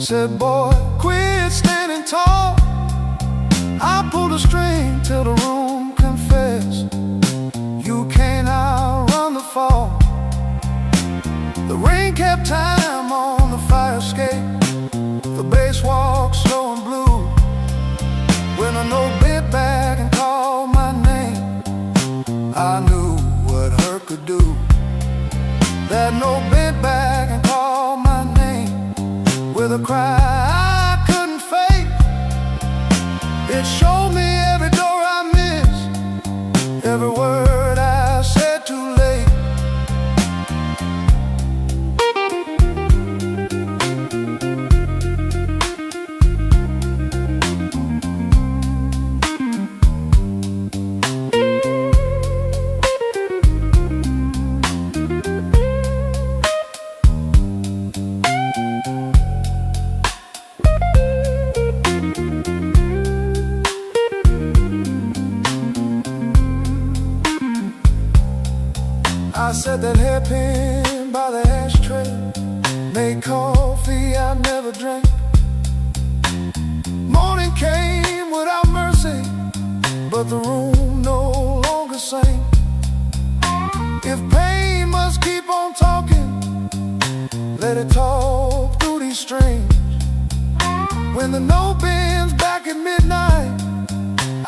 said, boy, quit standing tall. I pulled a string till the room confessed. You can't outrun the fall. The rain kept time on the fire escape. The bass walked slow and blue. When a note bent back and called my name, I knew what her could do. That note bent back and called my name with a cry I couldn't fake. It showed me every door I missed, every word I said too late. I said that hairpin by the ashtray made coffee I never drank. Morning came without mercy, but the room no longer sang. If pain must keep on talking, let it talk through these strings. When the note bends back at midnight,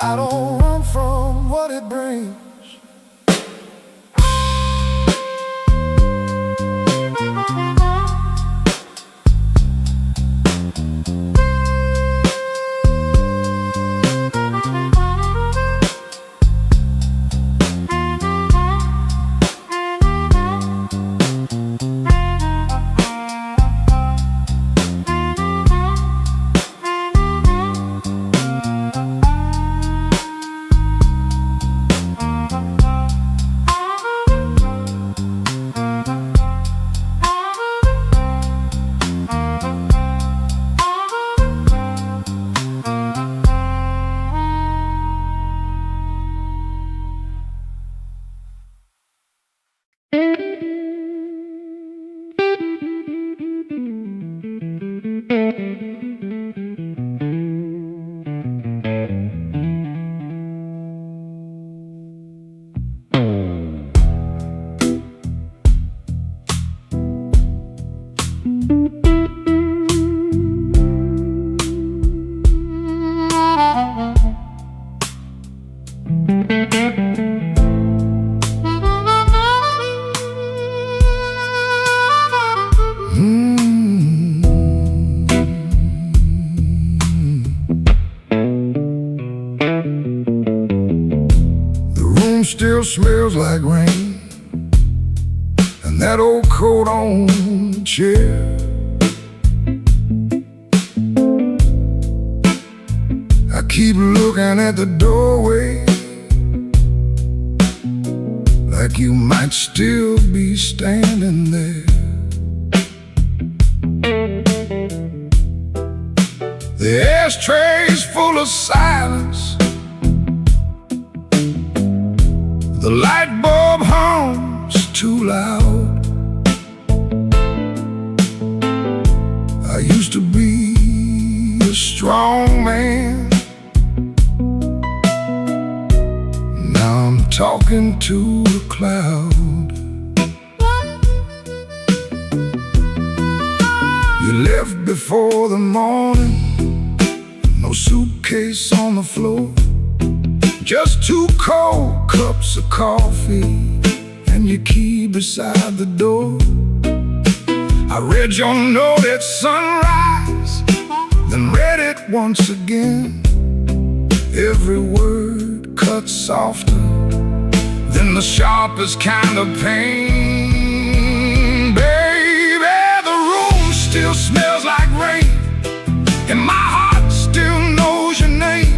I don't run from what it brings. Still smells like rain, and that old coat on the chair. I keep looking at the doorway, like you might still be standing there. The ashtray's full of silence. The light bulb hums too loud. I used to be a strong man. Now I'm talking to a cloud. You left before the morning, no suitcase on the floor. Just 2 cold cups of coffee and your key beside the door. I read your note at sunrise, then read it once again. Every word cut softer than the sharpest kind of pain. Baby, the room still smells like rain, and my heart still knows your name.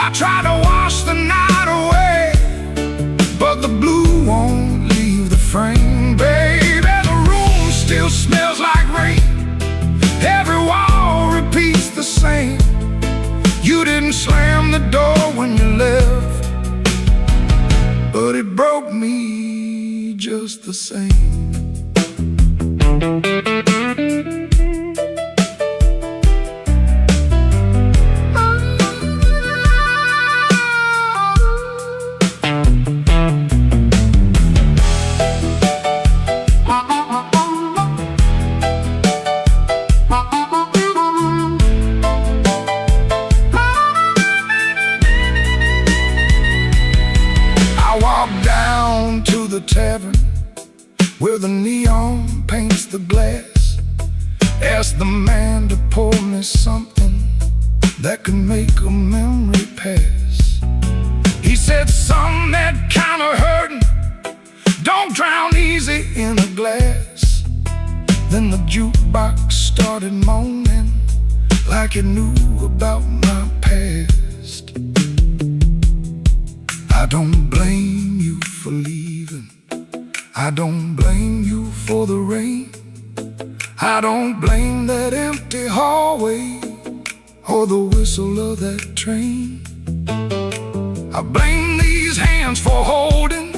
I try to wash the night away, but the blue won't leave the frame. Baby, the room still smells like rain. Every wall repeats the same. You didn't slam the door when you left, but it broke me just the same. asked the man to pour me something that could make a memory pass. He said, "Son, that kind of hurting don't drown easy in a glass." Then the jukebox started moaning like it knew about my past. I don't blame you for leaving, I don't blame you for the rain, I don't blame that empty hallway or the whistle of that train. I blame these hands for holding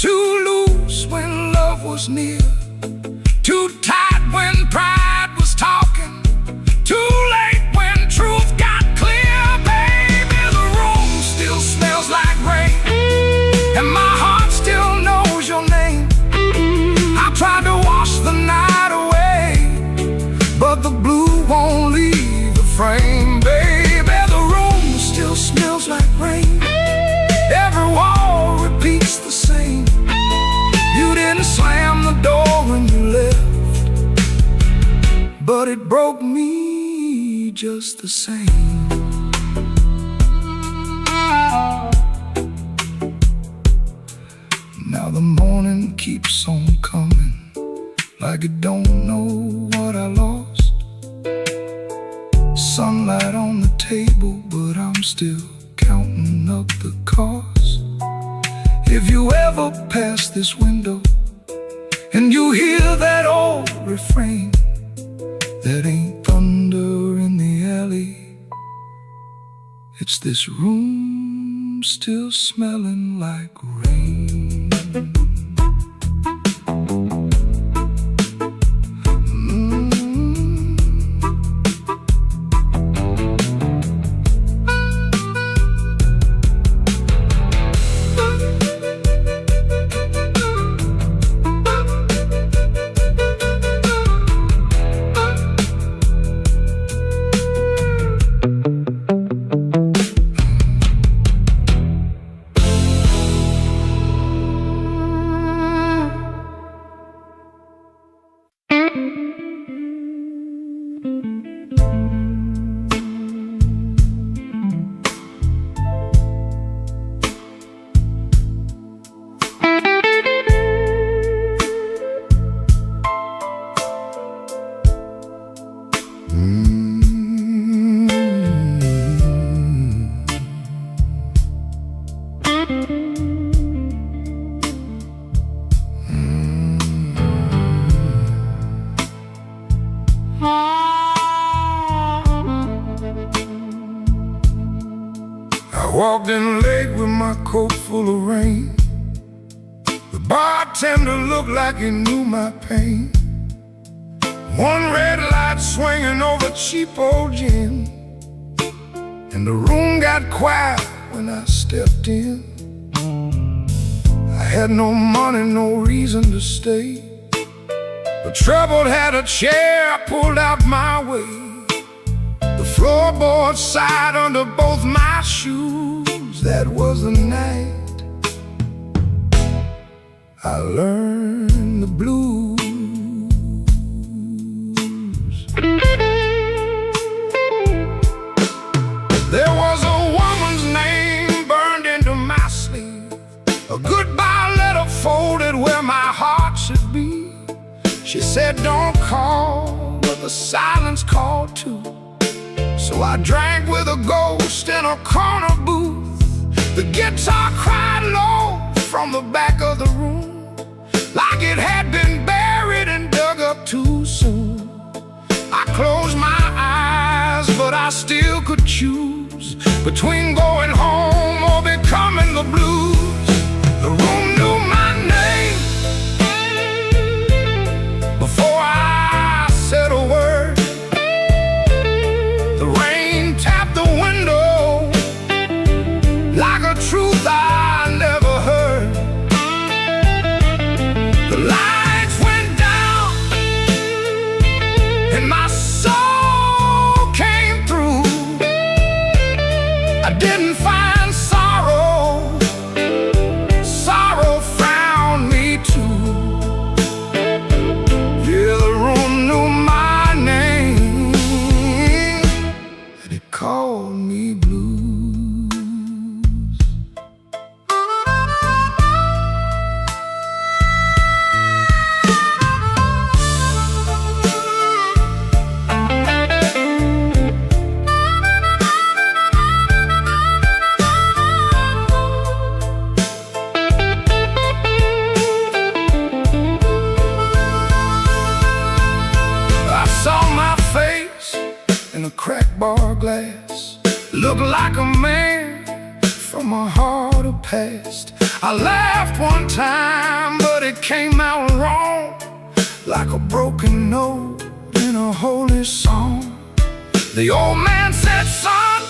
too loose when love was near, too tight when pride was talking, too late when truth got clear. Baby, the room still smells like rain, and my heart still knows your name. I tried to wash the night away, but the blue won't leave the frame. Baby, the room still smells like rain, every wall repeats the same. You didn't slam the door when you left, but it broke me just the same. Now the morning keeps on coming, like it don't know what I lost. Sunlight on the table, but I'm still counting up the cost. If you ever pass this window and you hear that old refrain, that ain't thunder in the alley, it's this room still smelling like rain. Walked in late with my coat full of rain. The bartender looked like he knew my pain. One red light swinging over cheap old gin, and the room got quiet when I stepped in. I had no money, no reason to stay, but trouble had a chair I pulled out my way. The floorboard side under both my shoes. That was the night I learned the blues. There was a woman's name burned into my sleeve, a goodbye letter folded where my heart should be. She said, "Don't call," but the silence called too. So I drank with a ghost in a corner booth. The guitar cried low from the back of the room, like it had been buried and dug up too soon. I closed my eyes, but I still could choose between going home or becoming the blues. The room knew my name before I said a word. The rain tapped the window like a truth I never heard. The lights went down and my soul came through. I didn't find sorrow, sorrow found me too. Yeah, the room knew my name in a cracked bar glass. Looked like a man from a harder past. I laughed one time, but it came out wrong, like a broken note in a holy song. The old man said, son,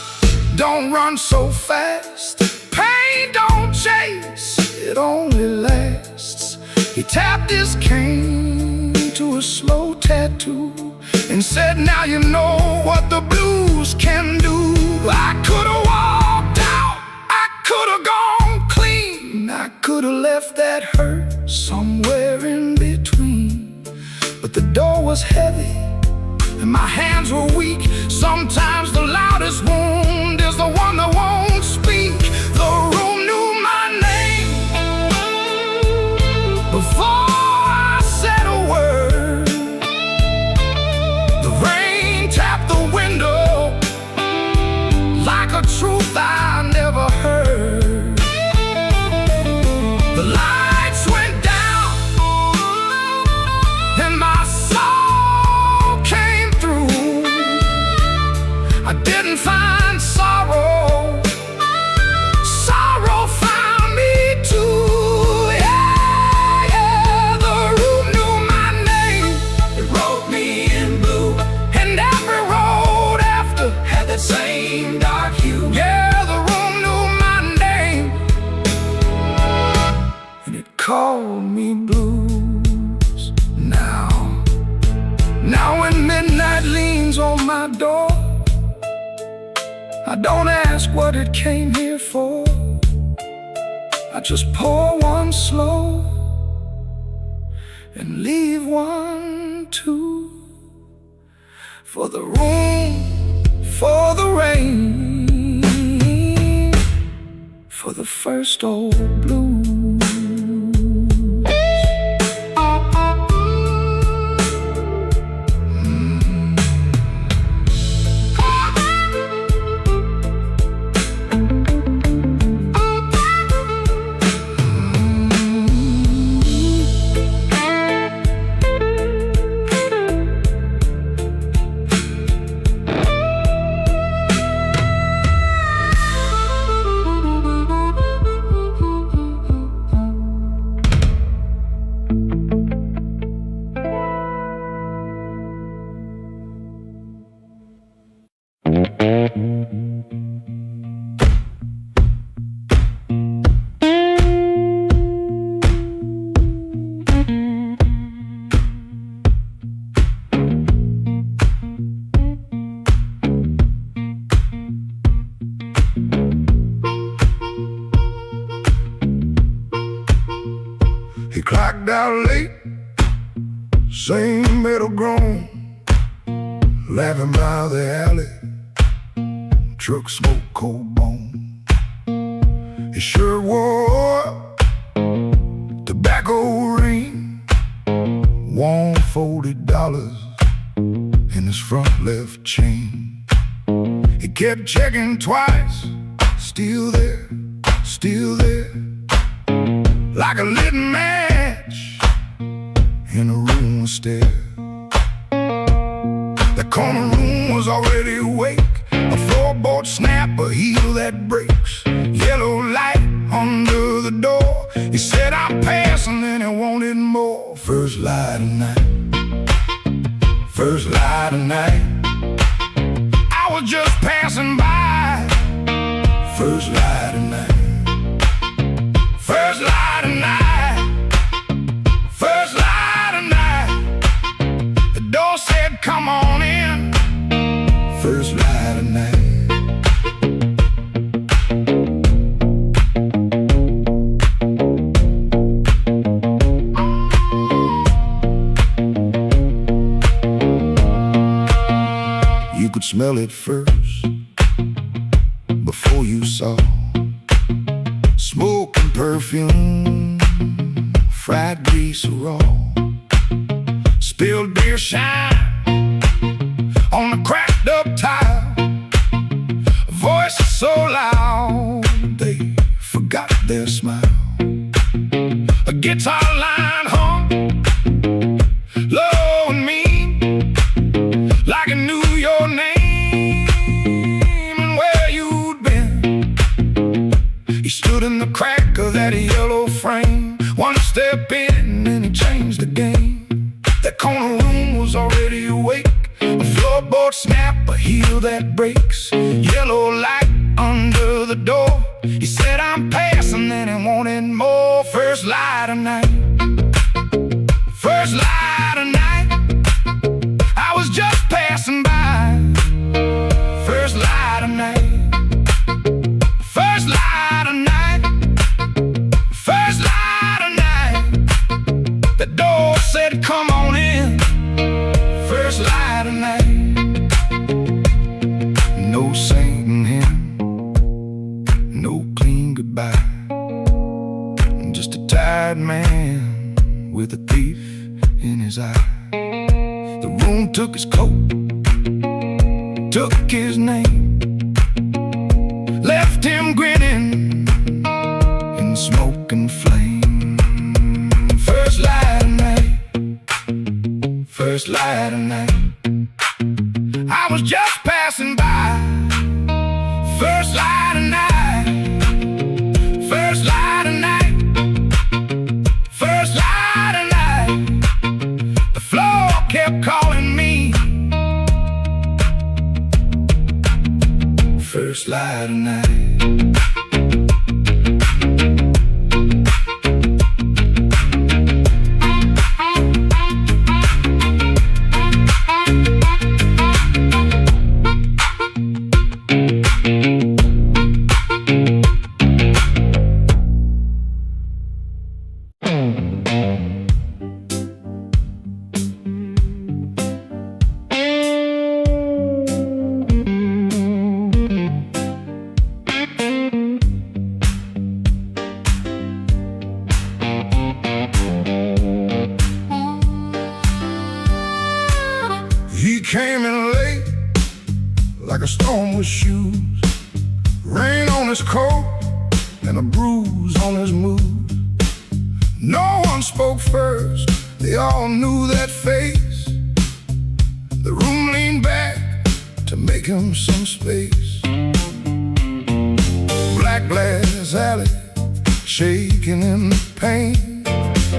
don't run so fast. Pain don't chase, it only lasts. He tapped his cane to a slow tattoo and said, now you know what the blues can do. I could've walked out, I could've gone clean, I could've left that hurt somewhere in between. But the door was heavy and my hands were weak. Sometimes the loudest wound is the one that won't speak. The room knew my name before I said a word. The rain tapped the window like a truth I never heard. The lights went down and my soul came through. I didn't find sorrow, sorrow found me too. Yeah, yeah, the room knew my name. It wrote me in blue, and every road after had that same dark hue. Yeah, the room knew my name, and it called me blues. Now when midnight leans on my door, I don't ask what it came here for. I just pour one slow and leave one too. For the room, for the rain, for the first old blues. He clocked out late, same metal groan, laughing by the alley, truck smoke, cold bone. His shirt wore tobacco ring, warm $40 in his front left chain. He kept checking twice, still there, like a lit match in a room stair. The corner room was already awake, a floorboard snap, a heel that breaks, yellow light under the door. He said, I'm passing, and he wanted more. First light of night, first light of night, I was just passing by. First light of night, first light of night, first light of night. The door said, come on in. First light of night. You could smell it first before you saw smoke and perfume, fried grease raw, spilled beer shine on the cracked up tile, a voice so loud they forgot their smile. A guitar line hung low and mean, like it knew your name. stood in the crack of that yellow frame. One step in and he changed the game. That corner room was already awake. A floorboard snap, a heel that breaks. Yellow light under the door. He said, I'm passing, then he wanted more. First light of night. First light of night. I was just passing by. First light of night. First light of night. First light of night. The door said, come on in. First light of night. No singing hymn, no clean goodbye. Just a tired man with a thief in his eye. The room took his coat, took his name, left him grinning in smoke and flame. First light of night. First light of night. I was just passing by. First light of night. First light of night. First light of night. The floor kept calling me. First light of night. He came in late, like a storm with shoes. Rain on his coat, and a bruise on his mood. No one spoke first, they all knew that face. The room leaned back to make him some space. Black glass alley, shaking in the pain.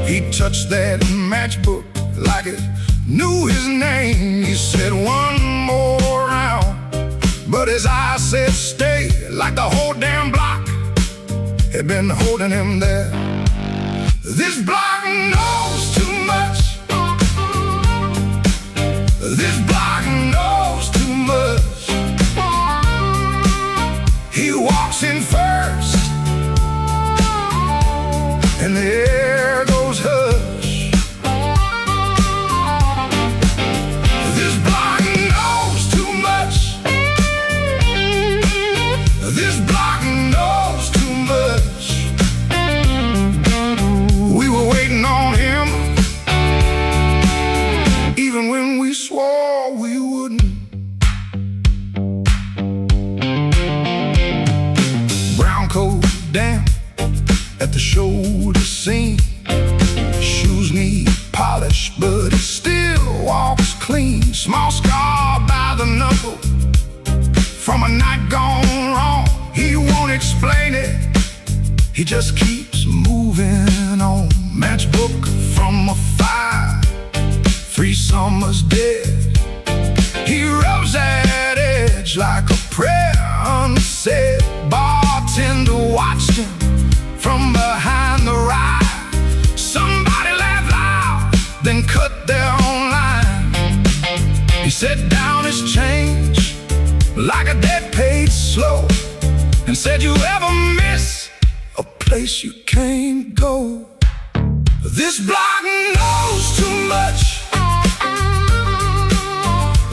He touched that matchbook like it knew his name. He said one more round, but his eyes said stay. Like the whole damn block had been holding him there. This block knows too much. This block knows too much. He walks in first, and the air goes hush. This block knows too much. We were waiting on him, even when we swore we wouldn't. Brown coat damp at the shoulder seam. Shoes need polish, but he still walks clean. Small scar by the knuckle from a night gone wrong. He won't explain it, he just keeps moving on. Matchbook from a fire, 3 summers dead. He rubs that edge like a prayer unsaid. Bartender watched him from behind the ride. Somebody laughed loud, then cut their own line. He set down his change like a debt paid slow, and said, you ever miss a place you can't go? This block knows too much.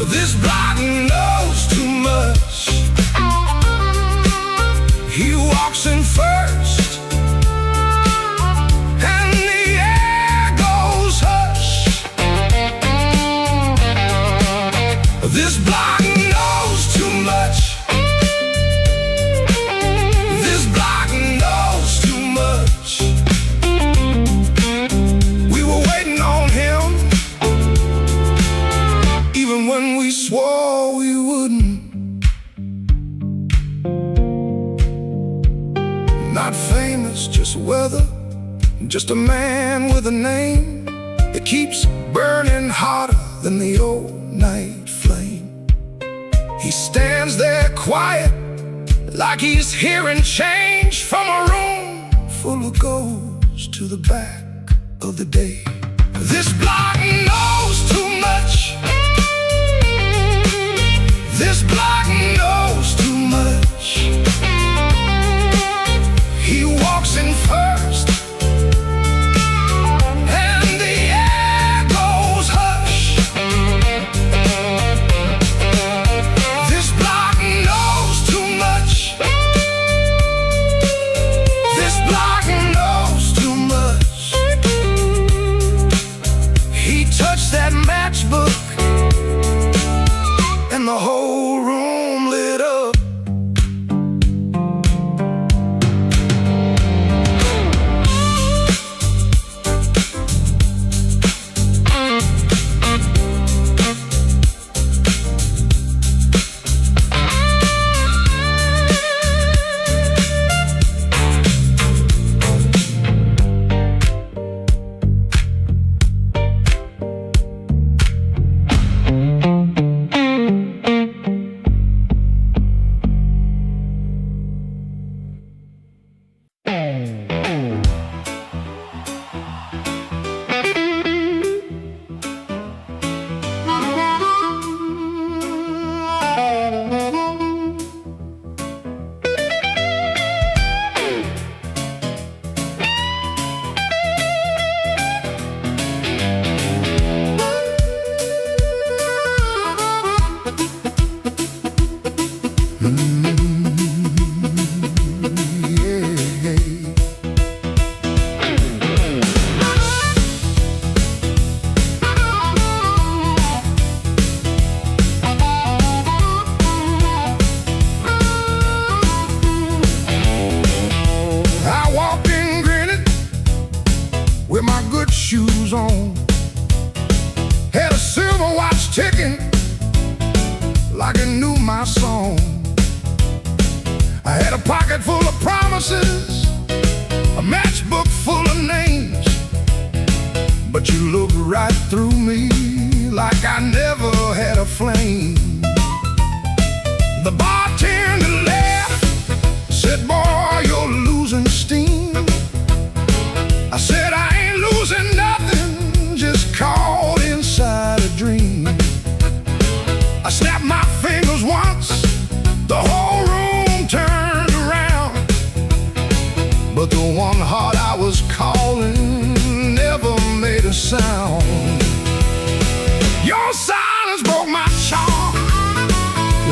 This block knows too much. He walks in first, and the air goes hush. This block knows too much. This block knows too much. We were waiting on him, even when we swore we wouldn't. Not famous, just weather, just a man with a name that keeps burning hotter than the old night flame. He stands there quiet, like he's hearing change from a room full of ghosts to the back of the day. This block knows too much. This block knows too much. He walks in first, and the air goes hush. This block knows too much. This block knows too much. He touched that matchbook, and the whole room lit up. Shoes on, had a silver watch ticking like it knew my song. I had a pocket full of promises, a matchbook full of names, but you looked right through me like I never had a flame. The bartender laughed, said, "Boy, you're losing steam." I said, "I ain't losing nothing, just caught inside a dream." I snapped my fingers once, the whole room turned around, but the one heart I was calling never made a sound. Your silence broke my charm,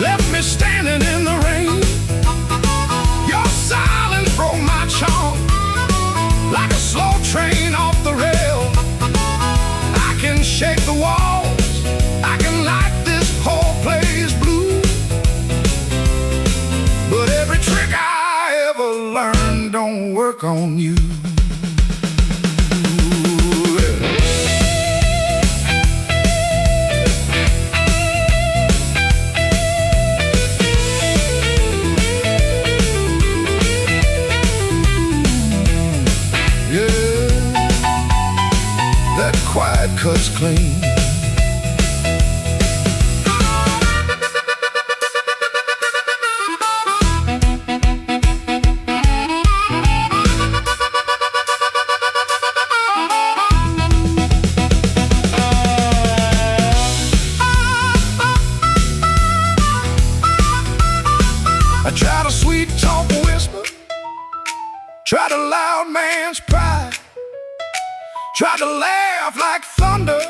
left me standing in the rain. Your silence broke my charm, like a slow train off the rail. I can shake the walls, I can light this whole place blue, but every trick I ever learned don't work on you. Quiet cuts clean. I tried a sweet talk whisper, tried a loud man's pride, tried to laugh like thunder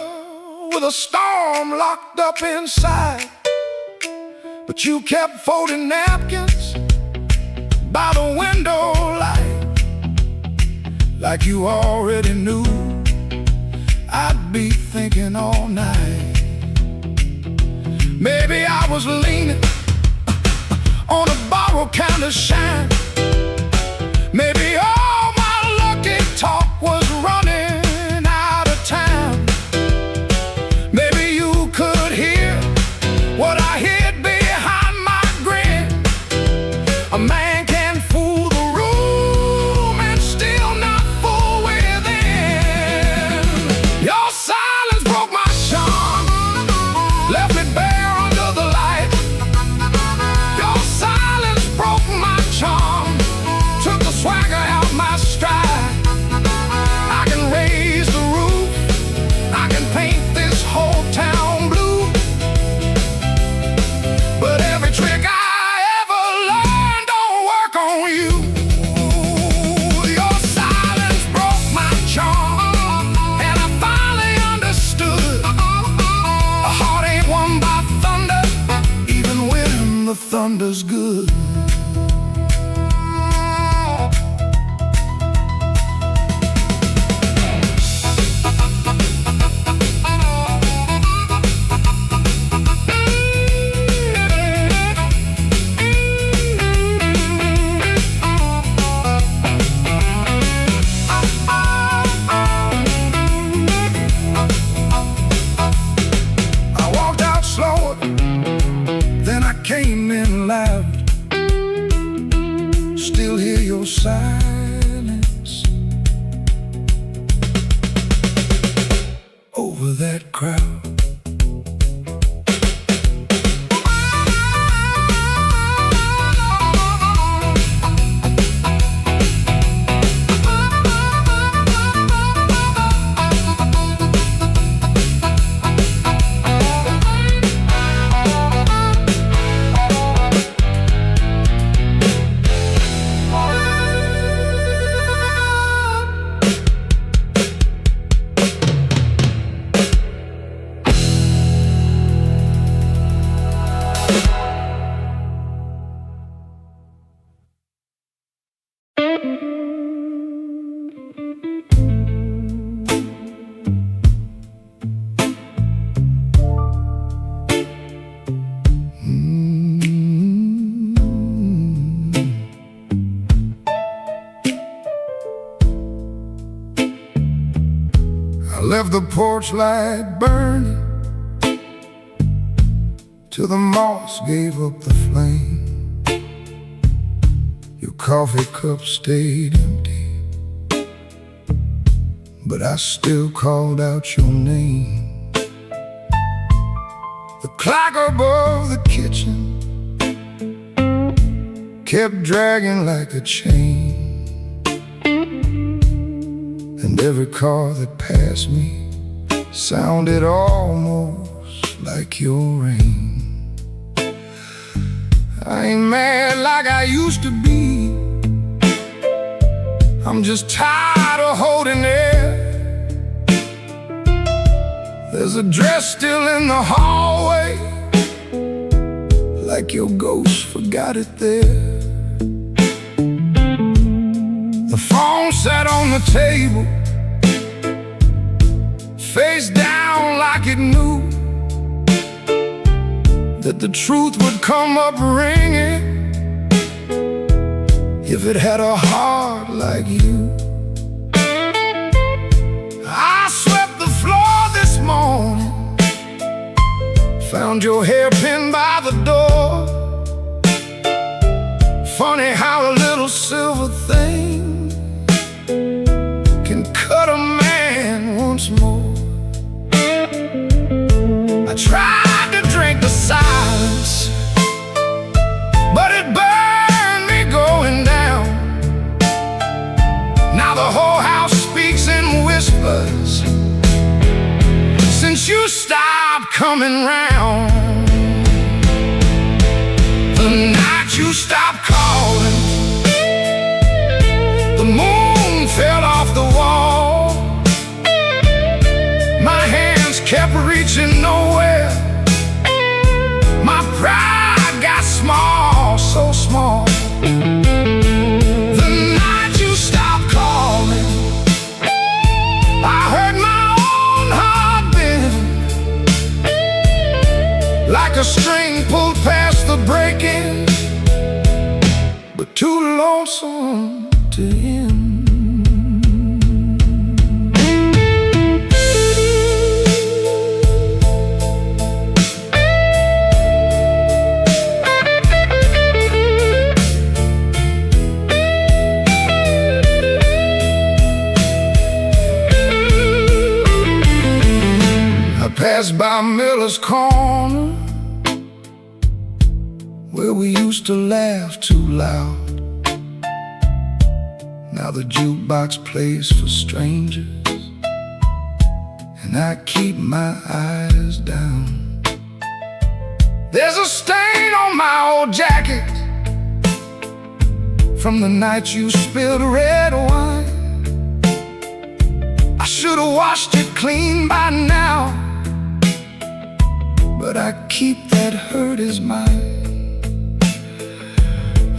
with a storm locked up inside. But you kept folding napkins by the window light, like you already knew I'd be thinking all night. Maybe I was leaning on a borrowed kind of shine. Maybe all my lucky talk was running out of time. Maybe you could hear what I hid behind my grin. A man can fool the rules wonders good. Came in loud, still hear your silence over that crowd. I left the porch light burning till the moss gave up the flame. Your coffee cup stayed empty, but I still called out your name. The clock above the kitchen kept dragging like a chain, and every car that passed me sounded almost like your rain. I ain't mad like I used to be, I'm just tired of holding it. There's a dress still in the hallway, like your ghost forgot it there. The phone sat on the table, face down like it knew that the truth would come up ringing if it had a heart like you. I swept the floor this morning, found your hairpin by the door. Funny how a little silver thing can cut a man once more. I tried to drink the silence, but it burned me going down. Now the whole house speaks in whispers since you stopped coming round. The night you stopped calling, the moon fell off the wall. My hands kept reaching nowhere, my pride got small, so small. The night you stopped calling, I heard my own heart bend, like a string pulled past the breaking, but too lonesome to end. Passed by Miller's Corner, where we used to laugh too loud. Now the jukebox plays for strangers, and I keep my eyes down. There's a stain on my old jacket from the night you spilled red wine. I should've washed it clean by now, but I keep that hurt as mine.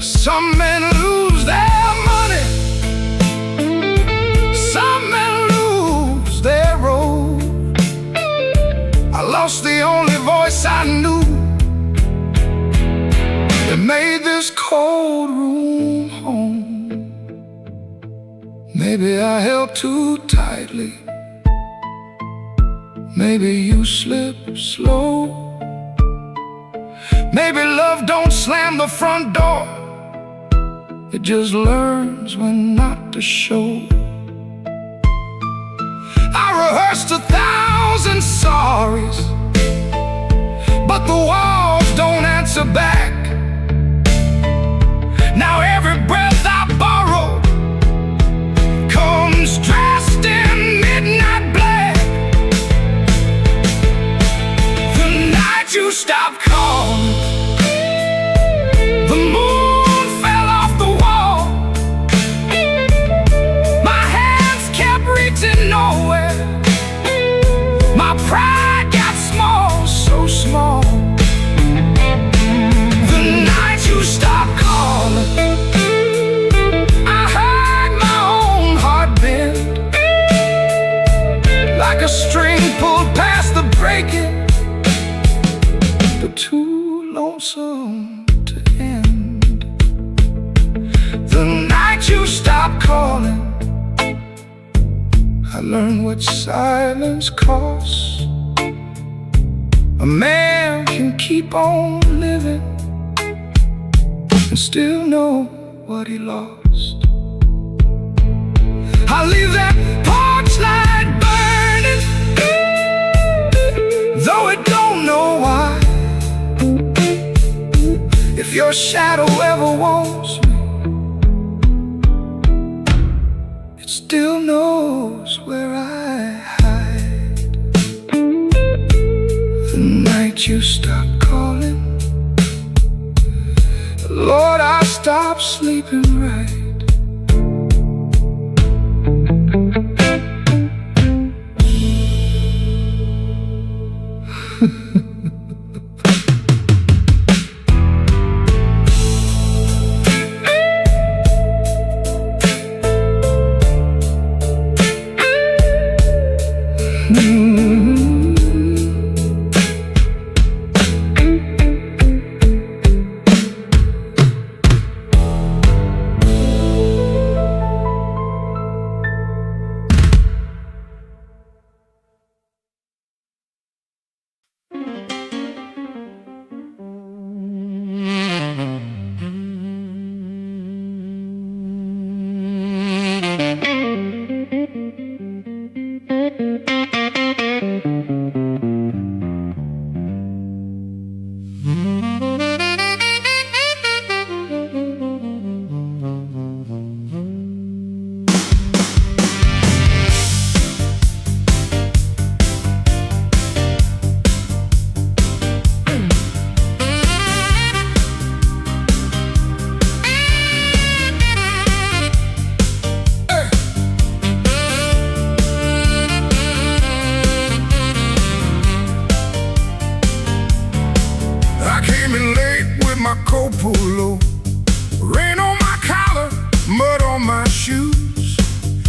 Some men lose their money, some men lose their road. I lost the only voice I knew that made this cold room home. Maybe I held too tightly, maybe you slip slow. Maybe love don't slam the front door, it just learns when not to show. I rehearsed 1,000 sorries, but the walls don't answer back. Now every breath I borrow comes dressed in midnight black. The night you stopped calling, the moon fell off the wall. My hands kept reaching nowhere, my pride got small, so small. The night you stopped calling, I heard my own heart bend, like a string pulled past the breaking, but too lonesome to end. The night you stopped calling, I learned what silence costs. A man can keep on living and still know what he lost. I leave that porch light burning, though it don't know why. If your shadow ever wants me, it still knows where I hide. The night you stopped calling, Lord, I stopped sleeping right.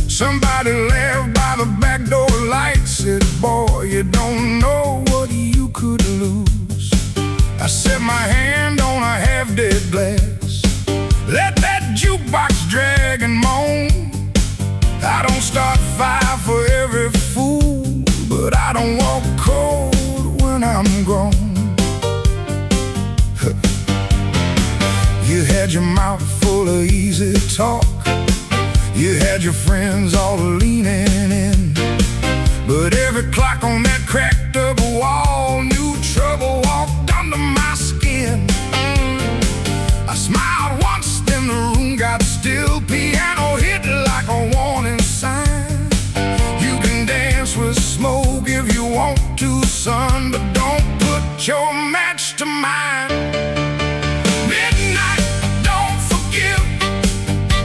Somebody laughed by the back door light, said, boy, you don't know what you could lose. I set my hand on a half-dead glass, let that jukebox drag and moan. I don't start fire for every fool, but I don't walk cold when I'm gone. You had your mouth full of easy talk, you had your friends all leaning in, but every clock on that cracked up wall knew trouble walked under my skin. I smiled once, then the room got still. Piano hit like a warning sign. You can dance with smoke if you want to, son, but don't put your match to mine. Midnight don't forgive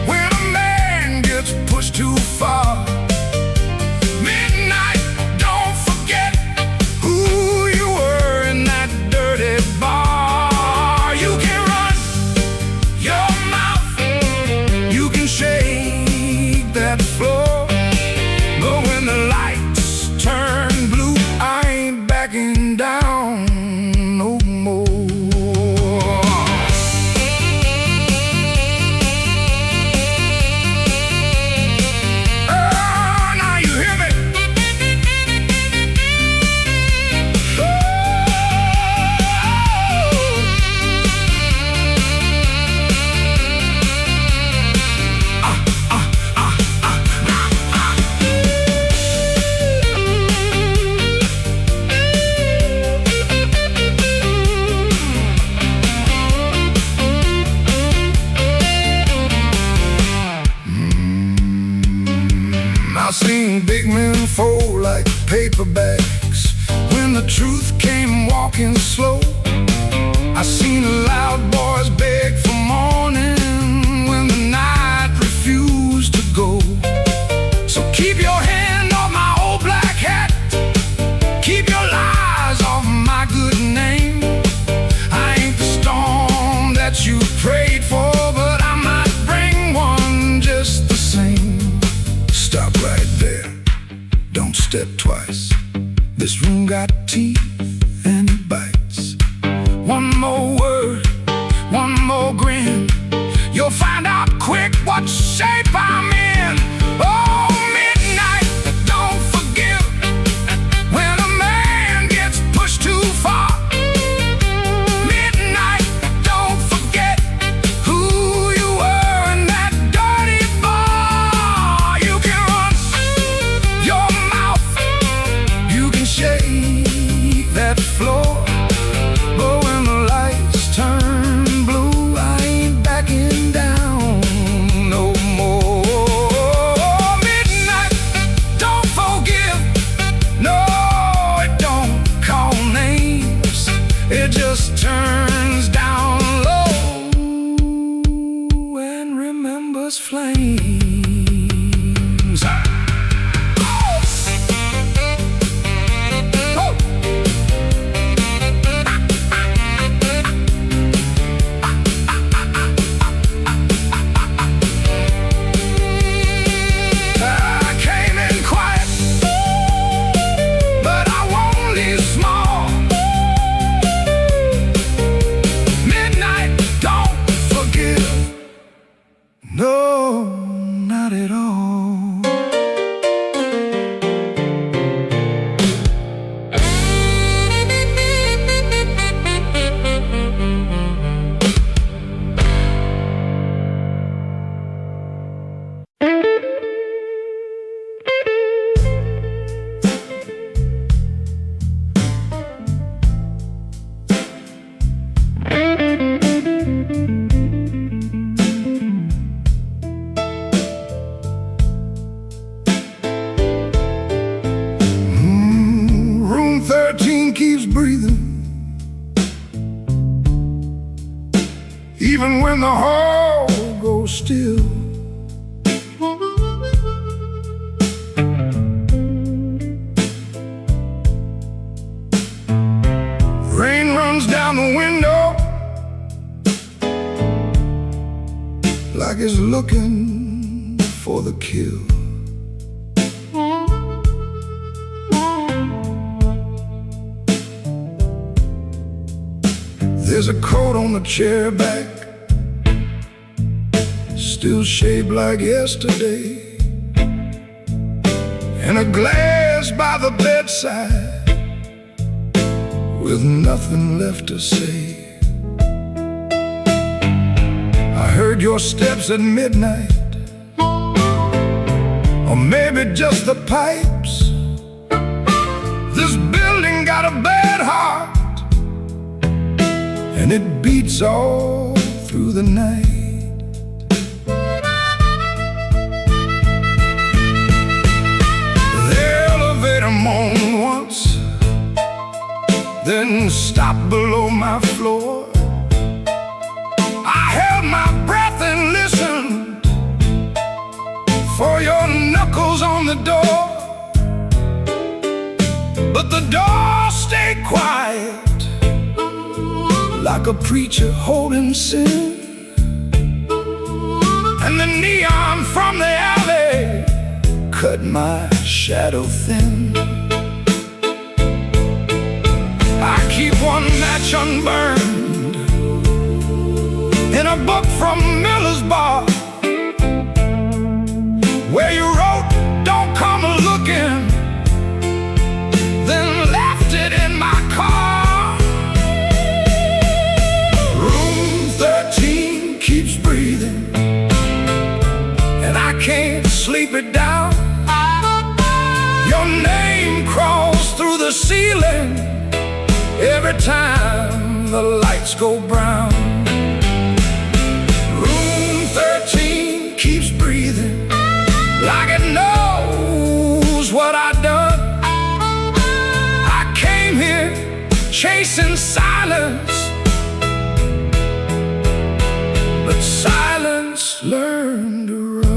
when a man gets pushed too far. Midnight don't forget who paperbacks. When the truth came walking slow, I seen loud boys beg for morning when the night refused to go. So keep your hand off my old black hat, keep your lies off my good name. I ain't the storm that you prayed for, but I might bring one just the same. Stop right there, don't step twice. This room got teeth and it bites. One more word, one more grin, you'll find out quick what shape I'm in. Oh, midnight, don't forgive when a man gets pushed too far. Midnight, don't forget who you were in that dirty bar. You can run your mouth, you can shake that floor, but when the lights turn blue, I ain't backing down no more. Midnight, don't forgive, no, it don't call names, it just turns down low and remembers flames. No, not at all. Room 13 keeps breathing, even when the hall goes still. Rain runs down the window like it's looking for the kill. There's a coat on the chair back, still shaped like yesterday, and a glass by the bedside with nothing left to say. I heard your steps at midnight, or maybe just the pipes. This building got a bad heart, and it beats all through the night. The elevator moaned once, then stopped below my floor. I held my breath and listened for your knuckles on the door, but the door stayed quiet, like a preacher holding sin. And the neon from the alley cut my shadow thin. I keep one match unburned in a book from Miller's Bar, where you wrote, "Don't come a-looking," then left it in my car. Room 13 keeps breathing, and I can't sleep it down. Your name crawls through the ceiling every time the lights go brown. Room 13 keeps breathing like it knows what I done. chasing silence, but silence learned to run.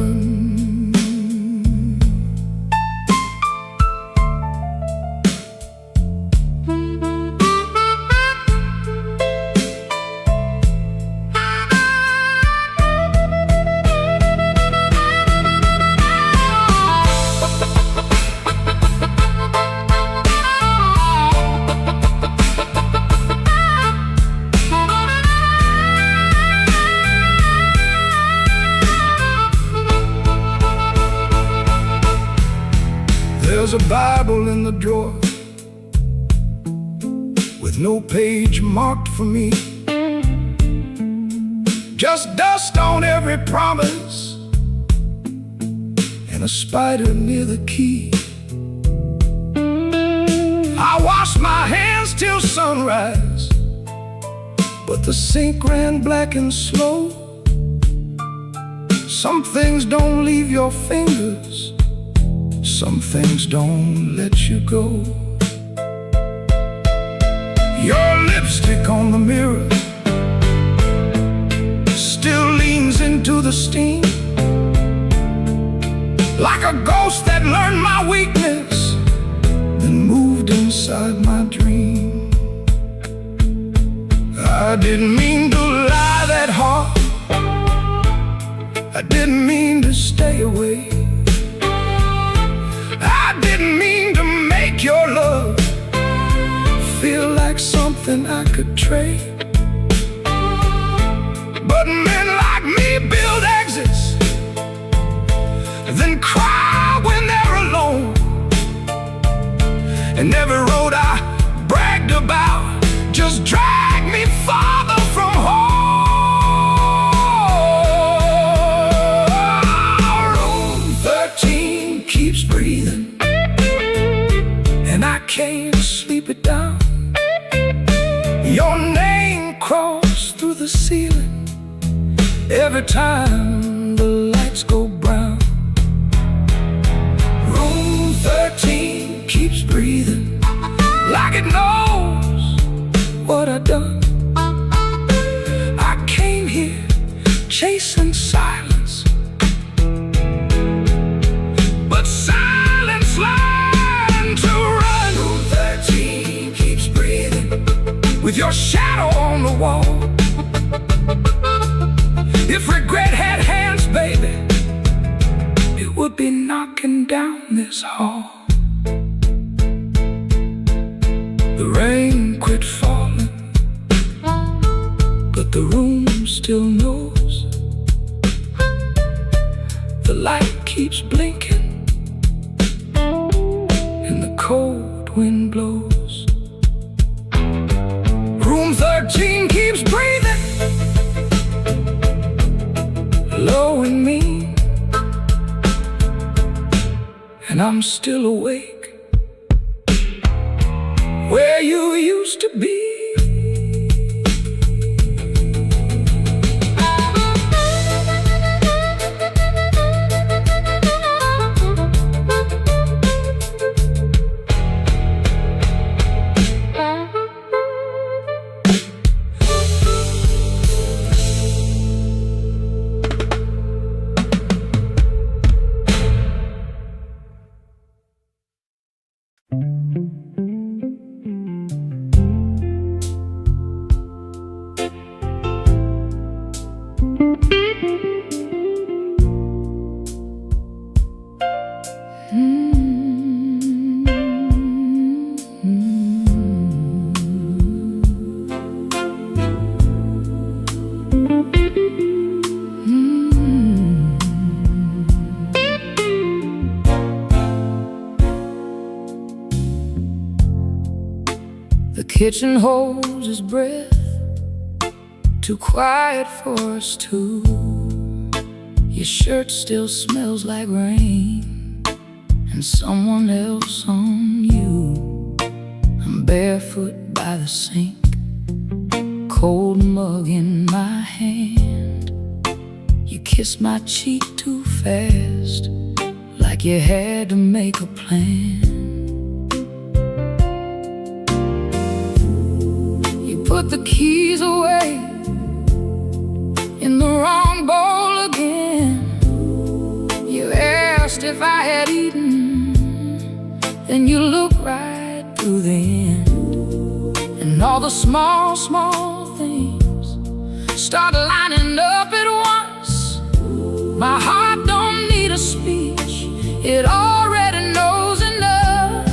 There's a Bible in the drawer with no page marked for me, just dust on every promise and a spider near the key. I wash my hands till sunrise, but the sink ran black and slow. Some things don't leave your fingers, some things don't let you go. Your lipstick on the mirror still leans into the steam, like a ghost that learned my weakness, then moved inside my dream. I didn't mean to lie that hard, I didn't mean to stay away, I didn't mean to make your love feel like something I could trade. But men like me build exits, then cry when they're alone. And every road I bragged about just dragged me farther from home. Room 13 keeps breathing, and I can't sleep it down. Your name crawls through the ceiling every time the lights go brown. Room 13 keeps breathing like it knows what I've done. I came here chasing silence, but silence learned to run. Room 13 keeps breathing with your shadow on the wall. If regret had hands, baby, it would be knocking down this hall. The rain quit falling, but the room still knows. The light keeps blinking, and the cold wind blows. Room 13 keeps breathing, low and mean, and I'm still awake where you used to be. The kitchen holds his breath, too quiet for us two. Your shirt still smells like rain and someone else on you. I'm barefoot by the sink, cold mug in my hand. You kissed my cheek too fast, like you had to make a plan. put the keys away in the wrong bowl again. You asked if I had eaten, then you looked right through the end. And all the small, small things start lining up at once. My heart don't need a speech, it already knows enough.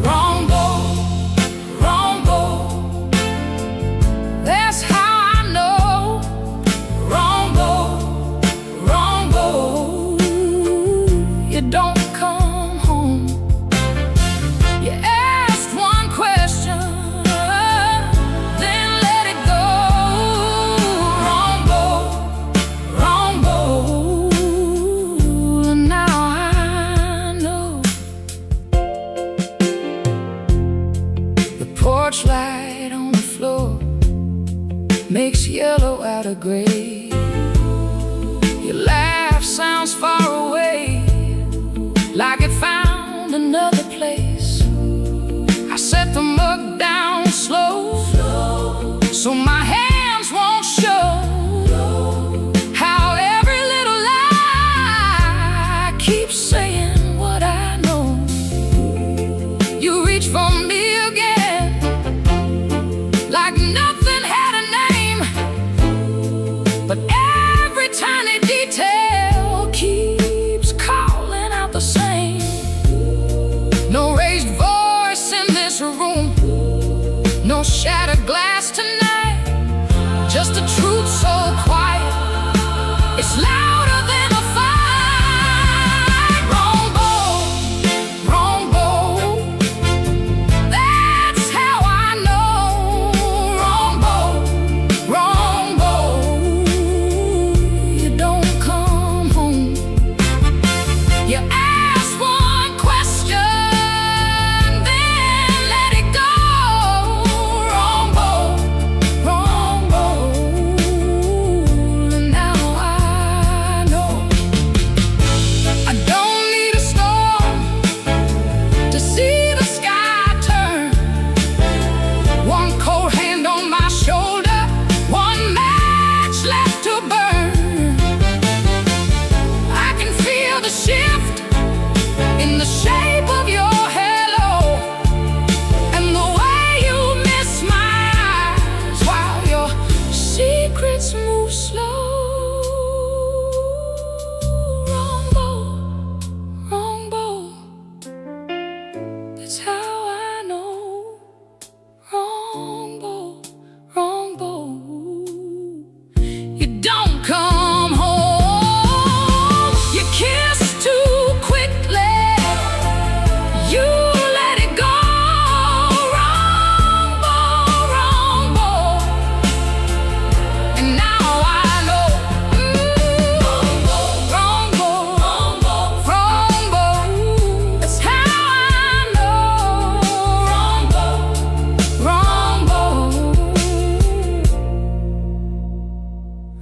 Wrong bowl, wrong bowl, that's how I know. Wrong bowl, wrong bowl, you don't come home. You asked one question, then let it go. Wrong bowl, wrong bowl, and now I know. The porch light on the floor makes yellow out of gray. Your laugh sounds far away, like it found another place. I set the mug down slow, so my hands won't show how every little lie keeps saying what I know. You reach for me again, like nothing had a name, but every tiny detail keeps calling out the same. No raised voice in this room, no shattered glass tonight, just a truth so quiet, it's louder than a fight. Wrong bowl, wrong bowl, that's how I know. Wrong bowl, wrong bowl, you don't come home. You ask one question, then let it go. Wrong bowl, wrong bowl, and now I know. I don't need a storm to see the sky turn. One cold hand on my shoulder, one match left to burn. I can feel the shift in the shape of your halo, and the way you miss my eyes while your secrets move slow. Wrong bowl, wrong bowl, that's how I know. Wrong bowl, wrong bowl, you don't come home. You kiss too quickly, you let it go. Wrong bowl, and now I know. Wrong bowl, wrong bowl, wrong bowl, that's how I know. Wrong bowl, wrong bowl,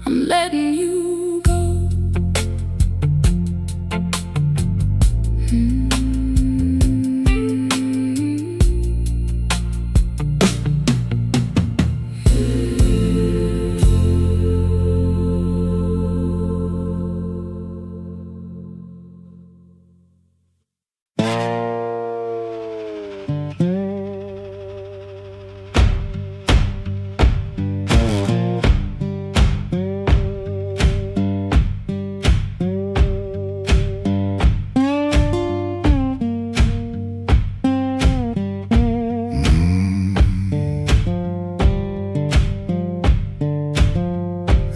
I'm letting you go.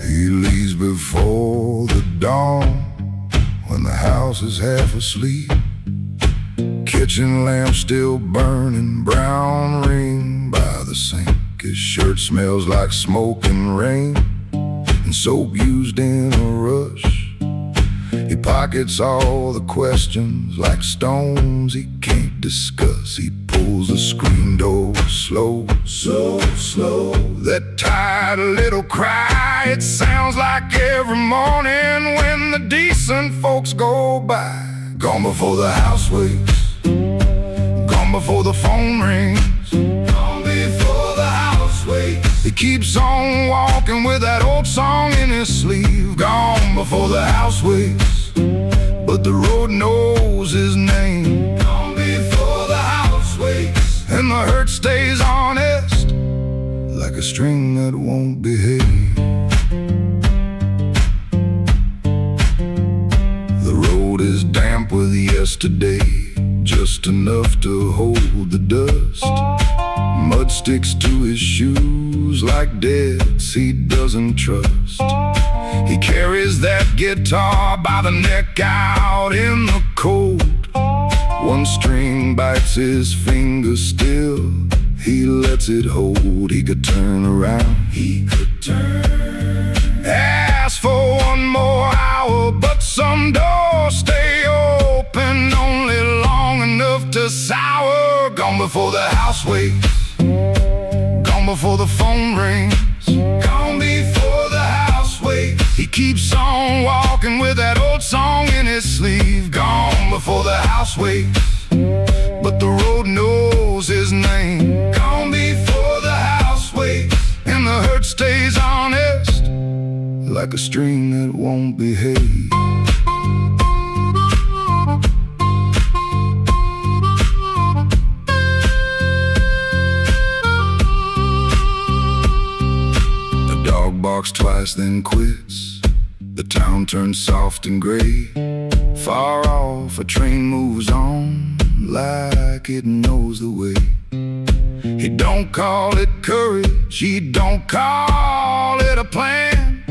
He leaves before the dawn, when the house is half asleep. Kitchen lamp still burning, brown ring by the sink. His shirt smells like smoke and rain, and soap used in a rush. He pockets all the questions like stones he can't discuss. He pulls the screen door slow, so slow. That tired little cry, it sounds like every morning when the decent folks go by. Gone before the house wakes, gone before the phone rings, gone before the house wakes. He keeps on walking with that old song in his sleeve. Gone before the house wakes, but the road knows his name. Gone before the house wakes, and the hurt stays honest, like a string that won't behave. The road is damp with yesterday, just enough to hold the dust. Mud sticks to his shoes like debts he doesn't trust. He carries that guitar by the neck out in the cold. One string bites his finger still, he lets it hold. He could turn around, he could turn, ask for one more hour, but some doors stay open only long enough to sour. Gone before the house wakes, gone before the phone rings, gone before the house wakes. He keeps on walking with that old song in his sleeve. Gone before the house wakes, but the road knows his name. Gone before the house wakes, and the hurt stays honest, like a string that won't behave. The dog barks twice then quits. The town turns soft and gray. Far off a train moves on like it knows the way. He don't call it courage, he don't call it a plan.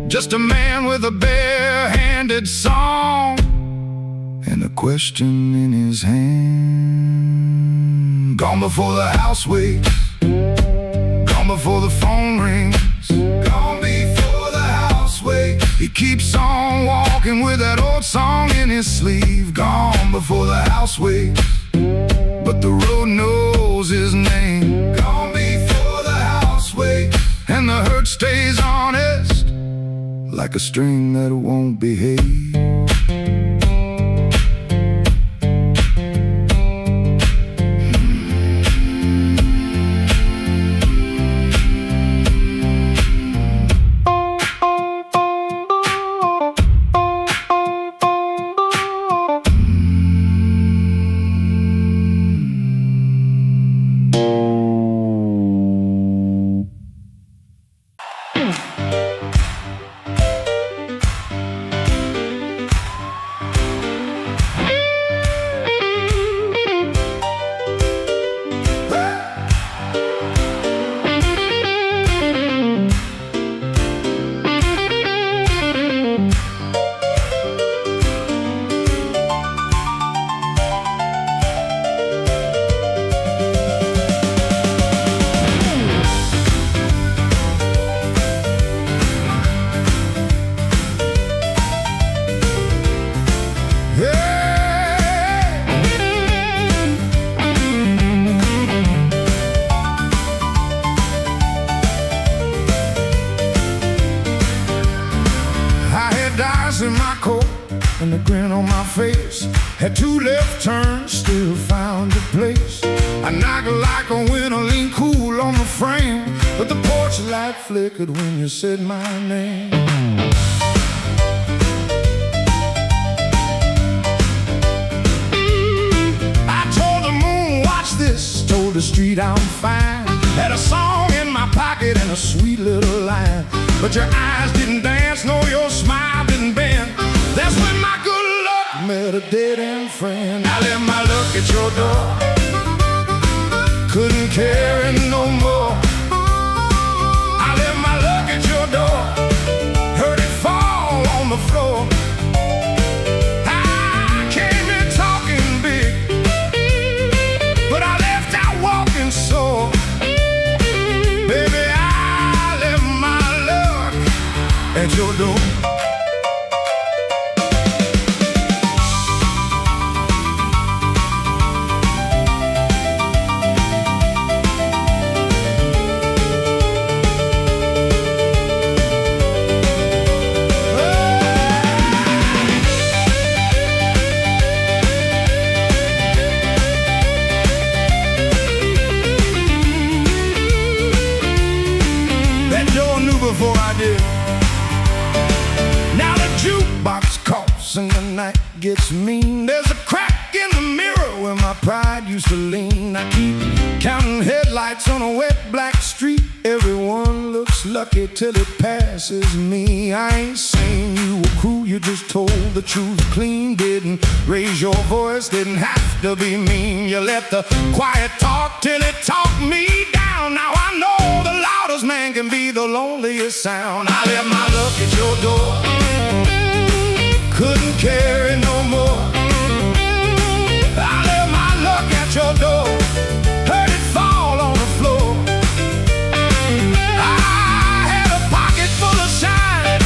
Just a man with a bare-handed song and a question in his hand. Gone before the house wakes, gone before the phone rings, gone before the house wakes. He keeps on walking with that old song in his sleeve. Gone before the house wakes, but the road knows his name. Gone before the house wakes, and the hurt stays honest, like a string that won't behave. In my coat and a grin on my face, had two left turns, still found a place. I knocked like a winter, lean cool on the frame, but the porch light flickered when you said my name. I told the moon, watch this, told the street I'm fine. Had a song in my pocket and a sweet little line, but your eyes didn't dance, no, your smile didn't bend. That's when my good luck met a dead-end friend. I left my luck at your door, couldn't carry no more. I left my luck at your door, heard it fall on the floor. I came in talking big, but I left out walking sore. Baby, I left my luck at your door. I did. Now the jukebox coughs and the night gets mean. There's a crack in the mirror where my pride used to lean. I keep counting headlights on a wet black street. Everyone looks lucky till it passes me. I ain't saying you were cruel, you just told the truth clean. Didn't raise your voice, didn't have to be mean. You let the quiet talk till it talked me down. Now I know the loudest man can be the loneliest sound. I left my luck at your door, couldn't carry no more. I left my luck at your door, heard it fall on the floor. I had a pocket full of shine,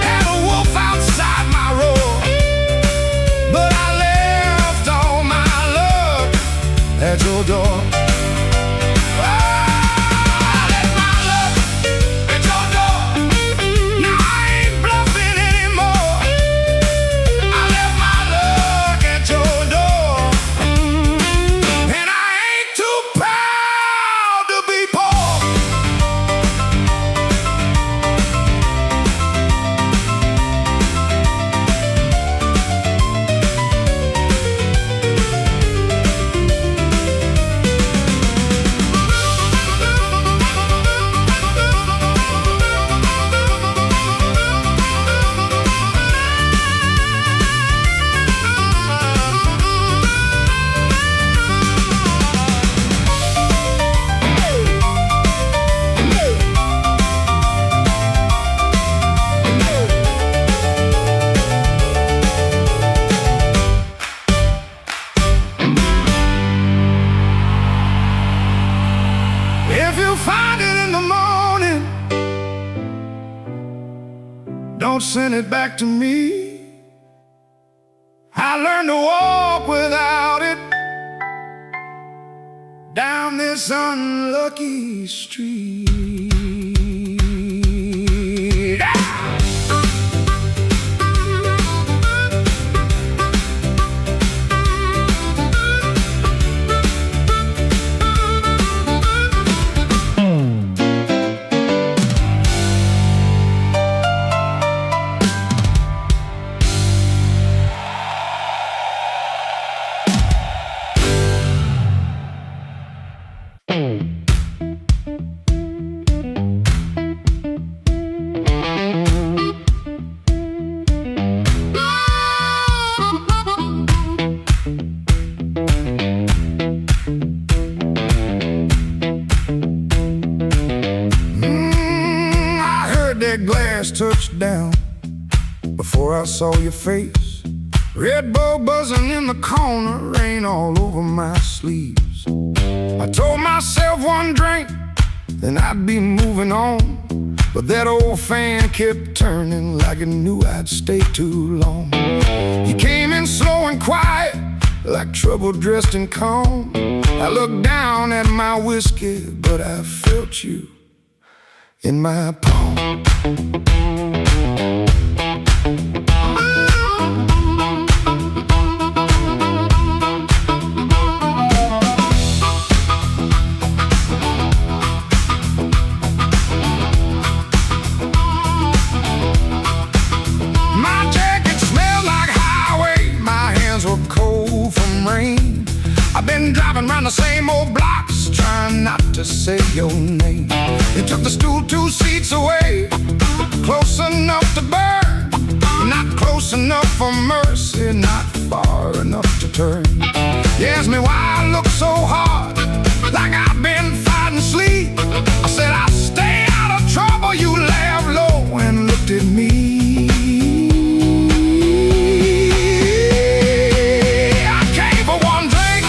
had a wolf outside my roar, but I left all my luck at your door. Don't send it back to me. I learned to walk without it down this unlucky street. Glass touched down before I saw your face. Red Bull buzzing in the corner, rain all over my sleeves. I told myself one drink, then I'd be moving on. But that old fan kept turning like it knew I'd stay too long. You came in slow and quiet, like trouble dressed in calm. I looked down at my whiskey, but I felt you in my palm. My jacket smelled like highway, my hands were cold from rain. I've been driving around the same old blocks, trying not to say your name. You took the stool 2 seats away, close enough to burn, not close enough for mercy, not far enough to turn. You asked me why I look so hard, like I've been fighting sleep. I said I'll stay out of trouble. You laughed low and looked at me. I came for one drink,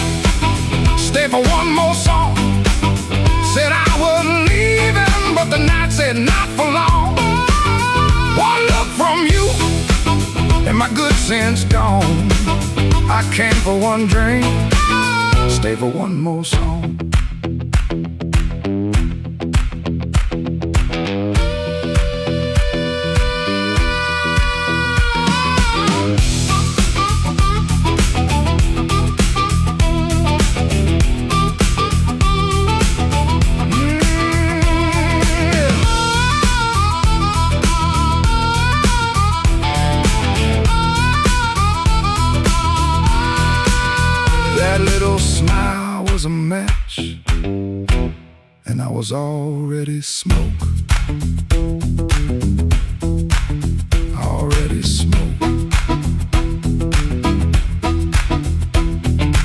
stay for one more song. Said I was leaving, but the night said not for long. One look from you, and my good sense gone. I came for one drink, stay for one more song. was already smoke. Already smoke.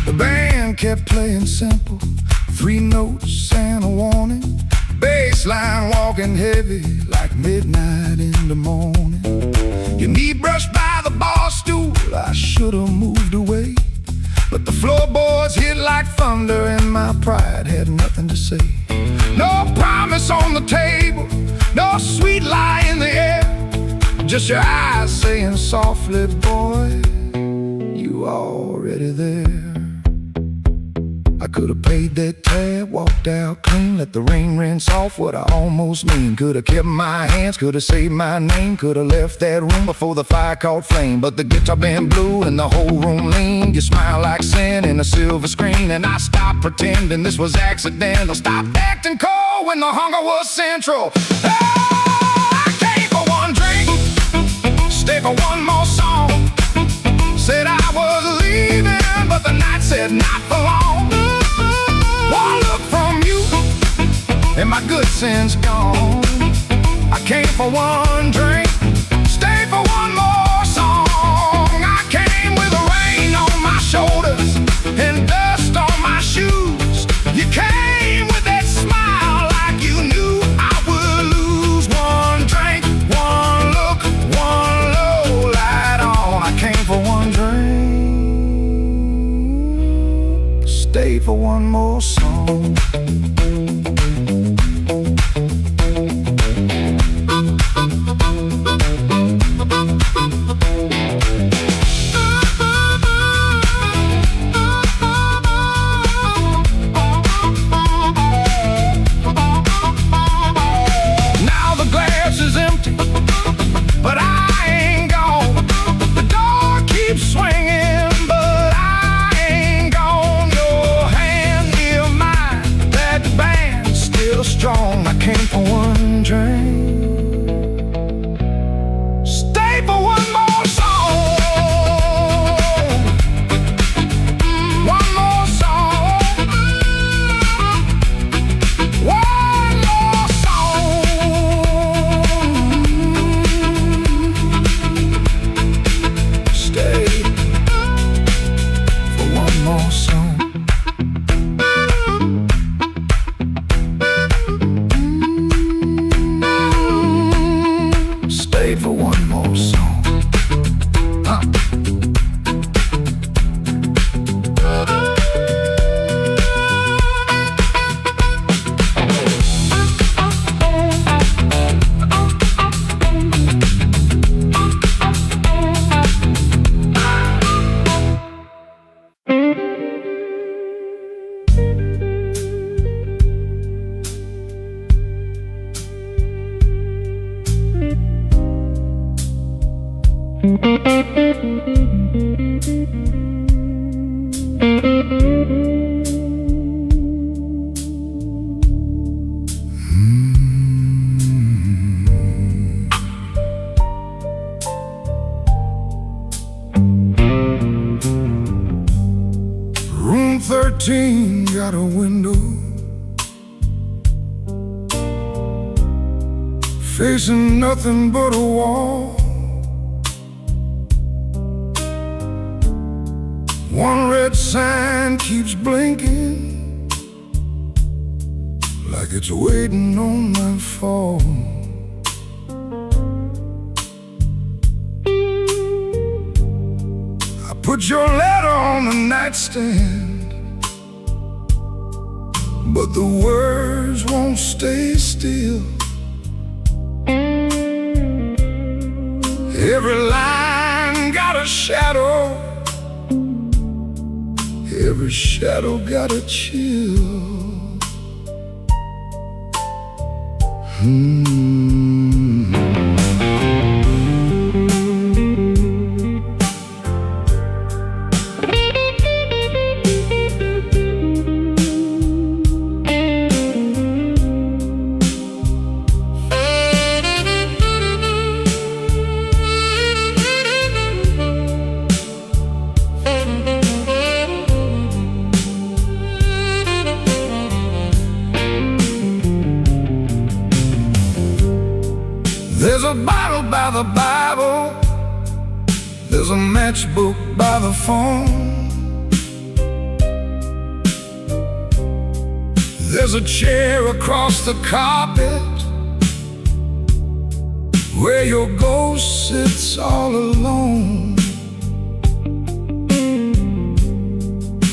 The band kept playing simple, 3 notes and a warning. Bass line walking heavy like midnight in the morning. Your knee brushed by the bar stool, I should've moved away, but the floorboards hit like thunder and my pride had nothing to say. No promise on the table, no sweet lie in the air, just your eyes saying softly, boy, you already there. I could've paid that tab, walked out clean, let the rain rinse off what I almost mean. Could've kept my hands, could've saved my name, could've left that room before the fire caught flame. But the guitar band blew and the whole room leaned. You smile like sin in a silver screen, and I stopped pretending this was accidental. Stopped acting cold when the hunger was central. Oh, I came for one drink, stay for one more song. Said I was leaving, but the night said not for long. One look from you, and my good sense gone. I came for one drink, stay for one more song. I came with the rain on my shoulders and dust on my shoes. You came with that smile like you knew I would lose. One drink, one look, one low light on. I came for one drink, stay for one more song. Now the glass is empty, but I ain't gone. The door keeps swinging, but I ain't gone. Your hand near mine, that band's still strong. I came for one drink, stay for one more song. One more song. One more song. Stay for one more song. Stay for one more song. Huh. Room 13 got a window facing nothing but a wall. One red sign keeps blinking like it's waiting on my fall. I put your letter on the nightstand, but the words won't stay still. Every line got a shadow, every shadow got a chill. There's a bottle by the Bible, there's a matchbook by the phone, there's a chair across the carpet where your ghost sits all alone.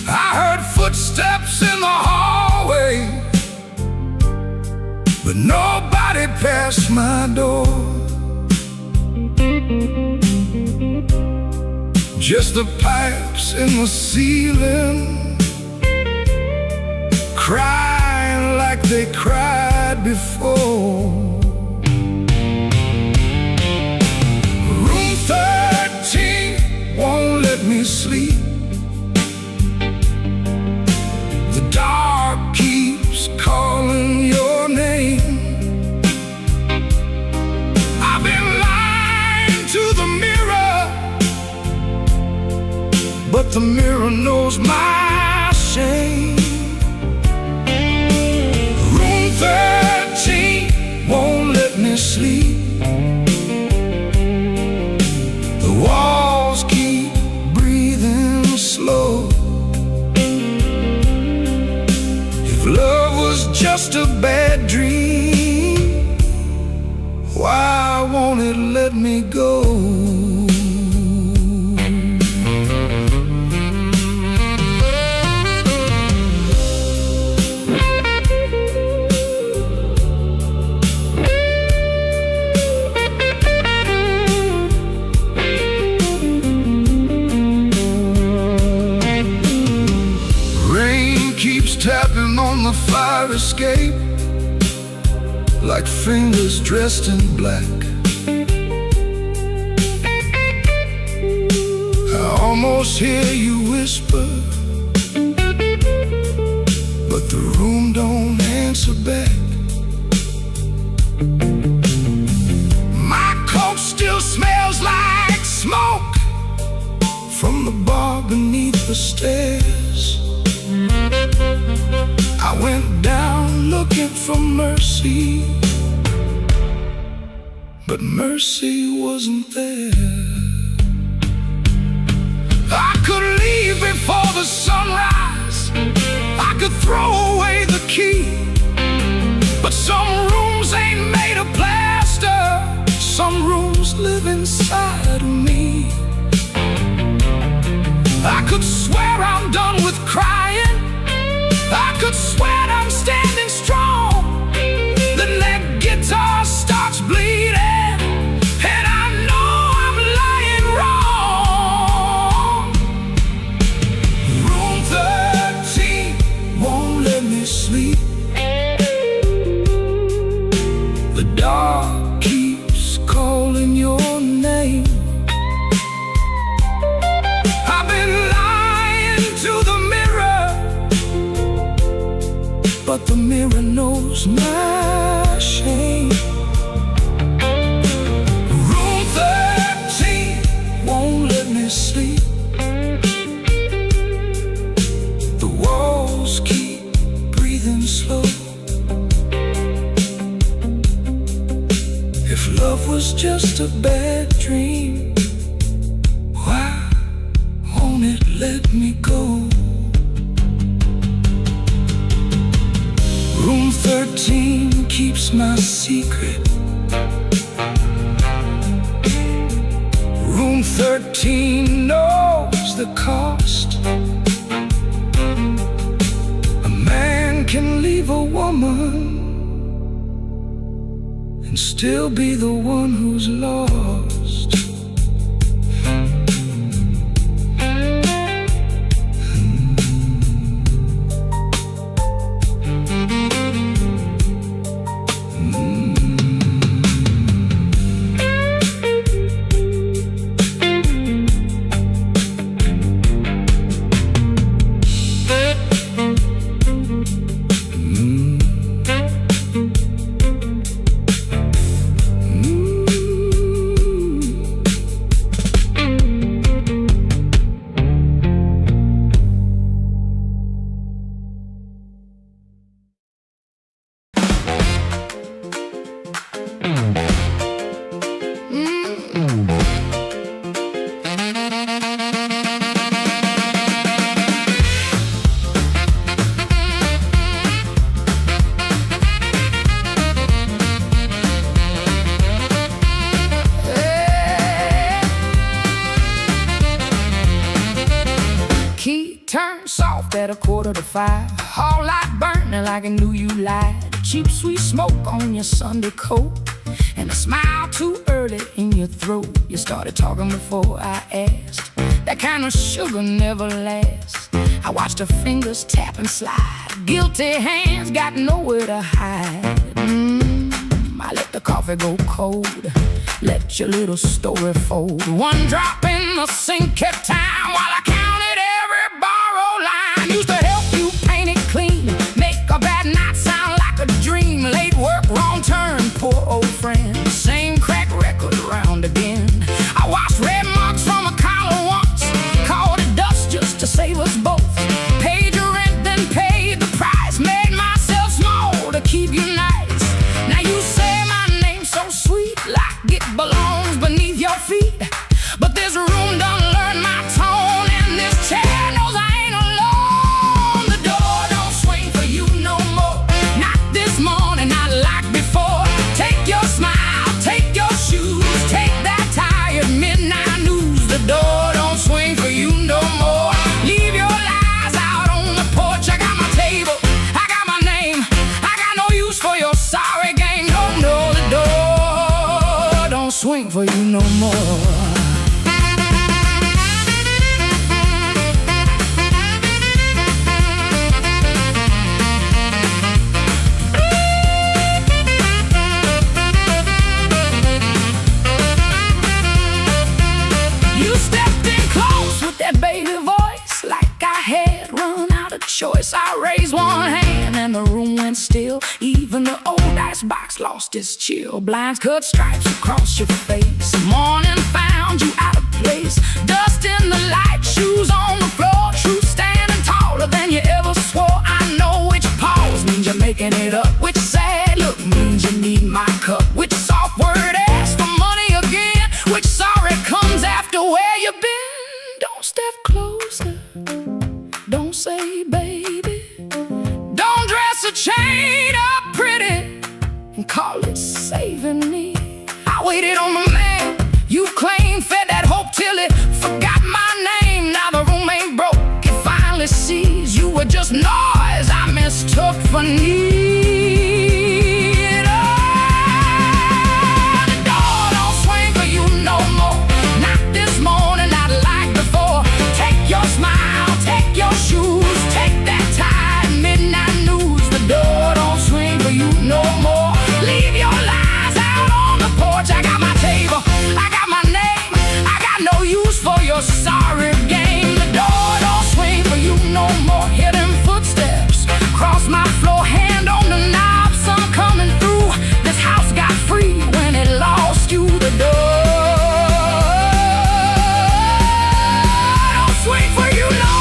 I heard footsteps in the hallway, but nobody passed my door. Just the pipes in the ceiling, crying like they cried before. Room 13 won't let me sleep. The dark keeps calling your name. I've been lying to the mirror, but the mirror knows my shame. Room 13 won't let me sleep. The walls keep breathing slow. If love was just a bad dream, why won't it let me go? Tapping on the fire escape like fingers dressed in black. I almost hear you whisper, but the room don't answer back. My coat still smells like smoke from the bar beneath the stairs. I went down looking for mercy, but mercy wasn't there. I could leave before the sunrise, I could throw away the key, but some rooms ain't made of plaster, some rooms live inside of me. I could swear I'm done with crying, I could swear I'm standing strong. The neck guitar starts bleeding, and I know I'm lying wrong. Room 13 won't let me sleep. The dark keeps calling your name. I've been lying to the mirror, but the mirror knows my shame. Room 13 won't let me sleep. The walls keep breathing slow. If love was just a bad dream, why won't it let me go? Room 13 keeps my secret. Room 13 knows the cost. A man can leave a woman and still be the one who's lost. at 4:45. All light burning like I knew you lied. Cheap sweet smoke on your Sunday coat, and a smile too early in your throat. You started talking before I asked. That kind of sugar never lasts. I watched her fingers tap and slide. Guilty hands got nowhere to hide. I let the coffee go cold, let your little story fold. One drop in the sink kept time while I counted every borrowed line. Used to help you paint it clean, make a bad night sound like a dream. Late work, wrong turn, poor old friend. Same crack record around again. I washed red marks from a collar once, called it dust just to save us both. Paid your rent, then paid the price. Made myself small to keep you nice. Now you say my name's so sweet, like it belongs beneath your feet. But this room done learn my tone, and this chair knows I ain't alone. The door don't swing for you no more, not this morning, not like before. Take your smile, take your shoes, take that tired midnight news. The door don't swing for you no more. Leave your lies out on the porch. I got my table, I got my name, I got no use for your sorry game. No, no, the door don't swing for you no more. Choice. I raised one hand and the room went still. Even the old icebox lost its chill. Blinds cut stripes across your face. Morning found you out of place. Dust in the light, shoes on the floor. Truth standing taller than you ever swore. I know which pause means you're making it up. Which sad look means you need my cup. Which soft word asks for money again. Which sorry comes after where you've been. Don't step closer, don't say baby, don't dress a chain up pretty and call it saving me. I waited on the man you claimed, fed that hope till it forgot my name. Now the room ain't broke, it finally sees you were just noise I mistook for need. Oh, the door don't swing for you no more, not this morning, not like before. Take your smile, take your shoes, take that tired midnight news. The door don't swing for you no more. Leave your lies out on the porch. I got my table, I got my name, I got no use for your sorry game. The door don't swing for you no more. Hear them footsteps cross my floor, hand on the knob, sun coming through. This house got free when it lost you. The door don't swing for you no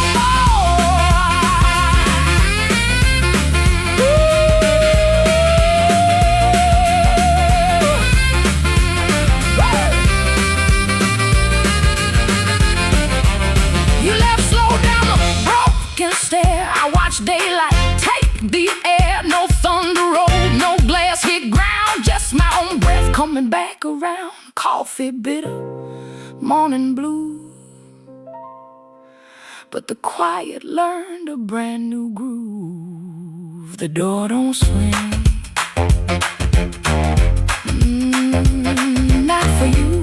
daylight, take the air, no thunder roll, no glass hit ground, just my own breath coming back around. Coffee bitter, morning blue, but the quiet learned a brand new groove. The door don't swing, not for you.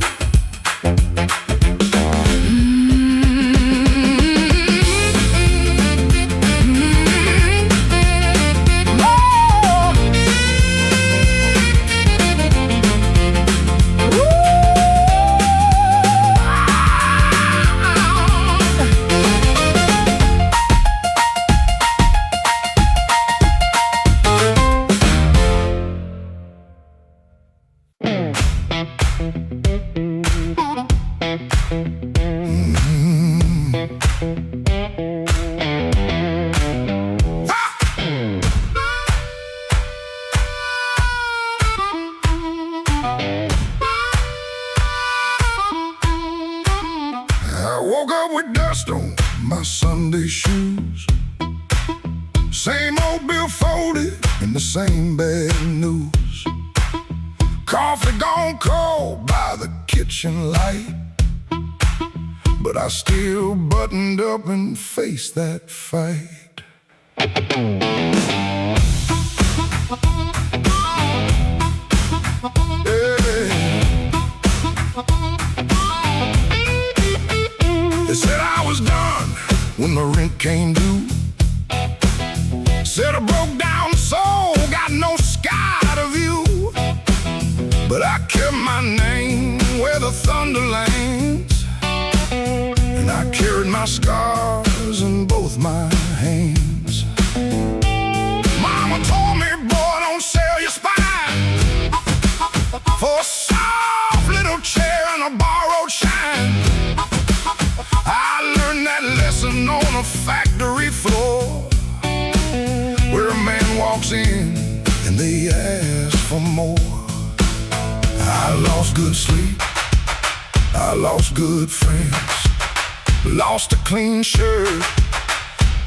Woke up with dust on my Sunday shoes. Same old bill folded and the same bad news. Coffee gone cold by the kitchen light, but I still buttoned up and faced that fight. They said I was done when the rent came due. Said I broke down soul, got no sky to view. But I kept my name where the thunder lands, and I carried my scars in both my hands. Mama told me, boy, don't sell your spine for a soft little chair and a borrowed shine. I learned that lesson on a factory floor, where a man walks in and they ask for more. I lost good sleep, I lost good friends, lost a clean shirt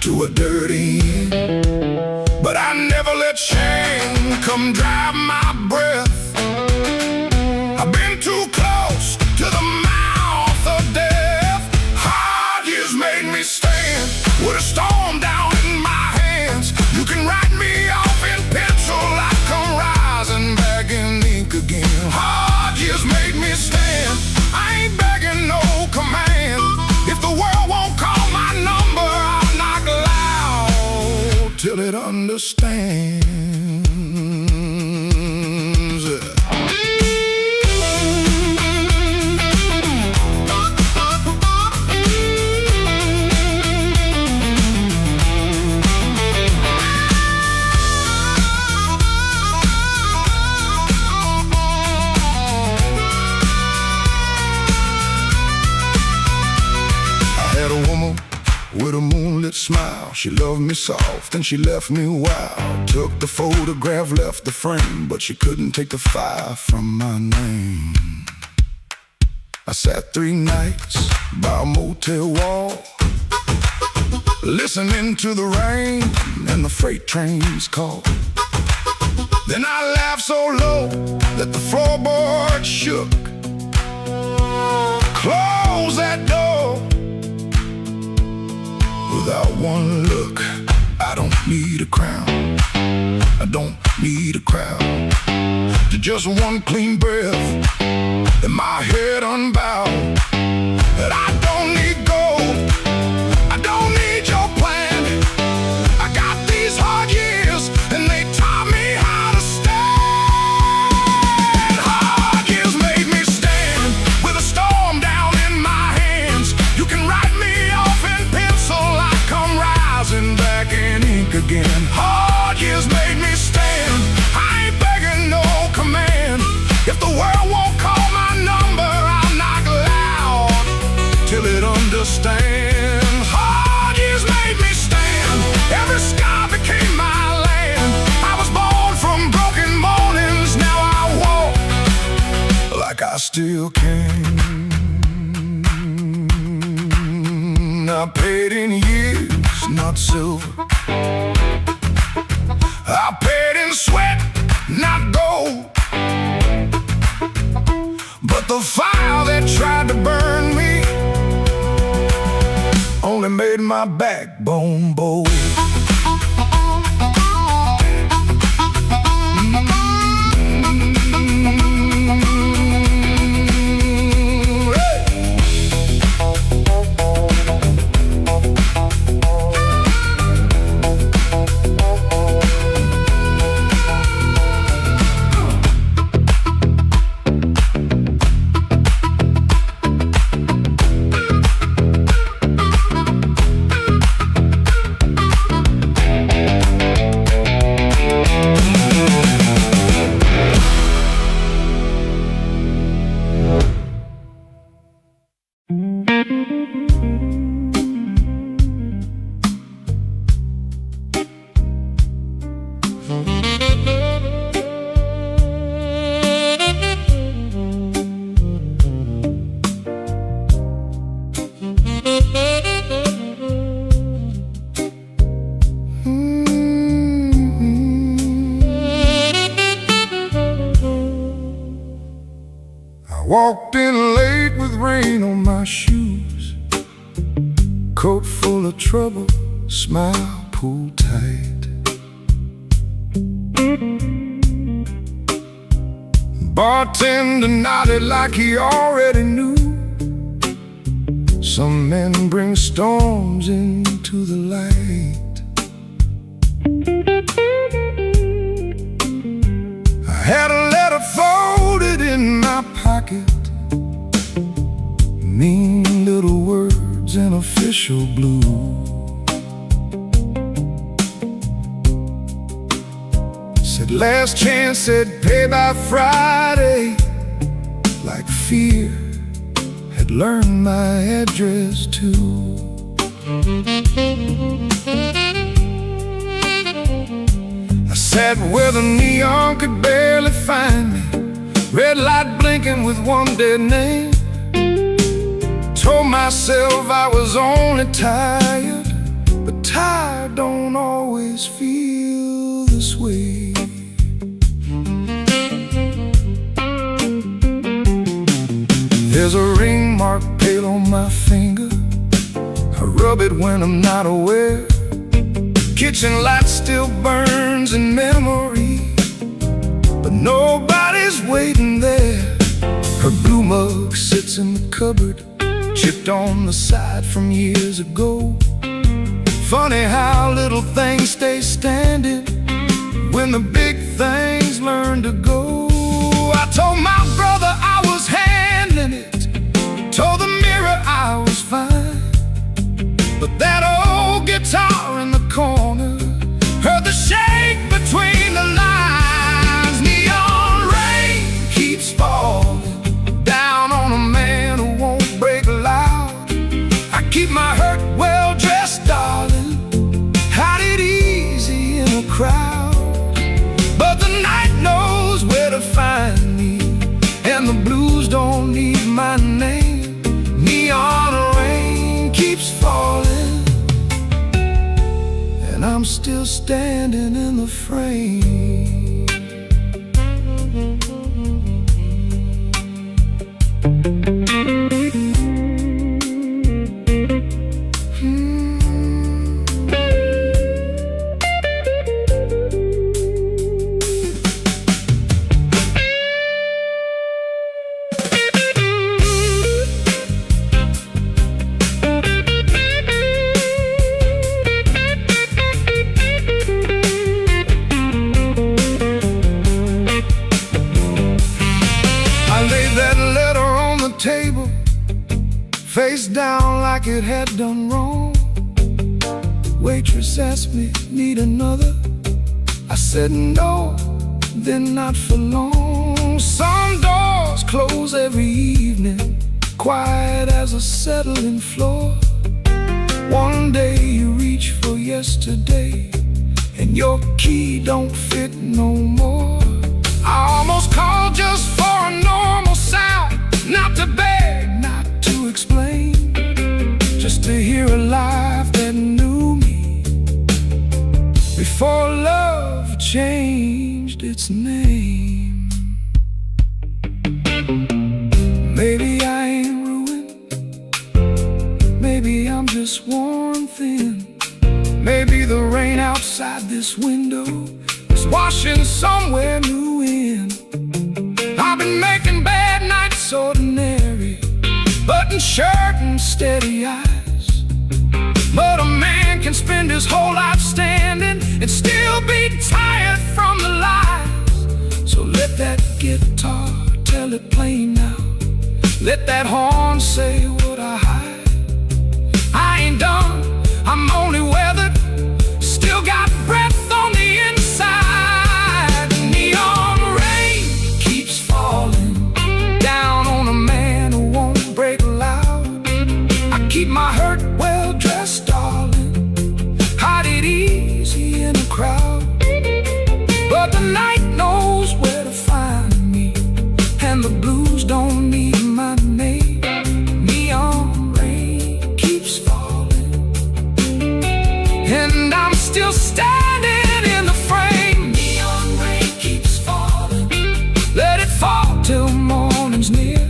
to a dirty end. But I never let shame come drive my breath. I've been too close to the mouth of death. Hard years made me stand with a storm down in my hands. You can write me off in pencil, I come rising back in ink again. Hard years made me stand, I ain't begging no command. If the world won't call my number, I'll knock loud till it understands. With a moonlit smile, she loved me soft and she left me wild. Took the photograph, left the frame, but she couldn't take the fire from my name. I sat 3 nights by a motel wall, listening to the rain and the freight trains call. Then I laughed so low that the floorboard shook. Close that door. Without one look, I don't need a crown, I don't need a crowd, to just one clean breath and my head unbowed. And I don't need gold, I don't need your plan. I got these hard years and they taught me how to stand. Hard years made me stand with a storm down in my hands. You can write me off in pencil, rising back in ink again. Hard years made me stand, I ain't begging no command. If the world won't call my number, I'll knock loud till it understands. Hard years made me stand, every scar became my land. I was born from broken mornings, now I walk like I still can. I paid in years, not silver. I paid in sweat, not gold. But the fire that tried to burn me only made my backbone bold. Walked in late with rain on my shoes, coat full of trouble, smile pulled tight. Bartender nodded like he already knew. Some men bring storms into the light. I had a letter folded in my pocket, mean little words in official blue. Said last chance, said pay by Friday. Like fear had learned my address too. I sat where the neon could barely find me, red light blinking with one dead name. Told myself I was only tired, but tired don't always feel this way. There's a ring mark pale on my finger. I rub it when I'm not aware. Kitchen light still burns in memory, but nobody's waiting there. Her blue mug sits in the cupboard, chipped on the side from years ago. Funny how little things stay standing when the big things learn to go. I told my brother I was handling it, told the mirror I was fine, but that old guitar in the corner heard the shake between the lines. Neon rain keeps falling down on a man who won't break loud. I keep my hurt well dressed, darling, hide it easy in a crowd. But the night knows where to find me, and the blues don't need my name. Neon rain keeps falling, and I'm still standing in the frame. Table, face down like it had done wrong. Waitress asked me, need another? I said no, then not for long. Some doors close every evening, quiet as a settling floor. One day you reach for yesterday, and your key don't fit no more. I almost called just for a normal sound, not to beg, not to explain, just to hear a life that knew me before love changed its name. Maybe I ain't ruined, maybe I'm just worn thin. Maybe the rain outside this window is washing somewhere new in. I've been making bad nights ordinary, button shirt and steady eyes. But a man can spend his whole life standing and still be tired from the lies. So let that guitar tell it plain now, let that horn say what I hide. I ain't done, I'm only weathered, still got breath on the inside. Neon rain keeps falling down on a man who won't break loud. I keep my hurt well dressed, darling, hide it easy in a crowd. But the night knows where to find me, and the blues don't need my name. Neon rain keeps falling, and I'm still standing in the frame. Neon rain keeps falling, let it fall till morning's near.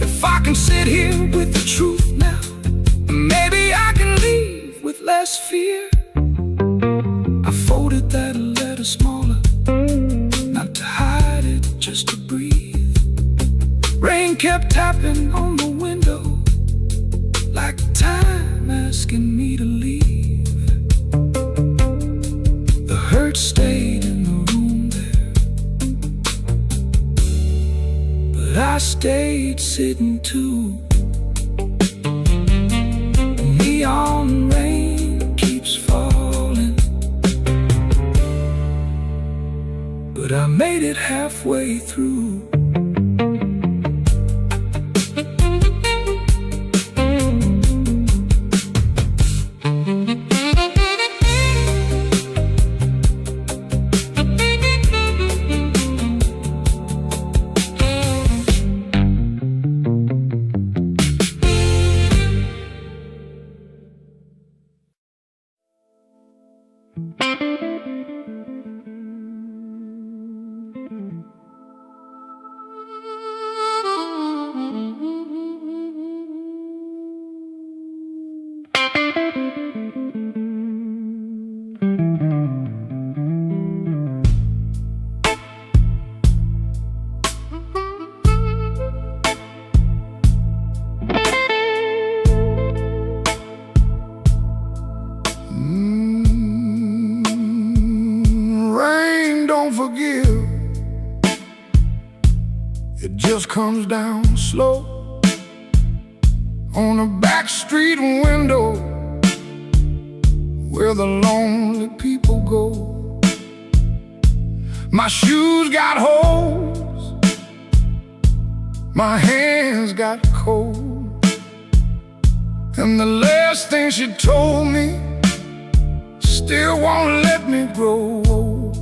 If I can sit here with the truth now, maybe I can leave with less fear. I folded that letter smaller, not to hide it, just to Rain kept tapping on the window, like time asking me to leave. The hurt stayed in the room there, but I stayed sitting too. Neon rain keeps falling, but I made it halfway through. Rain don't forgive. It just comes down slow on a back street window where the lonely people go. My shoes got holes, my hands got cold, and the last thing she told me still won't let me grow old.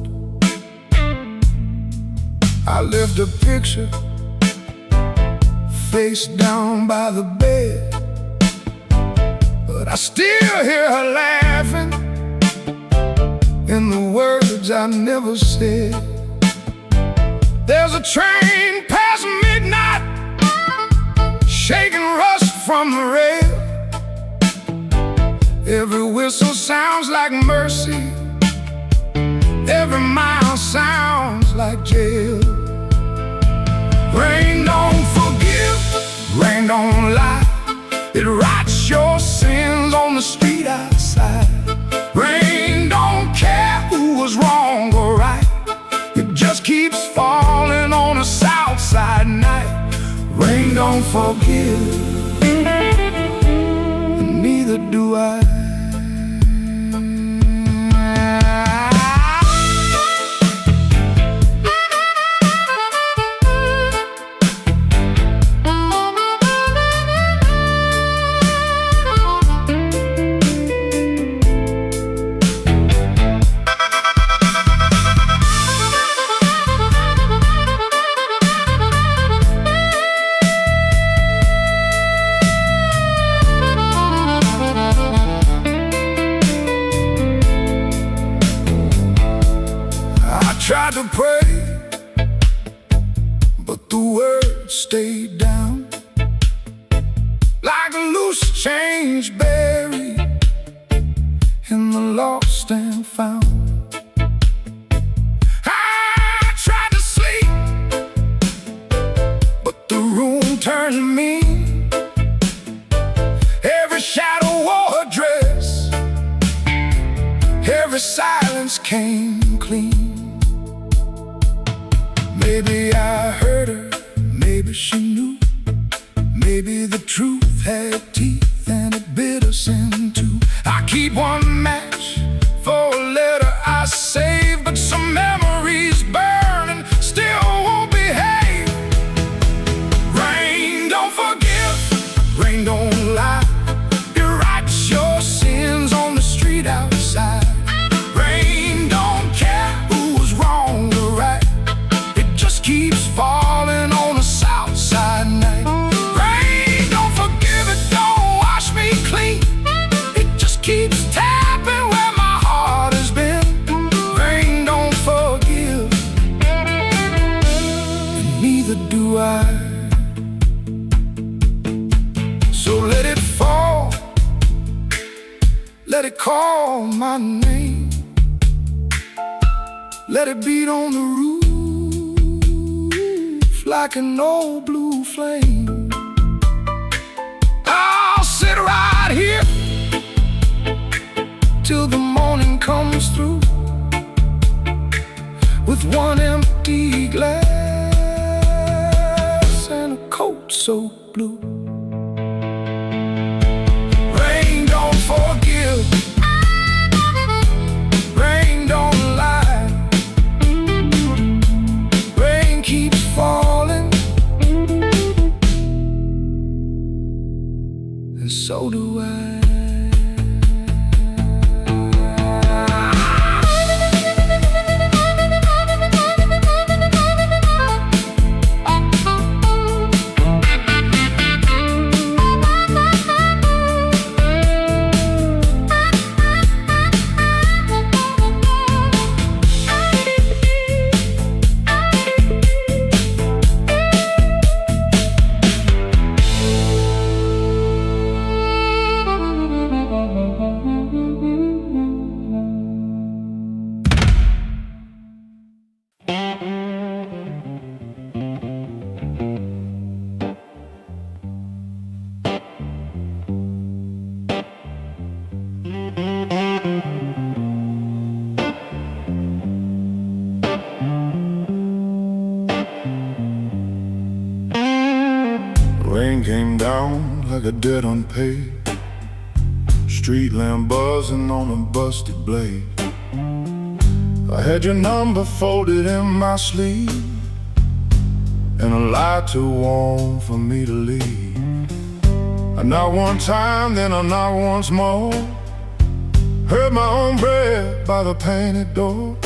I left a picture face down by the bed, but I still hear her laughing in the words I never said. There's a train past midnight, shaking rust from the rail. Every whistle sounds like mercy, every mile sounds like jail. Rain don't forgive, rain don't lie. It writes your sins on the street outside. Rain don't care who was wrong or right. It just keeps falling on a south side night. Rain don't forgive, and neither do I. Tried to pray, but the words stayed down like a loose change buried in the lost and found. I tried to sleep, but the room turned mean. Every shadow wore a dress, every silence came clean. Maybe I heard her, maybe she knew. Maybe the truth had teeth and it bit us in two. I keep one match for a letter I saved, but some memories burn and still won't behave. Rain don't forgive, rain don't lie. It writes your sins on the street outside. Rain don't care who was wrong or right. Keeps falling on the south side night. Rain don't forgive, it don't wash me clean. It just keeps tapping where my heart has been. Rain don't forgive, and neither do I. So let it fall, let it call my name, let it beat on the roof like an old blue flame. I'll sit right here till the morning comes through, with one empty glass and a coat so blue. Rain don't forgive, rain don't lie, rain keeps falling, and so do I. Rain came down like a debt unpaid, street lamp buzzing on a busted blade. I had your number folded in my sleeve, and a light too warm for me to leave. I knocked one time, then I knocked once more, heard my own breath by the painted door.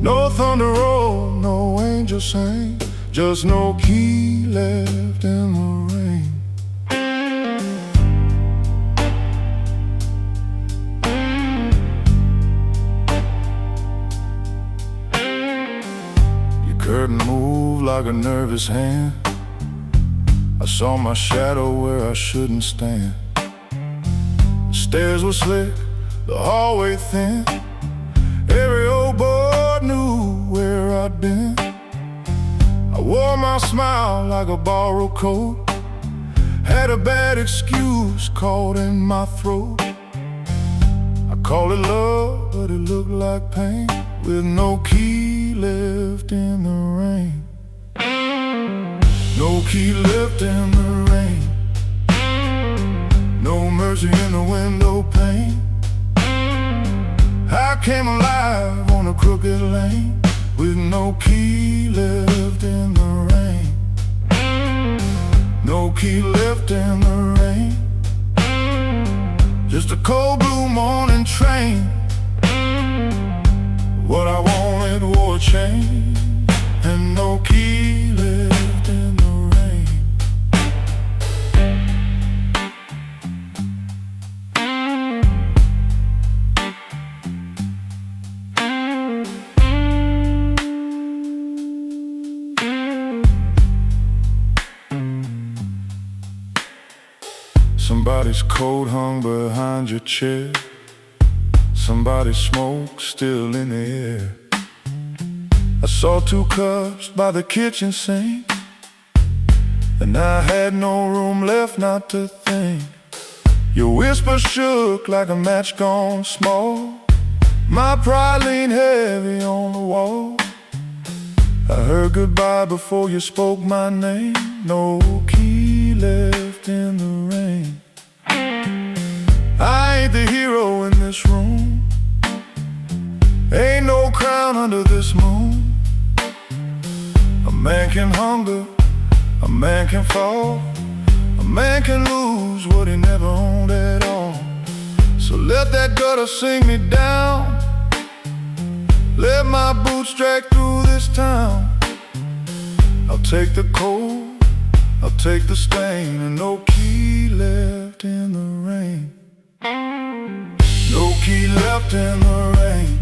No thunder roll, no angel sang, just no key left in the rain. Your curtain moved like a nervous hand. I saw my shadow where I shouldn't stand. The stairs were slick, the hallway thin. Every old boy knew where I'd been. I wore my smile like a borrowed coat, had a bad excuse caught in my throat. I called it love, but it looked like pain, with no key left in the rain. No key left in the rain, no mercy in the window pane. I came alive on a crooked lane, with no key left in the rain. No key left in the rain, just a cold blue morning train. What I wanted wore a chain, and no key left in the rain. Somebody's coat hung behind your chair, somebody's smoke still in the air. I saw 2 cups by the kitchen sink, and I had no room left not to think. Your whisper shook like a match gone small, my pride leaned heavy on the wall. I heard goodbye before you spoke my name, no key left in the rain. I ain't the hero in this room, ain't no crown under this moon. A man can hunger, a man can fall, a man can lose what he never owned at all. So let that gutter sing me down, let my boots drag through this town. I'll take the cold, I'll take the stain, and no key left in the rain. No key left in the rain,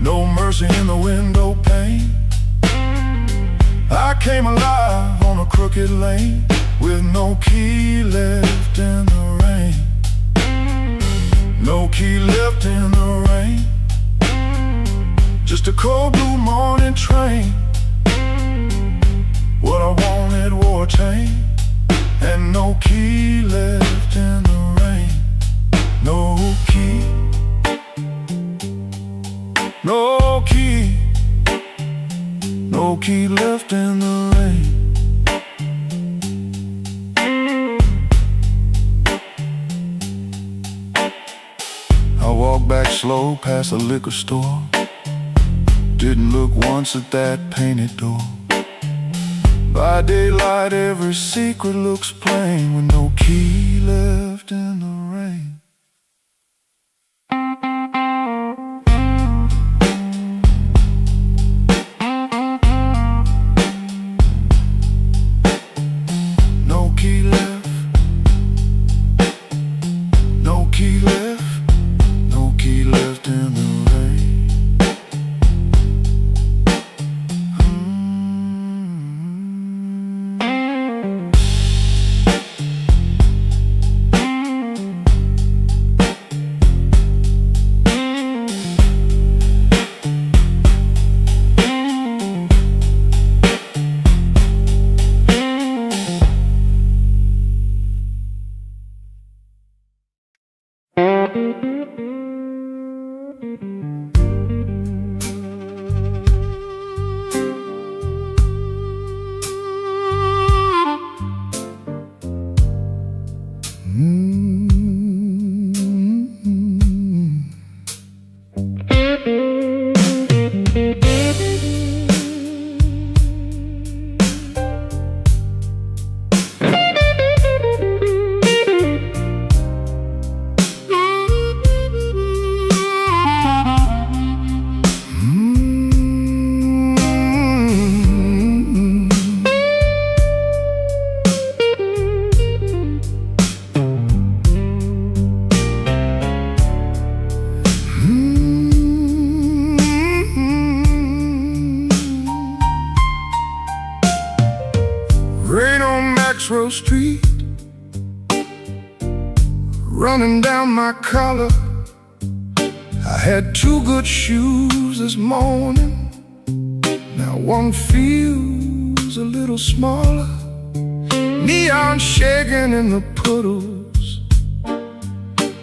no mercy in the window pane. I came alive on a crooked lane, with no key left in the rain. No key left in the rain, just a cold blue morning train. your chain, and no key left in the rain. No key, no key, no key left in the rain. I walked back slow past the liquor store, didn't look once at that painted door. By daylight every secret looks plain, with no key left in the rain. No key left, no key left, no key left in the rain. Street, running down my collar. I had two good shoes this morning, now one feels a little smaller. Neon shaking in the puddles,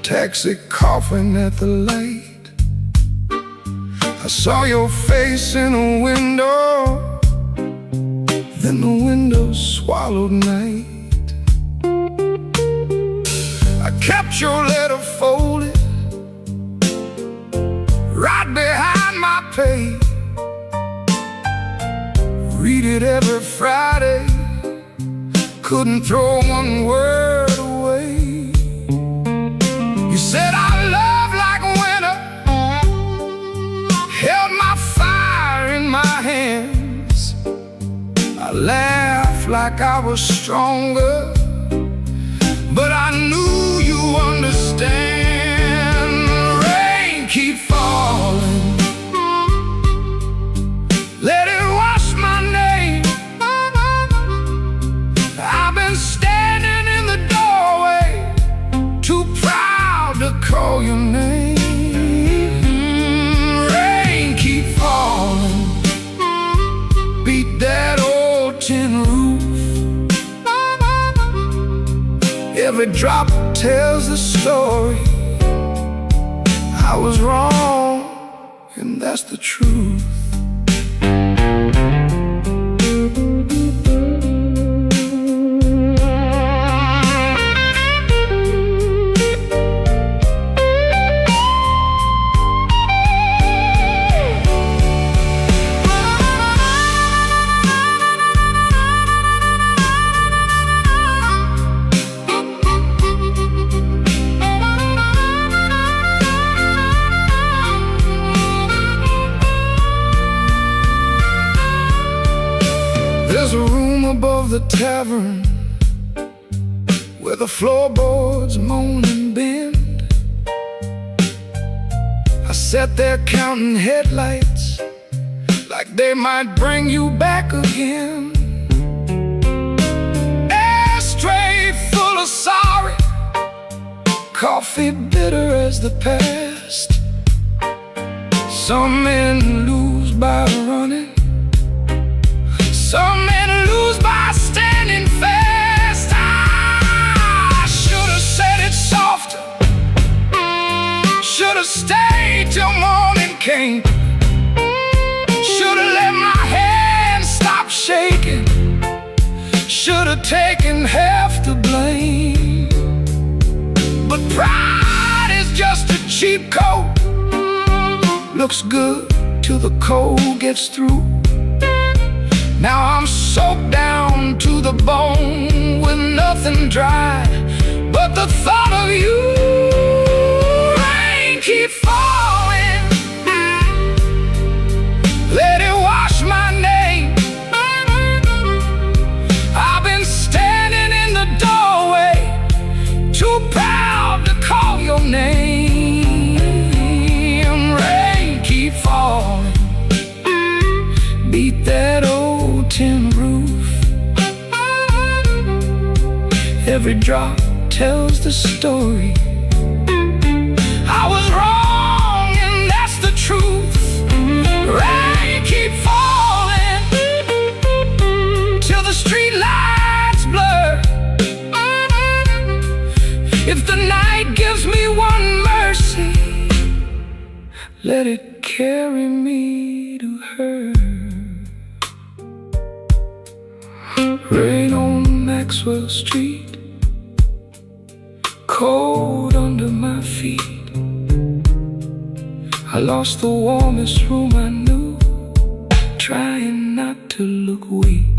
taxi coughing at the light. I saw your face in a window, then the window swallowed night. I kept your letter folded right behind my page. Read it every Friday, couldn't throw one word away. You said our love like winter, held my fire in my hands. I laughed like I was stronger, but I knew you understand. The rain keep falling, let it wash my name. I've been standing in the doorway, too proud to call your name. Rain keep falling, beat that old tin roof. Every drop tells the story. I was wrong, and that's the truth. There's a room above the tavern where the floorboards moan and bend. I sat there counting headlights like they might bring you back again. Ashtray full of sorry, coffee bitter as the past. Some men lose by running, some men lose by standing fast. can't. Should've let my hand stop shaking. Should've taken half the blame. But pride is just a cheap coat. Looks good till the cold gets through. Now I'm soaked down to the bone with nothing dry but the thought of you. Rain keep falling, let it wash my name. I've been standing in the doorway, too proud to call your name. Rain keep falling, beat that old tin roof. Every drop tells the story. I was wrong and that's the truth. Rain keep falling till the street lights blur. If the night gives me one mercy, let it carry me to her. Rain on Maxwell Street, cold under my feet. I lost the warmest room I knew, trying not to look weak.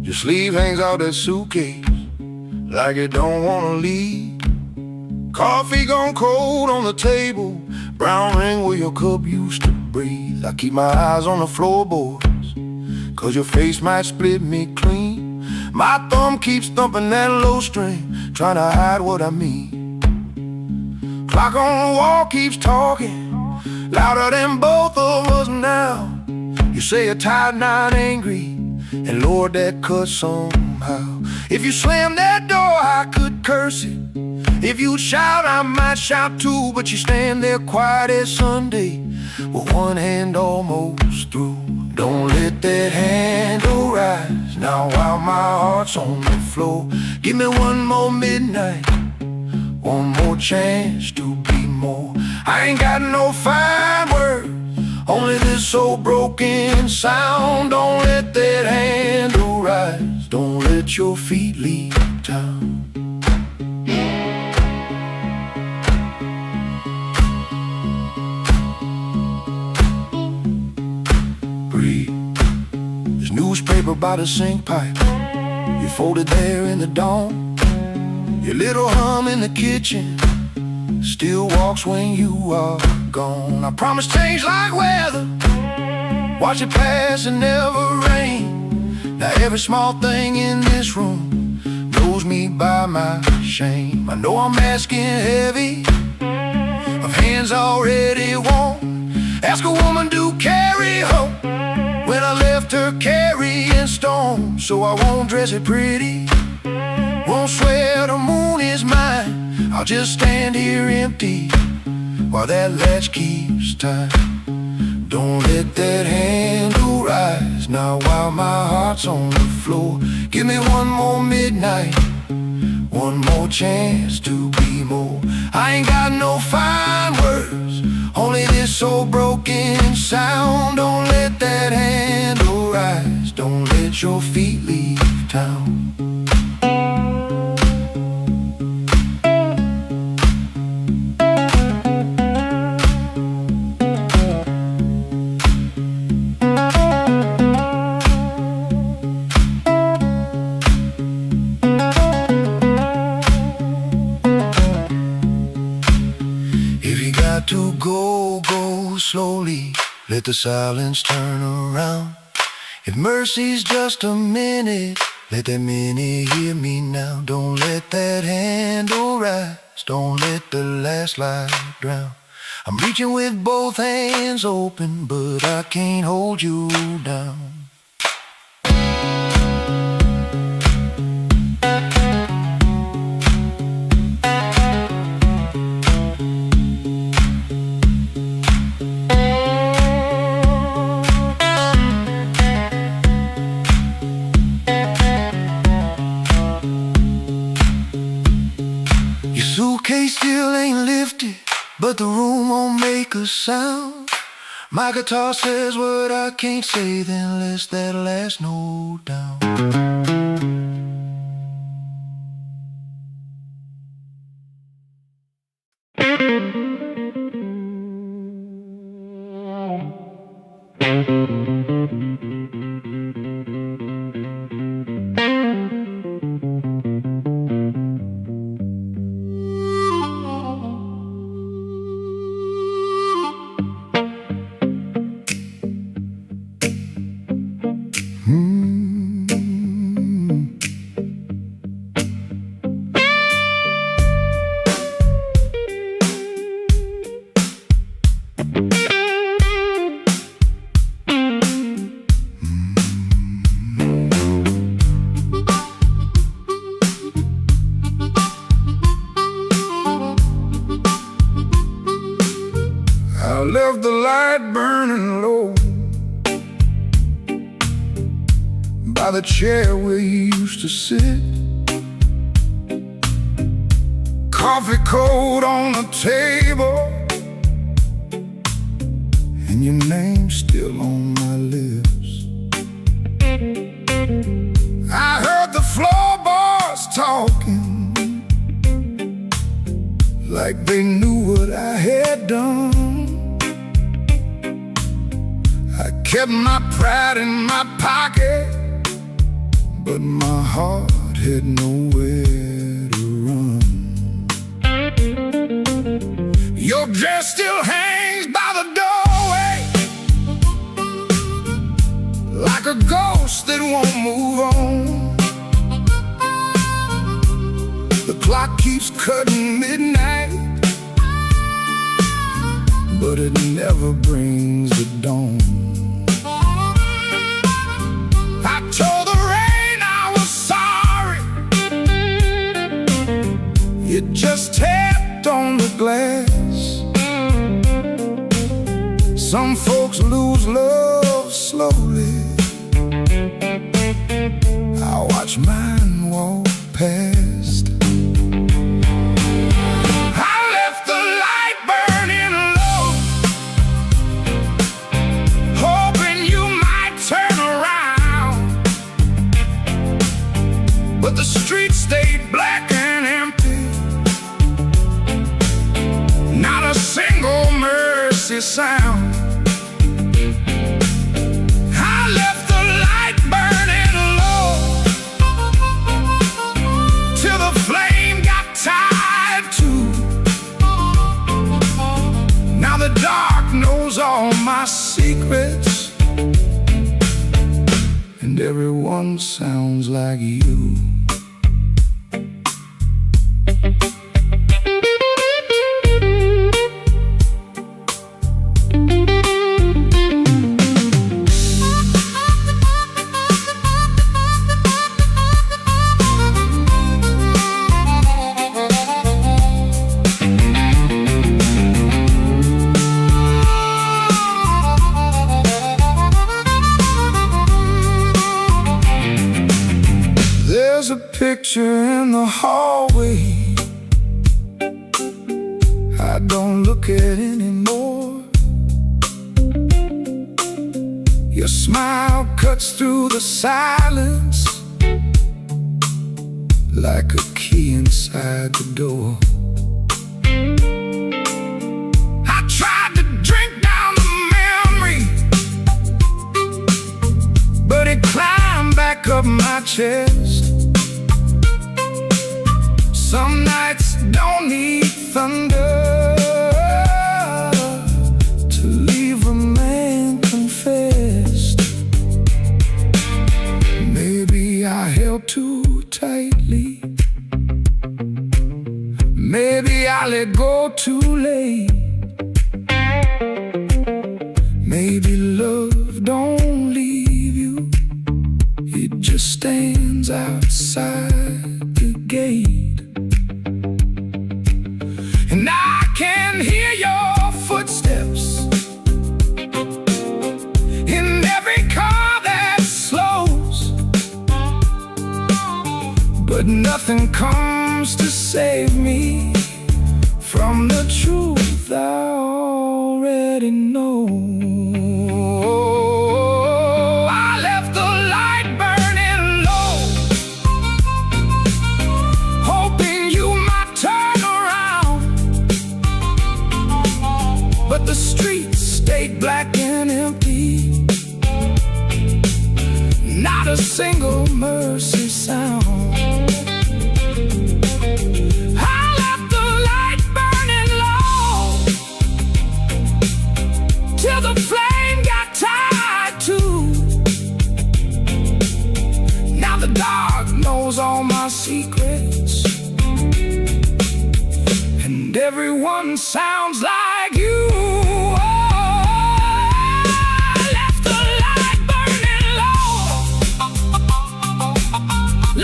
Your sleeve hangs out that suitcase like it don't wanna leave. Coffee gone cold on the table, brown ring where your cup used to breathe. I keep my eyes on the floorboards, cause your face might split me clean. My thumb keeps thumping that low string, trying to hide what I mean. Clock on the wall keeps talking, louder than both of us now. You say you're tired, not angry, and Lord, that cuts somehow. If you slam that door, I could curse it. If you shout, I might shout too. But you stand there quiet as Sunday, with one hand almost through. Don't let that handle rise now while my heart's on the floor. Give me one more midnight, one more chance to be more. I ain't got no fine words, only this old broken sound. Don't let that handle rise, don't let your feet leave town. Breathe. There's newspaper by the sink pipe, you folded there in the dawn. Your little hum in the kitchen still walks when you are gone. I promise change like weather, watch it pass and never rain. Now every small thing in this room knows me by my shame. I know I'm asking heavy of hands already warm. Ask a woman to carry hope when I left her carrying storm. So I won't dress it pretty, won't swear the moon is mine. I'll just stand here empty while that latch keeps time. Don't let that handle rise now while my heart's on the floor. Give me one more midnight, one more chance to be more. I ain't got no fine words, only this old broken sound. Don't let that handle rise, don't let your feet leave town. go slowly, let the silence turn around. If mercy's just a minute, let that minute hear me now. Don't let that handle rise, don't let the last light drown. I'm reaching with both hands open, but I can't hold you down. Suitcase still ain't lifted, but the room won't make a sound. My guitar says what I can't say, then let's that last note down. I left the light burning low by the chair where you used to sit. Coffee cold on the table, and your name's still on my lips. I heard the floorboards talking like they knew what I had done. I kept my pride in my pocket, but my heart had nowhere to run. Your dress still hangs by the doorway, like a ghost that won't move on. The clock keeps cutting midnight, but it never brings the dawn. I told the rain I was sorry, it just tapped on the glass. Some folks lose love slowly, I watch mine walk past. I left the light burning low, hoping you might turn around, but the street stayed black and empty, not a single mercy sound. I left the light burning low till the flame got tired too. Now the dark knows all my secrets, and everyone sounds like you. There's a picture in the hallway I don't look at anymore. Your smile cuts through the silence like a key inside the door. I tried to drink down the memories, but it climbed back up my chest. Some nights don't need thunder to leave a man confessed. Maybe I held too tightly. Maybe I let go too late. Maybe love don't leave you, it just stands outside the gate. And I can hear your footsteps in every car that slows, but nothing comes to save me from the truth I already know. I left the light burning low, hoping you might turn around, but the streets stayed black and empty, not a single mercy sound. Till the flame got tired too. Now the dark knows all my secrets, and everyone sounds like you. Oh, I left the light burning low,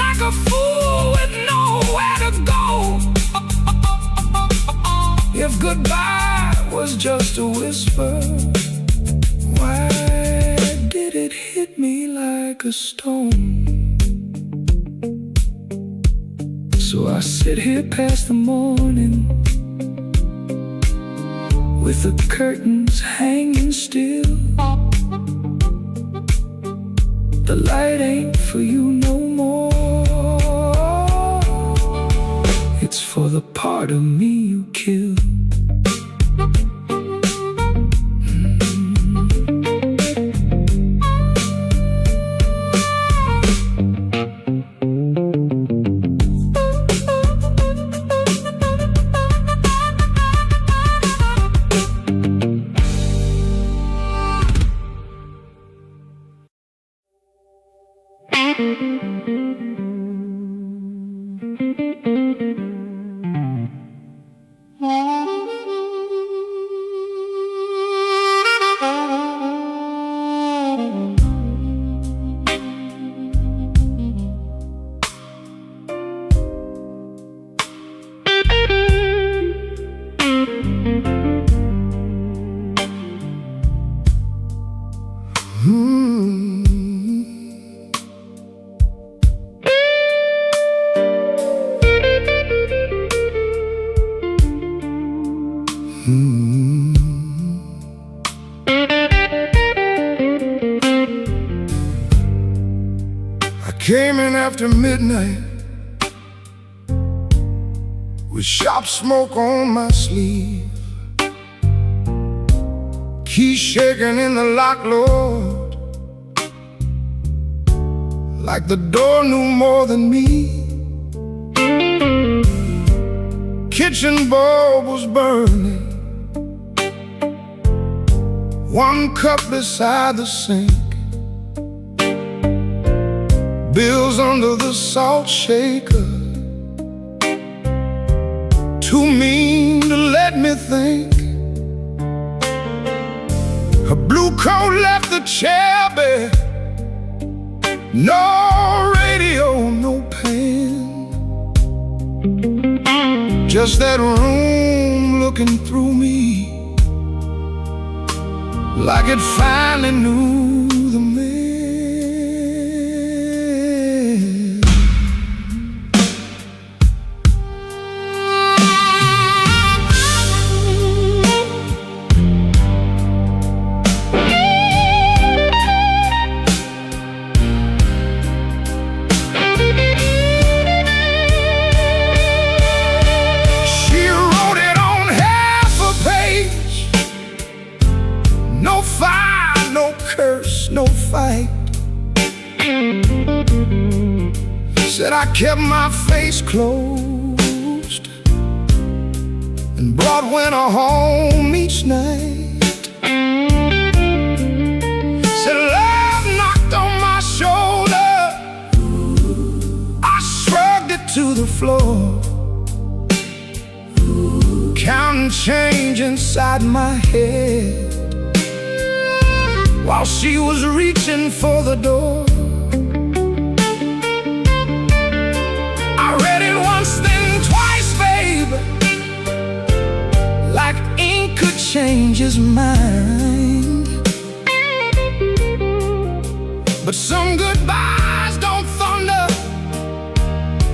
like a fool with nowhere to go. If goodbye was just a whisper, why did it hit me like a stone? So I sit here past the morning, with the curtains hanging still. The light ain't for you no more, it's for the part of me you killed. I came in after midnight with sharp smoke on my sleeve, keys shaking in the lock, Lord, like the door knew more than me. Kitchen bulb was burning, one cup beside the sink, bills under the salt shaker, too mean to let me think. A blue coat left the chair bare, no radio, no pen, just that room looking through me like it finally knew the man. She wrote it on half a page, no fire, no curse, no fight. Said I kept my face closed and brought winter home each night. change inside my head while she was reaching for the door. I read it once, then twice, babe, like ink could change his mind. But some goodbyes don't thunder,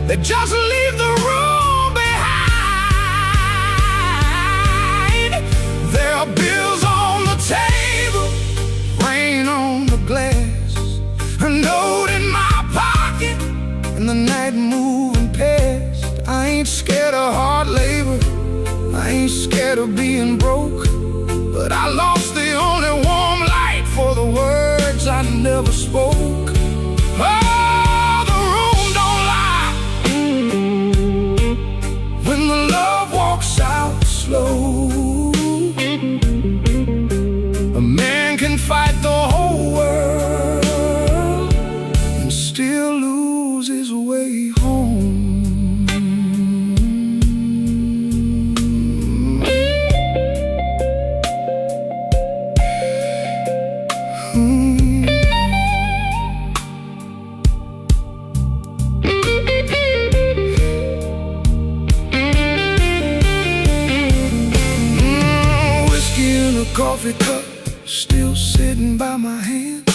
they just leave the room behind. There are bills on the table, rain on the glass, a note in my pocket, and the night moving past. I ain't scared of hard labor, I ain't scared of being broke, but I lost the only warm light for the words I never spoke. Oh, the room don't lie when the love walks out slow. A man can fight the whole world and still lose his way home. Coffee cup still sitting by my hand.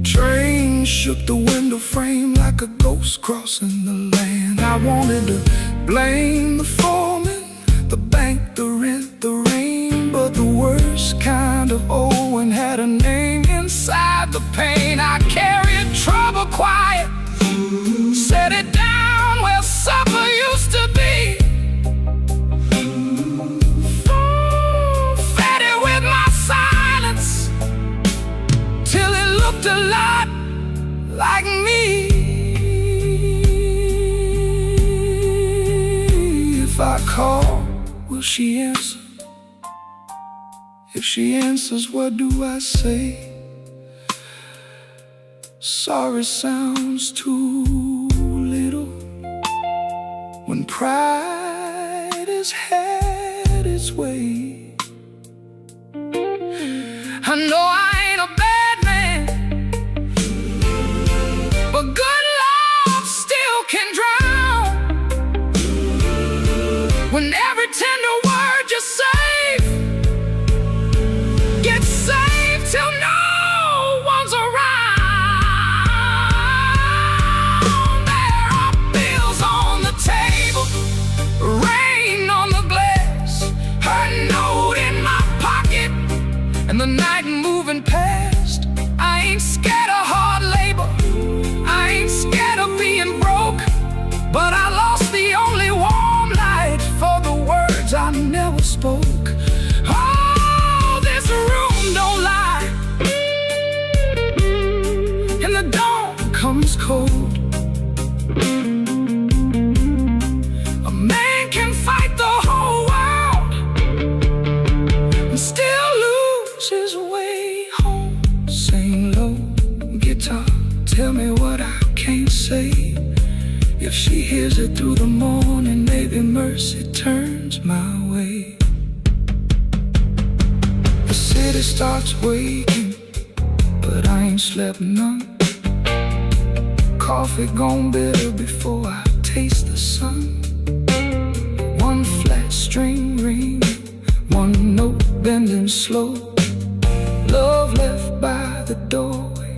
Train shook the window frame like a ghost crossing the land. I wanted to blame the foreman, the bank, the rent, the rain, but the worst kind of Owen had a name inside the pain. I carried trouble quiet, set it down where supper used to be. A lot like me. If I call, will she answer? If she answers, what do I say? Sorry sounds too little when pride has had its way. I know I ain't a bad man, but good love still can drown. When every tender word you save gets saved till no one's around. There are bills on the table, rain on the glass, her note in my pocket, and the night moving past. I ain't scared of hard labor, I ain't scared of being broke, but I lost the only warm light for the words I never spoke. Oh, this room don't lie, and the dawn comes cold. A man can fight the whole world and still lose his way home. Sing low, guitar, tell me what I can't say. If she hears it through the morning, maybe mercy turns my way. The city starts waking, but I ain't slept none. Coffee gone bitter before I taste the sun. One flat string ring, one note bending slow. Love left by the doorway,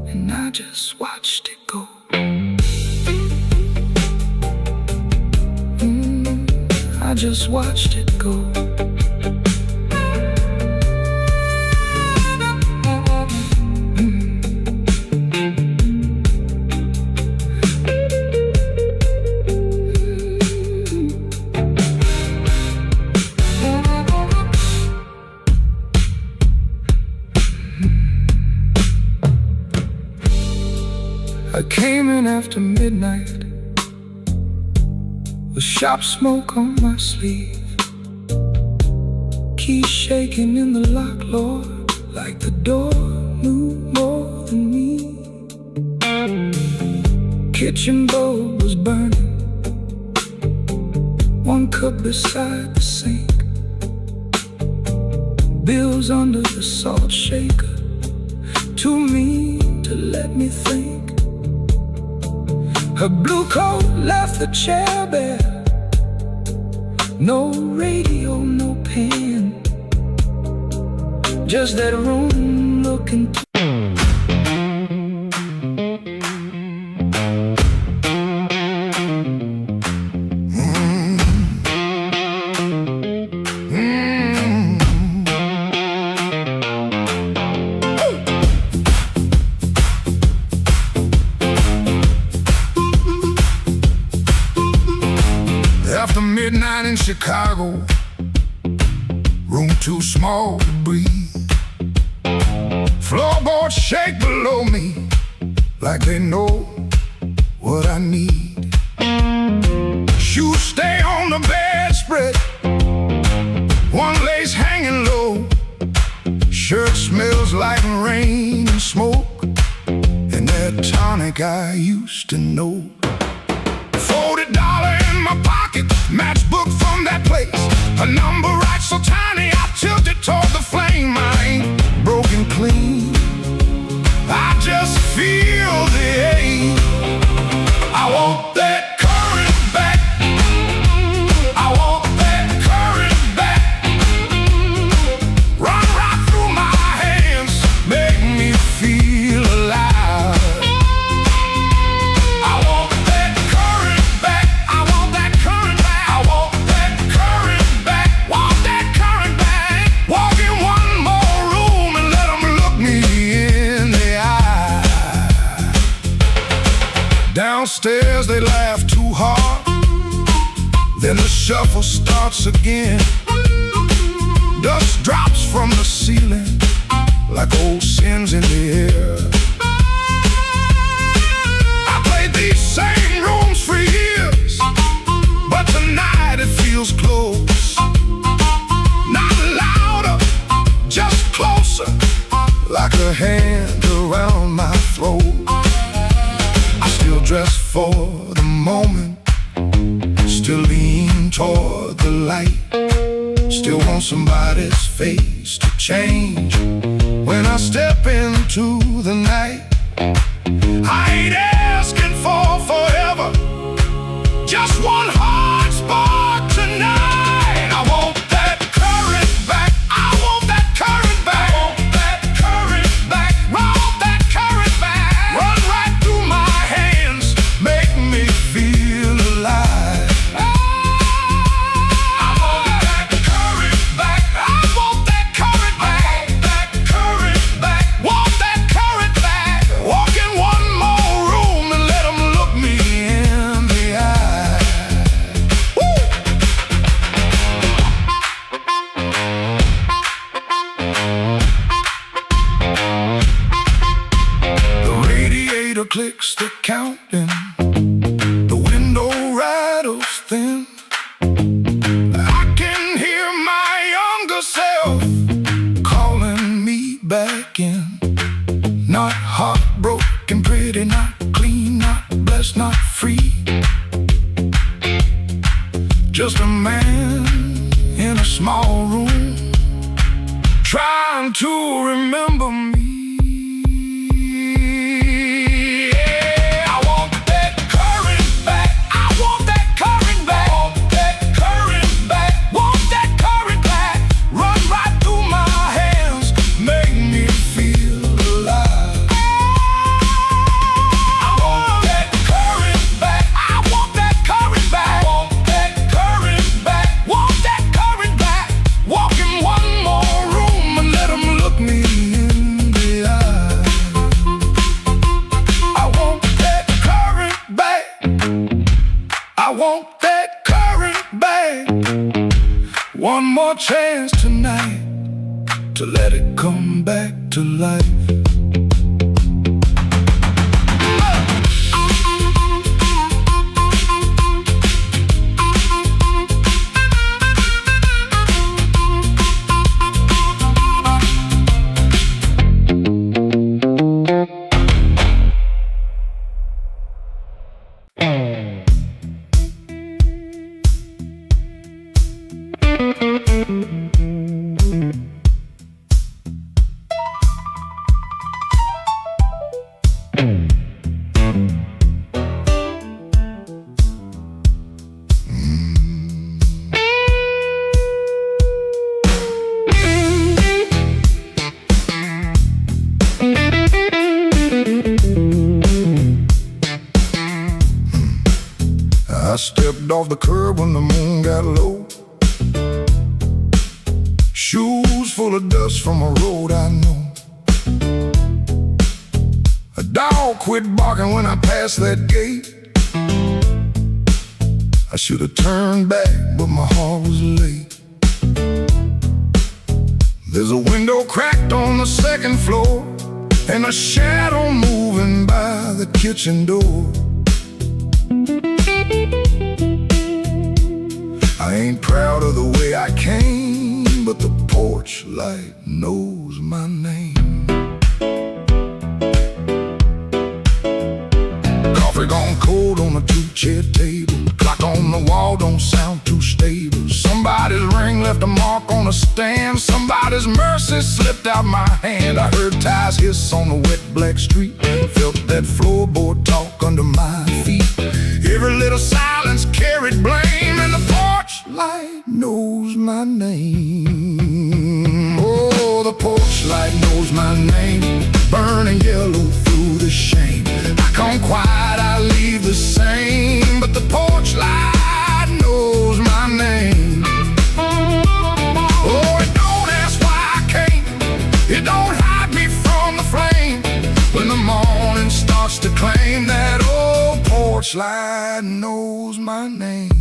and I just watched it go. I just watched it go. I came in after midnight with shop smoke on my sleeve, keys shaking in the lock, Lord, like the door knew more than me. Kitchen bulb was burning, one broken cup beside the sink, bills under the salt shaker, too mean to let me think. Her blue coat left the chair bare, no radio, no pen, just that room looking After midnight in Chicago, room too small to breathe. Floorboards shake below me like they know what I need. Shoes stay on the bedspread, one lace hanging low. Shirt smells like rain and smoke, and that tonic I used to know. $40 in my pocket, matchbook from that place. A number right so tiny, I tilt it toward the flame. I ain't broken clean, I just feel the ache. I want that current back, I want that current back. Run right through my hands, make me feel alive. I want that current back, I want that current back, I want that current back, want that current back. Walk in one more room and let them look me in the eye. Downstairs they laugh too hard, then the shuffle starts again. Dust drops from the ceiling like old sins in the air. I played these same rooms for years, but tonight it feels close. Not louder, just closer, like a hand around my throat. I still dress for the moment, still lean toward the light, still want somebody's face to change when I step into the night. I ain't asking for forever, just one hard spark tonight. I want that current back, I want that current back, I want that current back, want that current back. Run right through my hands, make me feel alive. I want that current back, I want that current back, that current back, want that current back. Walk in one more room and let them look me in the eye. Woo! The radiator clicks the counting, the window rattles thin. I can hear my younger self calling me back in. Not heartbroken, pretty, not clean, not blessed, not free. Just a man in a small room, trying to remember me. Yeah, I want that current back, I want that current back, want that current back, want that current back. Run right through my hands, make me feel alive. I want that current back, I want that current back, want that current back, want that current back. Walk in one more room and let them look me in the eye. I want that current back, I want that current back. One more chance tonight to let it come back to life. stepped off the curb when the moon got low. Shoes full of dust from a road I know. A dog quit barking when I passed that gate. I should have turned back, but my heart was late. There's a window cracked on the second floor, and a shadow moving by the kitchen door. I ain't proud of the way I came, but the porch light knows my name. Coffee gone cold on a two-chair table. Clock on the wall don't sound too stable. Somebody's ring left a mark on a stand. Somebody's mercy slipped out my hand. I heard tires hiss on the wet black street. Felt that floorboard talk under my feet. Every little silence carried blame, and the porch light knows my name. Oh, the porch light knows my name. Burning yellow through the shame. I come quiet, I leave the same, but the porch light knows my name. Oh, it don't ask why I came. It don't hide me from the flame. When the morning starts to claim, that old porch light knows my name.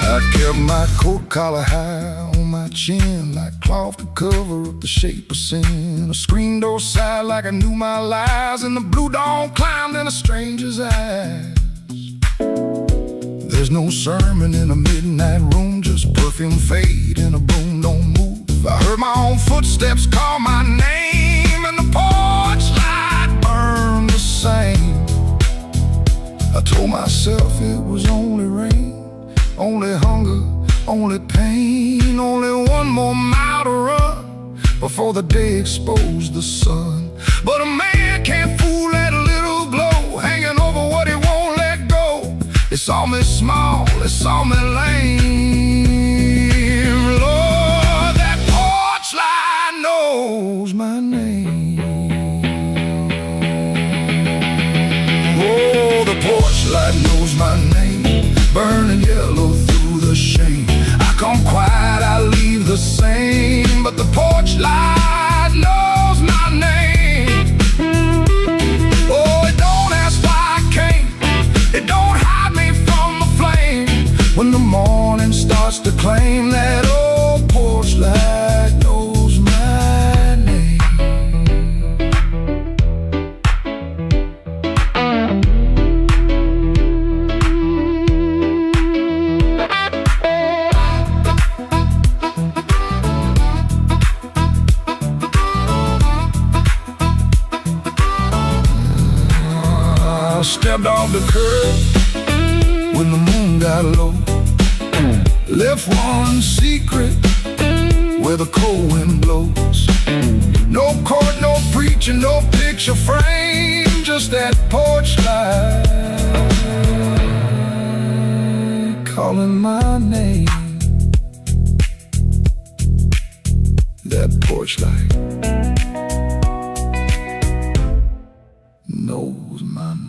I kept my coat collar high on my chin, like cloth to cover up the shape of sin. A screen door side like I knew my lies, and the blue dawn climbed in a stranger's eyes. There's no sermon in a midnight room, just perfume fade and a broom don't move. I heard my own footsteps call my name, and the porch light burned the same. I told myself it was only rain, only hunger, only pain, only one more mile to run before the day exposed the sun. But a man can't fool that little glow hanging over what he won't let go. It saw me small, it saw me lame. Lord, that porch light knows my name. Oh, the porch light knows my name. Burning yellow through the shame. I come quiet, I leave the same, but the porch light knows my name. Oh, it don't ask why I came. It don't hide me from the flame. When the morning starts to claim, that old porch light knows my name. I stepped off the curb when the moon got low. Left one secret where the cold wind blows. No court, no preacher, no picture frame, just that porch light calling my name. That porch light knows my name.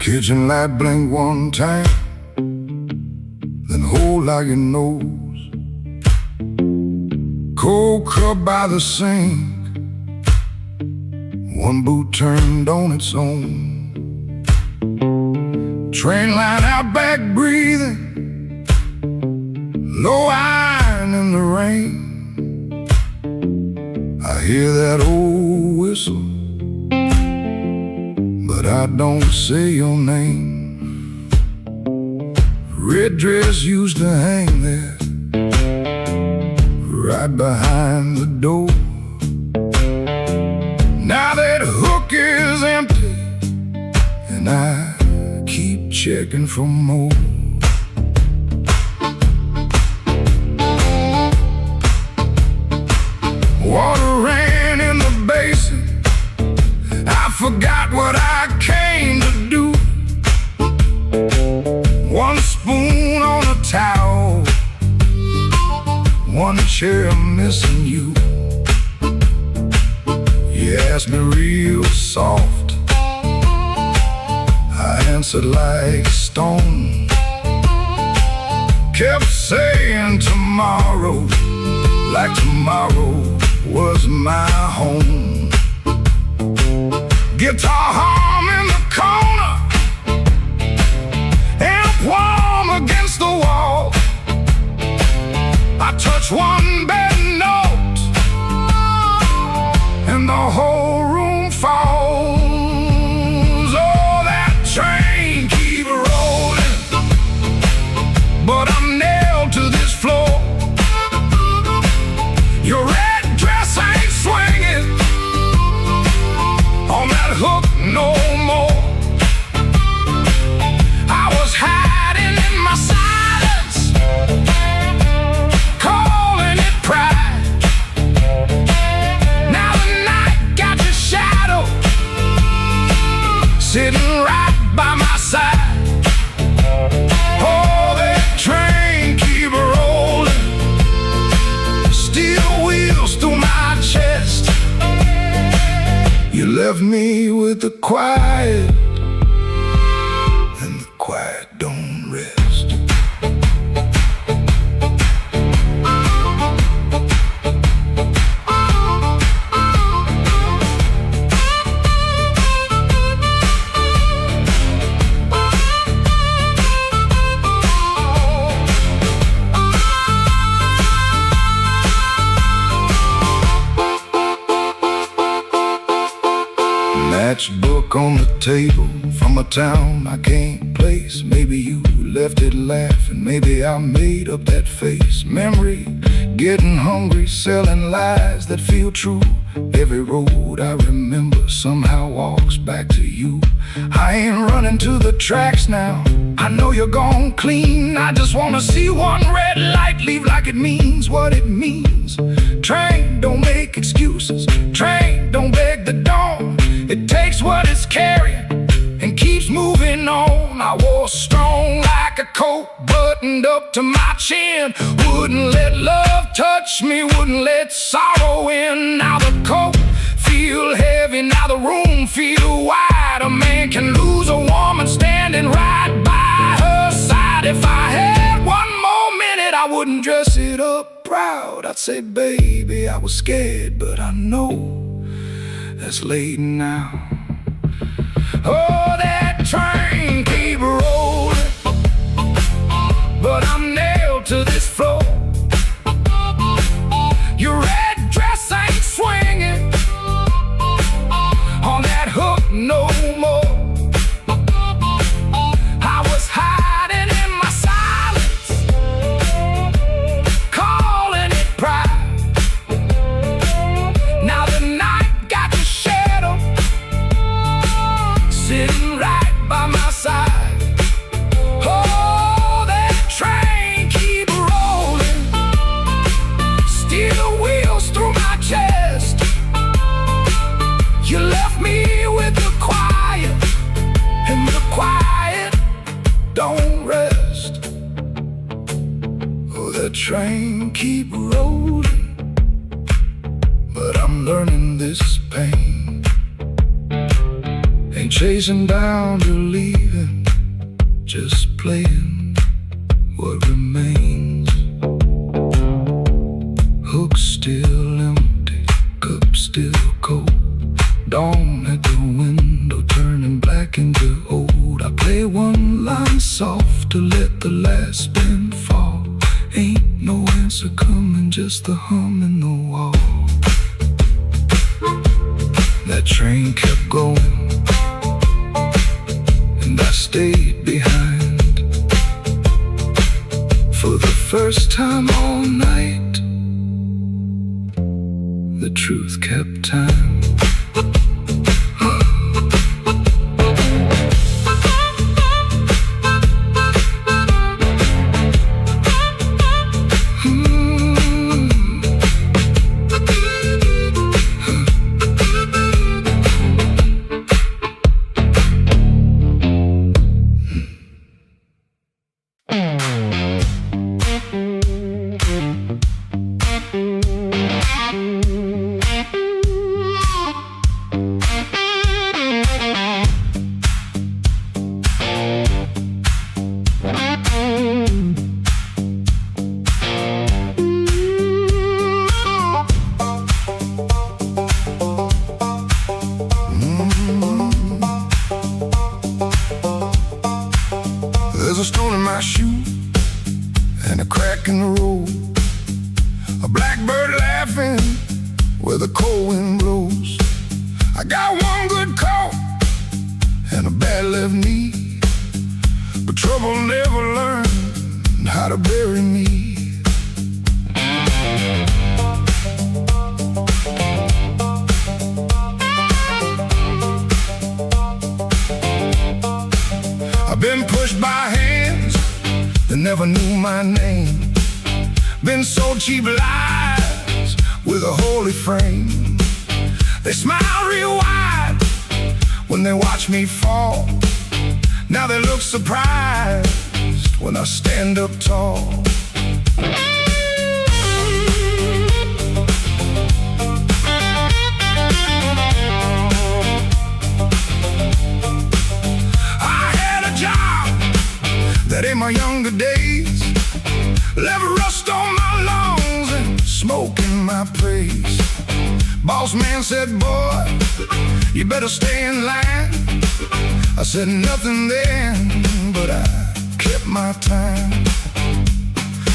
Kitchen light blink one time, then hold like your nose. Cold cup by the sink, one boot turned on its own. Train line out back breathing, low iron in the rain. I hear that old whistle, but I don't say your name. Red dress used to hang there, right behind the door. Now that hook is empty, and I keep checking for more. Water ran in the basin, I forgot what I came to do. One spoon on a towel, one chair missing you. You asked me real soft, I answered like stone. Kept saying tomorrow, like tomorrow was my home. Guitar hum in the corner, amp warm against the wall. I touch one bad note, and the whole room falls. Oh, that train keep rolling, but I'm nailed to this floor. Your red dress ain't swinging on that hook no more. I was hiding in my silence, calling it pride. Now the night got your shadow sitting right by my side. Oh, that train keep rolling, steel wheels through my chest. You left me with the quiet, and the quiet don't rest. Matchbook on the table from a town I can't place. Maybe you left it laughing, maybe I made up that face. Memory, getting hungry, selling lies that feel true. Every road I remember somehow walks back to you. I ain't running to the tracks now, I know you're gone clean. I just wanna see one red light leave like it means what it means. Train, don't make excuses. Train, don't beg the dawn. It takes what it's carrying and keeps moving on. I was strong like a coat buttoned up to my chin. Wouldn't let love touch me, wouldn't let sorrow in. Now the coat feel heavy, now the room feel wide. A man can lose a woman standing right by her side. If I had one more minute, I wouldn't dress it up proud. I'd say, baby, I was scared, but I know that's late now. Oh, that train keep rolling, but I'm nailed to this floor. Your red dress ain't swinging on that hook no more. I was hiding in my silence, calling it pride. Now the night got your shadow sitting right by my side. Oh, that train keep rolling, steel wheels through my chest. You left me with the quiet, and the quiet don't rest. Oh, that train keep rolling, but I'm learning this pain Ain't chasing down or leaving, just playing what remains. Hook still empty, cup still cold. Dawn at the window turning black into old. I play one line soft to let the last spin fall. Ain't no answer coming, just the hum in the wall. That train kept going, and I stayed behind. For the first time all night, the truth kept time. There's a stone in my shoe and a crack in the road. A blackbird laughing where the cold wind blows. I got one good coat and a bad left knee, but trouble never learned how to bury me. I've been pushed by hands that never knew my name. Been sold cheap lies with a holy frame. They smile real wide when they watch me fall. Now they look surprised when I stand up tall. That ain't my younger days. Left rust on my lungs and smoke in my praise. Boss man said, boy, you better stay in line. I said nothing then, but I kept my time.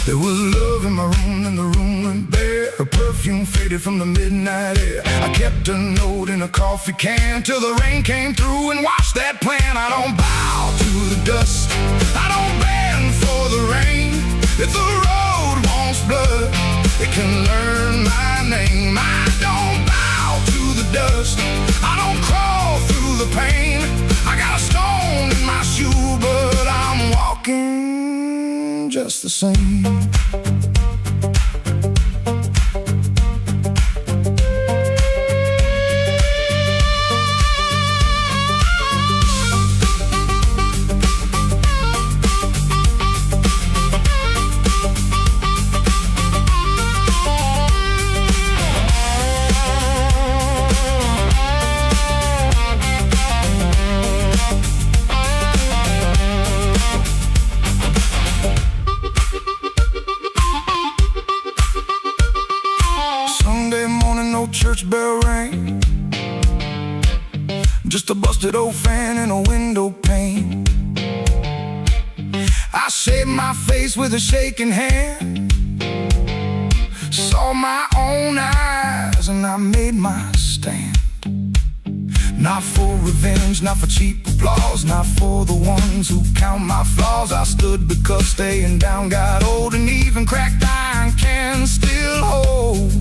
There was love in my room and the room went bare. Her perfume faded from the midnight air. I kept a note in a coffee can till the rain came through and washed that plan. I don't bow to the dust, I don't bend for the rain. If the road wants blood, it can learn my name. I don't bow to the dust, I don't crawl through the pain. I got a stone in my shoe, but I'm walking just the same. Church bell rang, just a busted old fan in a window pane. I shaved my face with a shaking hand, saw my own eyes and I made my stand. Not for revenge, not for cheap applause, not for the ones who count my flaws. I stood because staying down got old, and even cracked iron can still hold.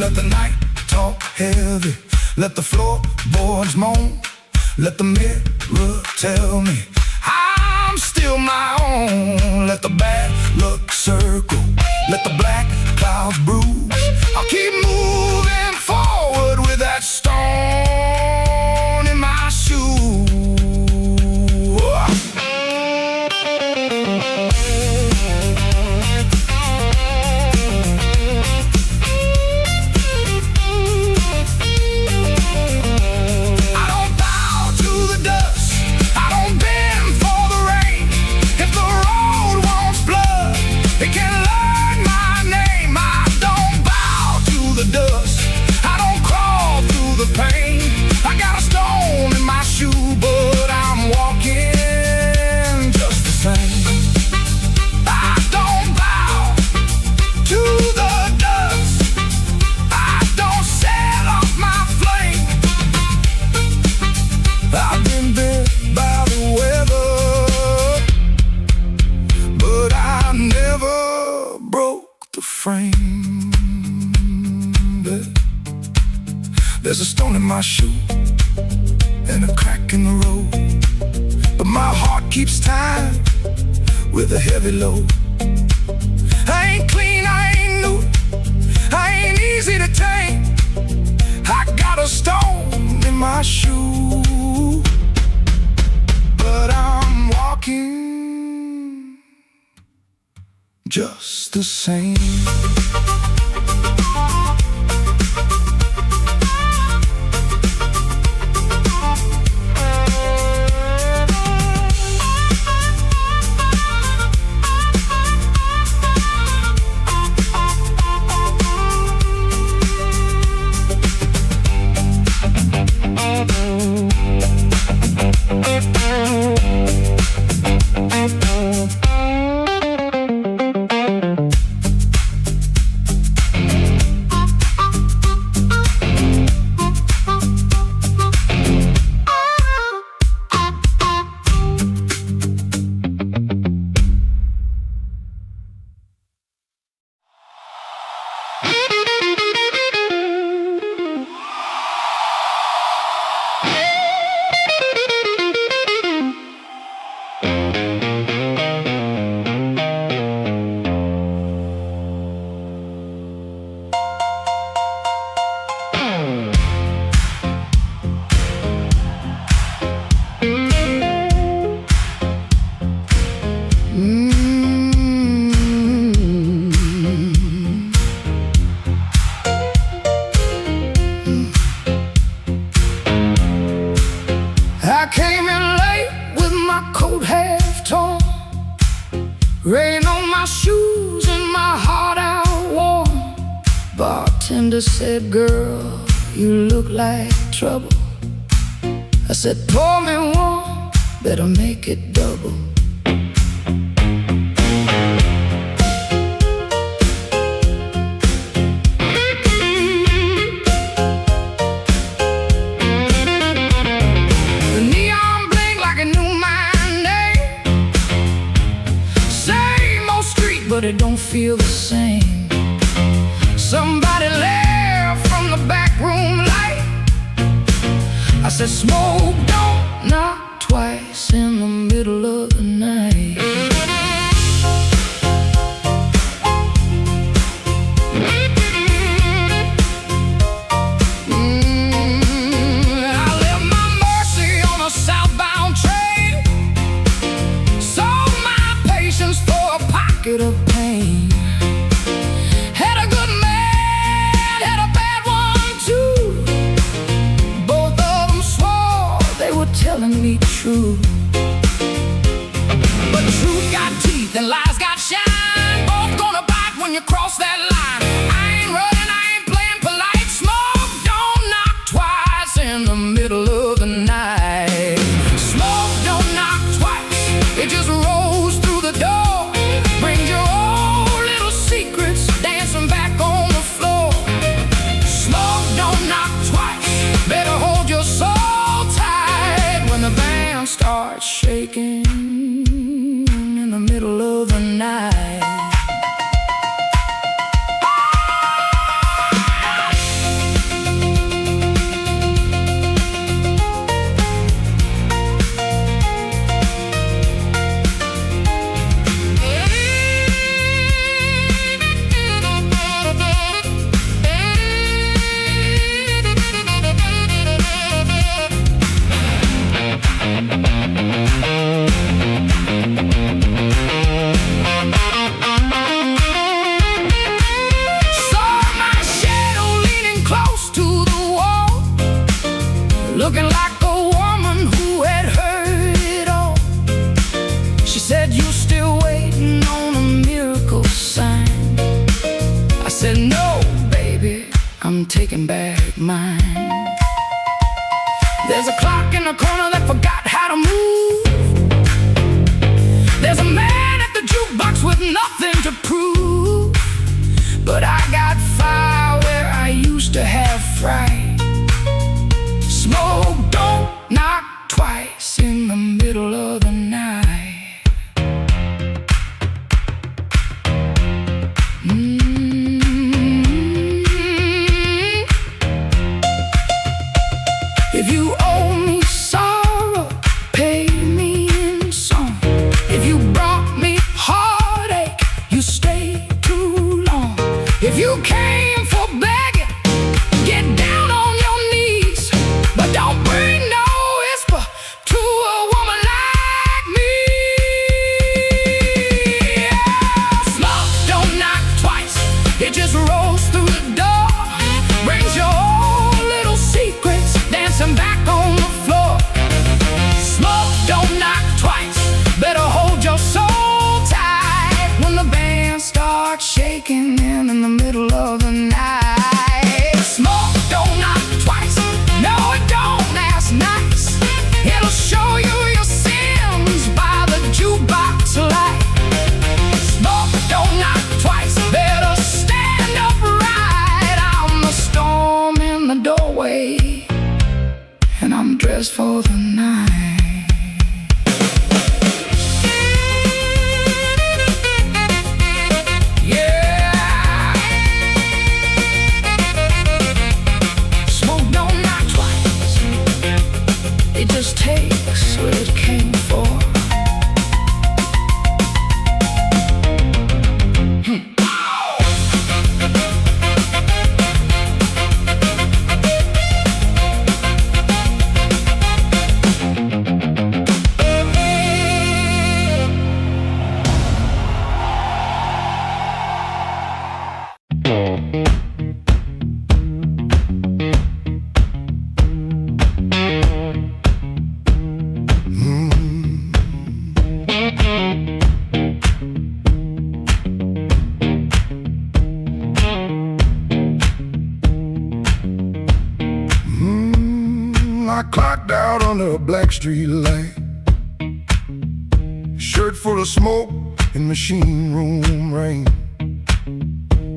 Let the night talk heavy, let the floorboards moan, let the mirror tell me I'm still my own. Let the bad luck circle, let the black clouds bruise. I'll keep moving forward with that stone in my shoe. I don't my shoe and a crack in the road, but my heart keeps time with a heavy load. I ain't clean, I ain't new, I ain't easy to tame. I got a stone in my shoe, but I'm walking just the same. I came in late with my coat half torn, rain on my shoes and my heart out warm. Bartender said, girl, you look like trouble. I said, pour me one, better make it double. But it don't feel the same. Somebody left from the back room light. I said, smoke don't knock twice in the middle of the night. I left my Mercy on a southbound train, sold my patience for a pocket of pain. Had a good man, had a bad one too. Both of them swore they were telling me true. But truth got teeth and lies got shine. Both gonna bite when you cross that line. I ain't running, I ain't playing polite. Smoke don't knock twice in the middle of the night. Smoke don't knock twice, it just rolls through the door. Brings your old little secrets dancing back on the floor. Smoke don't knock twice, better hold your soul tight when the band starts shaking in the middle of the night. Looking like a woman who had heard it all. She said, you still waiting on a miracle sign. I said, no, baby, I'm taking back mine. There's a clock in the corner that forgot how to move. There's a man at the jukebox with nothing to prove. But I got fire where I used to have fright. Smoke don't knock twice in the middle of the night. dressed for the night. Yeah, smoked all night twice. It just takes what it came for. I clocked out under a black street light, shirt full of smoke and machine room rain.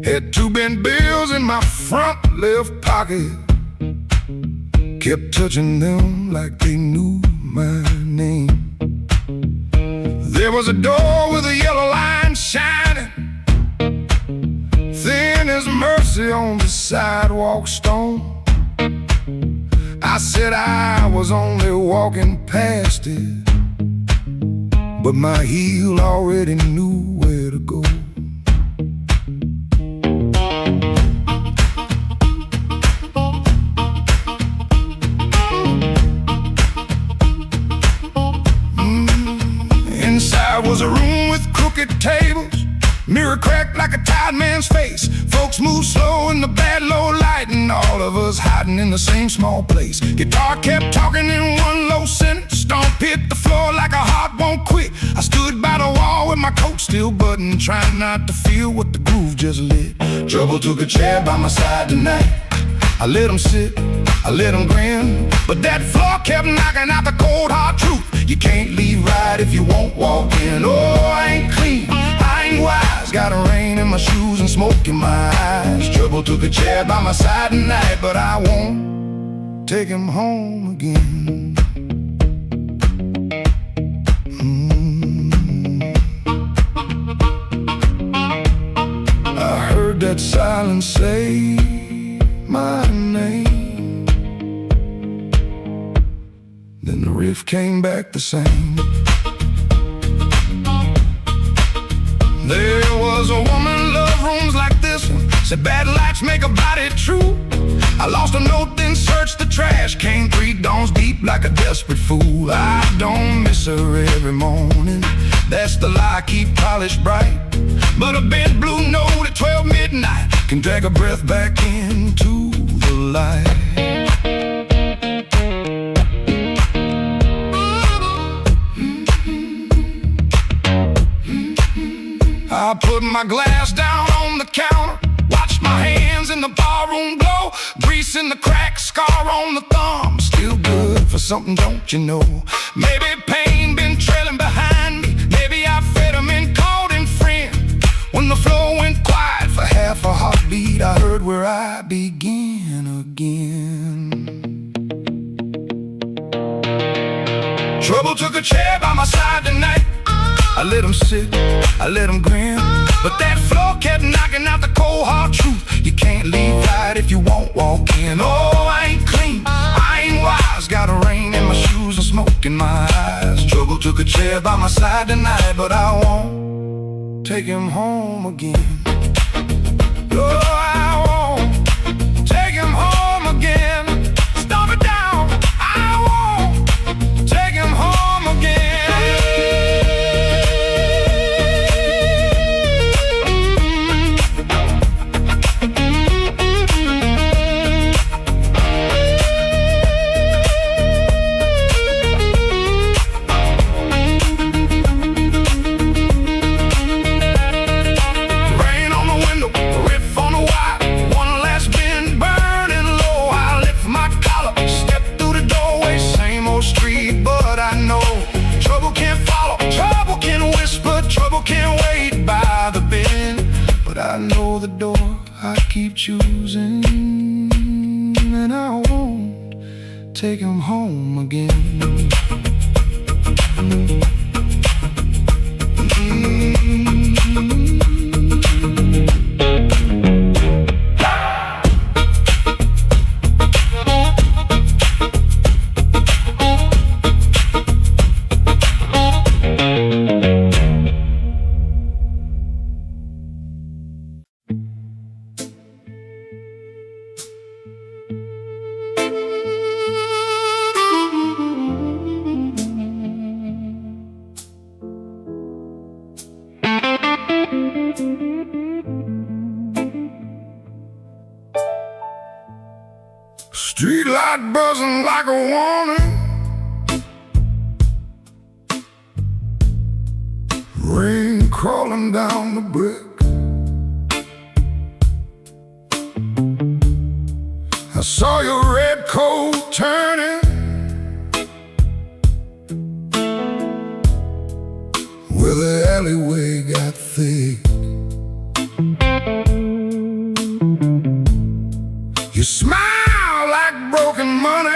Had 2 bent bills in my front left pocket, kept touching them like they knew my name. There was a door with a yellow line shining, thin as mercy on the sidewalk stone. I said I was only walking past it, but my heel already knew where to go. Inside was a room with crooked tables, mirror cracked like a tired man's face. Folks move slow in the bad low light, and all of us hiding in the same small place. Guitar kept talking in one low sentence, stomp hit the floor like a heart won't quit. I stood by the wall with my coat still buttoned, trying not to feel what the groove just lit. Trouble took a chair by my side tonight. I let him sit, I let him grin, but that floor kept knocking out the cold hard truth. You can't leave right if you won't walk in. Oh, I ain't clean, I ain't wise, got a rain in my shoes and smoke in my eyes. Trouble took a chair by my side tonight, but I won't take him home again. I heard that silence say my name, then the riff came back the same. There was a woman loved rooms like this one, said bad lights make a body true. I lost a note, then searched the trash, came 3 dawns deep like a desperate fool. I don't miss her every morning, that's the lie I keep polished bright. But a bent blue note at 12 midnight can drag a breath back into the light. I put my glass down on the counter, watched my hands in the barroom glow, grease in the crack, scar on the thumb, still good for something, don't you know? Maybe pain been trailing behind me, maybe I fed him and called him friend. When the floor went quiet for half a heartbeat, I heard where I began again. Trouble took a chair by my side tonight. I let him sit, I let him grin, but that floor kept knocking out the cold hard truth. You can't leave right if you won't walk in. Oh, I ain't clean, I ain't wise, got a rain in my shoes and smoke in my eyes. Trouble took a chair by my side tonight, but I won't take him home again. Oh, I won't take him home again. Stomp it down, I won't take him home again. I know the door I keep choosing, and I won't take him home again. Street light buzzing like a warning, rain crawling down the brick. I saw your red coat turning where the alleyway got thick. You smile like broken money,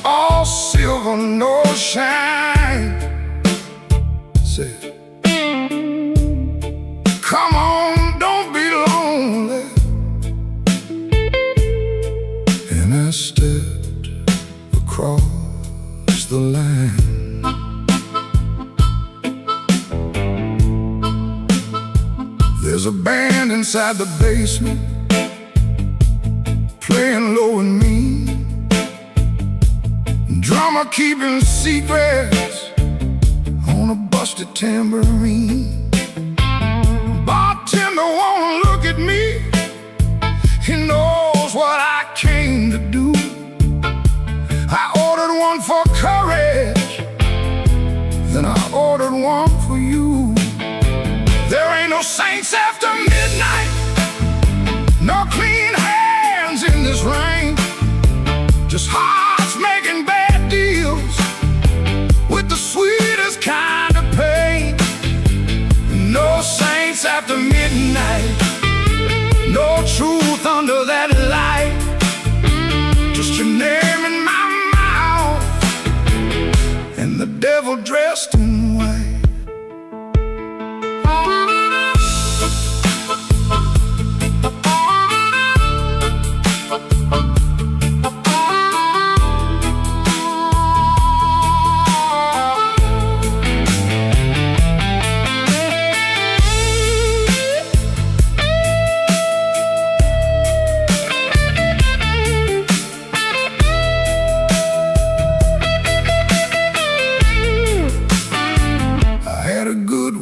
all silver, no shine. Say, come on, don't be lonely. And I stepped across the line. There's a band inside the basement playing low and mean, drummer keeping secrets on a busted tambourine. Bartender won't look at me, he knows what I came to do. I ordered one for courage, then I ordered one for you. There ain't no saints after midnight, no clean hands in this rain, just hearts making bad deals with the sweetest kind of pain. No saints after midnight, no truth under that light, just your name in my mouth and the devil dressed in white.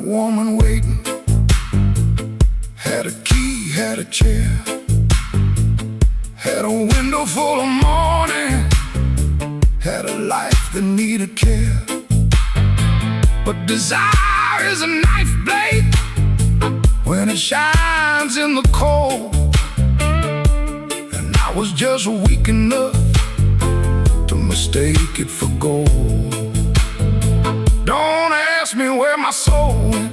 Woman waiting, had a key, had a chair, had a window full of morning, had a life that needed care. But desire is a knife blade when it shines in the cold, and I was just weak enough to mistake it for gold. Don't ask me where my soul went,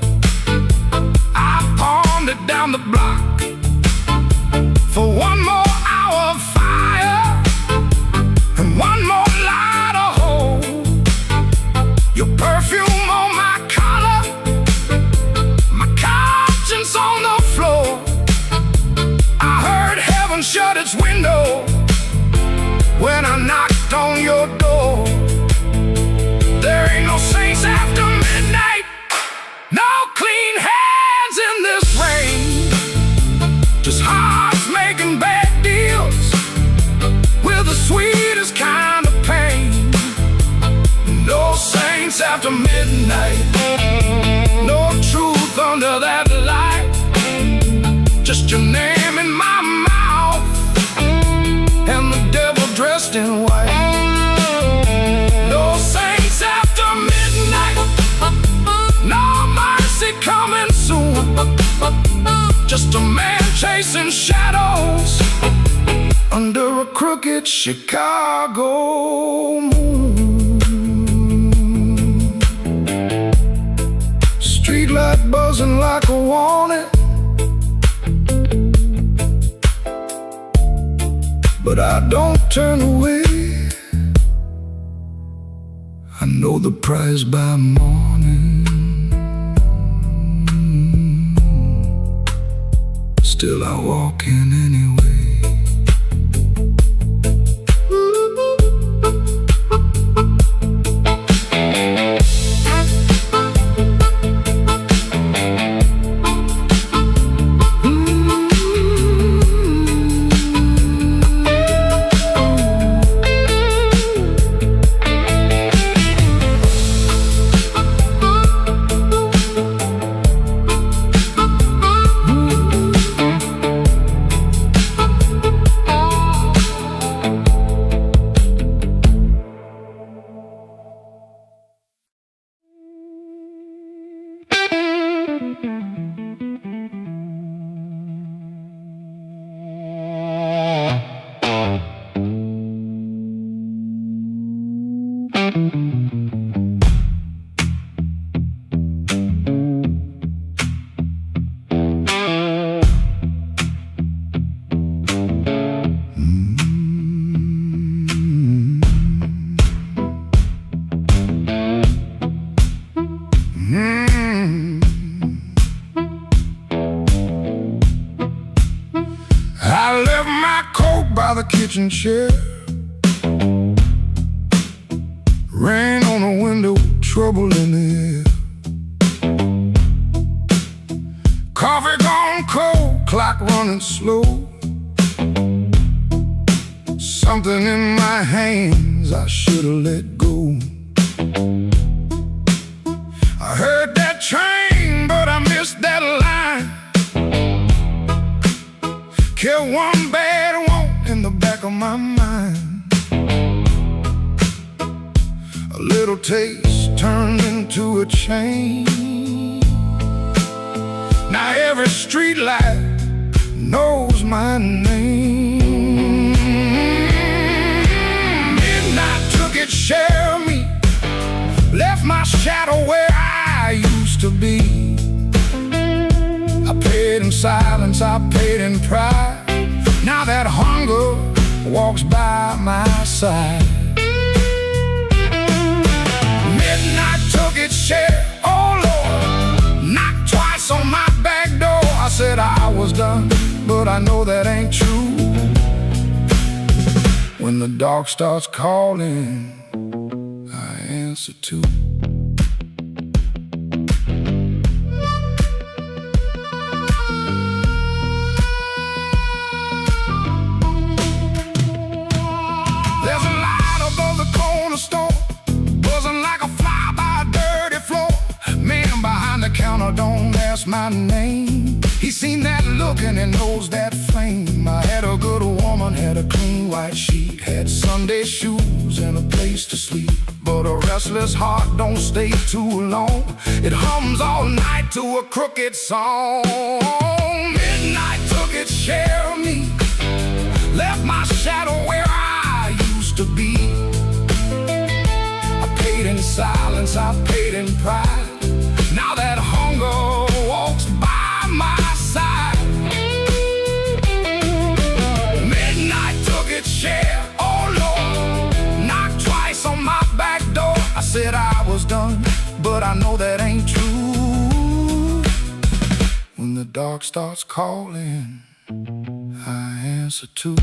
I pawned it down the block for one more hour of fire and one more light of hope. Your perfume on my collar, my conscience on the floor. I heard heaven shut its window when I knocked on your door. There ain't no saints after midnight, no clean hands in this rain, just hearts making bad deals with the sweetest kind of pain. No saints after midnight, no truth under that light, just your name in my mouth and the devil dressed in white. No saints after midnight, no mercy coming soon, just a man chasing shadows under a crooked Chicago moon. Streetlight buzzing like a warning, but I don't turn away. I know the prize by morning. Still I walk in anyway. I left my coat by the kitchen chair. Rain on the window, trouble in the air. Coffee gone cold, clock running slow. Something in my hands I should've let go. I heard that train, but I missed that line. Kept one bad want in the back of my mind. A little taste turned into a chain. Now every street light knows my name. Midnight took its share of me, left my shadow where I used to be. I paid in silence, I paid in pride. Now that hunger walks by my side. Midnight took its share, oh Lord, knocked twice on my back door. I said I was done, but I know that ain't true. When the dark starts calling, I answer too. There's a light above the cornerstone, buzzing like a fly by a dirty floor. Man behind the counter don't ask my name. He seen that look and he knows that flame. I had a good woman, had a clean white sheet, had Sunday shoes and a place to sleep. But a restless heart don't stay too long. It hums all night to a crooked song. Midnight took its share of me, left my shadow where I used to be. I paid in silence, I paid in pride. Now that hunger walks by my side. Midnight took its share, oh Lord, knocked twice on my back door. I said I was done, but I know that ain't true. When the dark starts calling, I answer too.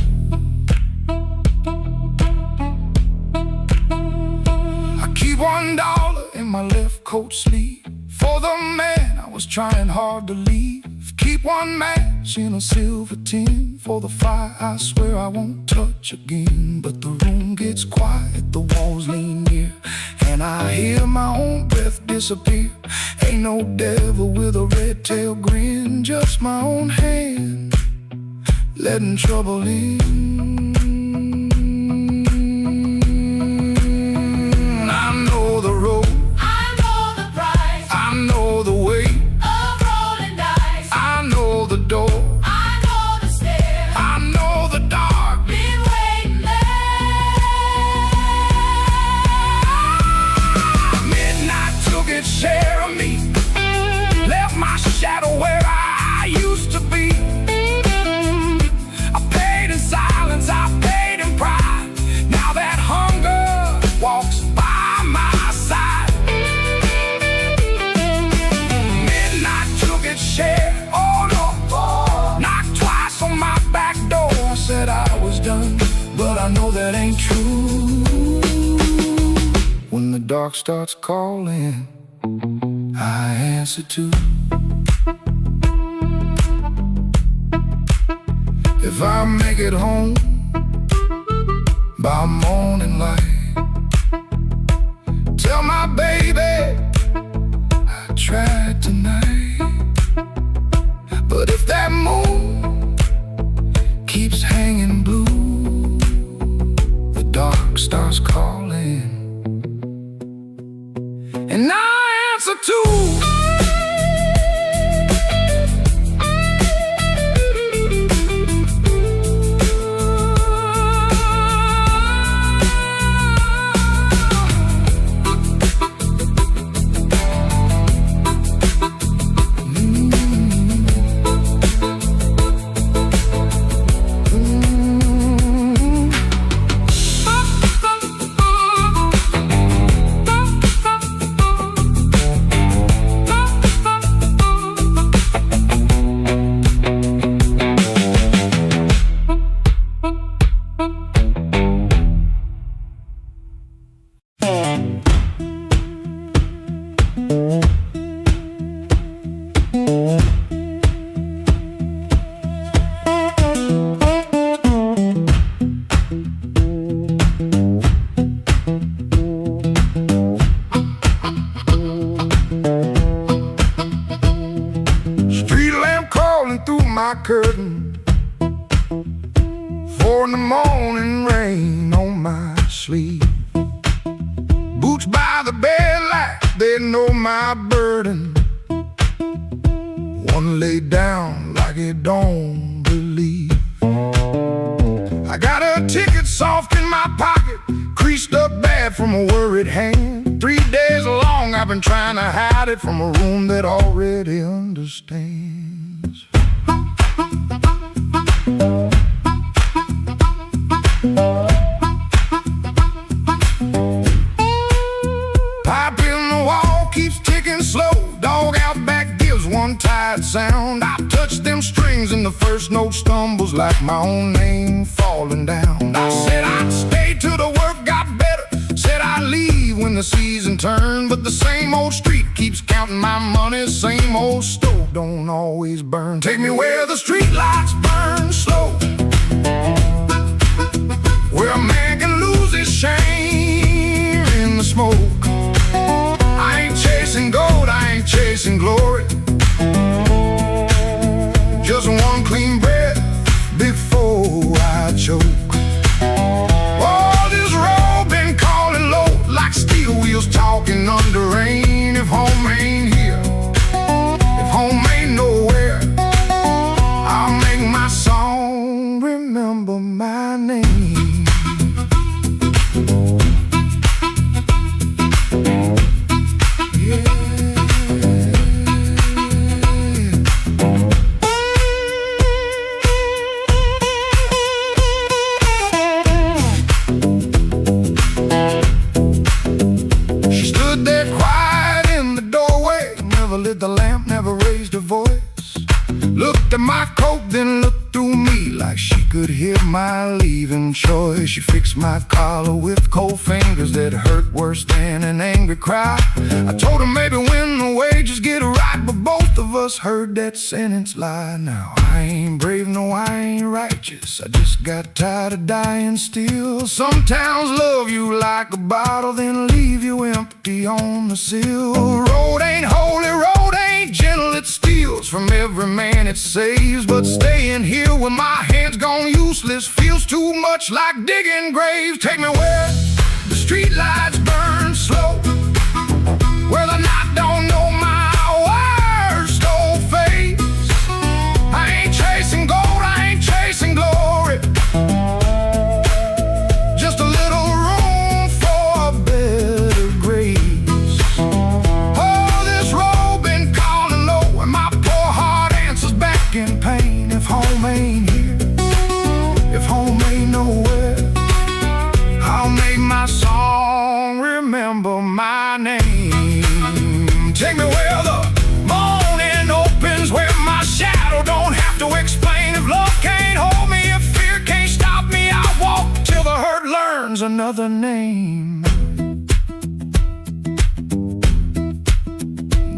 I keep $1 in my left coat sleeve for the man I was trying hard to leave. Keep one match in a silver tin for the fire I swear I won't touch again. But the room gets quiet, the walls lean near, and I hear my own breath disappear. Ain't no devil with a red tail grin, just my own hand letting trouble in. I know the road, I know the price I know the way, of rolling dice. I know the door, I know the stairs, I know the dark. been waiting there. Midnight took its share of me, left my shadow where I used to be. I paid inside that ain't true. When the dark starts calling, I answer too. If I make it home by morning light, tell my baby I tried tonight. But if that moon keeps hanging blue, the dark starts calling, and I answer too. My curtain, 4 in the morning, rain on my sleeve. Boots by the bed like they know my burden. One laid down like it don't believe. I got a ticket soft in my pocket, creased up bad from a worried hand. 3 days long I've been trying to hide it from a room that already understands. Pipe in the wall keeps ticking slow. Dog out back gives one tired sound. I touch them strings and the first note stumbles like my own name falling down. I said I'd stay till the work got better, said I'd leave when the season turned. But the same old street keeps counting my money, same old stove don't always burn. Take me where the street lights burn slow, where a man can lose his shame in the smoke. I ain't chasing gold, I ain't chasing glory, just one clean breath before I choke. Oh, this road been calling low like steel wheels talking under rain. If home ain't here, if home ain't nowhere, I'll make my song remember my name. The lamp, never raised her voice, looked at my coat, then looked through me like she could hear my leaving choice. She fixed my collar with cold fingers that hurt worse than an angry cry. I told her maybe when the wages get right, but both of us heard that sentence lie. Now I ain't brave, no I ain't righteous, I just got tired of dying still. Some towns love you like a bottle, then leave you empty on the sill. Road ain't holy, road ain't gentle, it steals from every man it saves. But staying here with my hands gone useless feels too much like digging graves. Take me where the street lights burn slow, where the night don't know my worst old face. I ain't chasing gold, I ain't chasing glory, just a little room for a better grace. Oh, this road been calling low, and my poor heart answers back in pain. If home ain't here, if home ain't nowhere, I'll make my song remember my name. another name.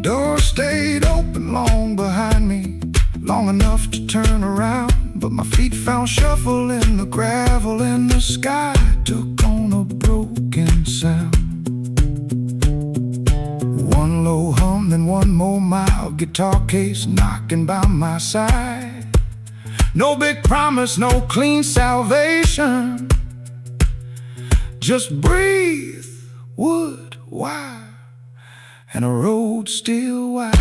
Door stayed open long behind me, long enough to turn around, but my feet found shuffle in the gravel, and the sky took on a broken sound. One low hum, then one more mild guitar case knocking by my side. No big promise, no clean salvation, just breathe, wood, wire, and a road still wide.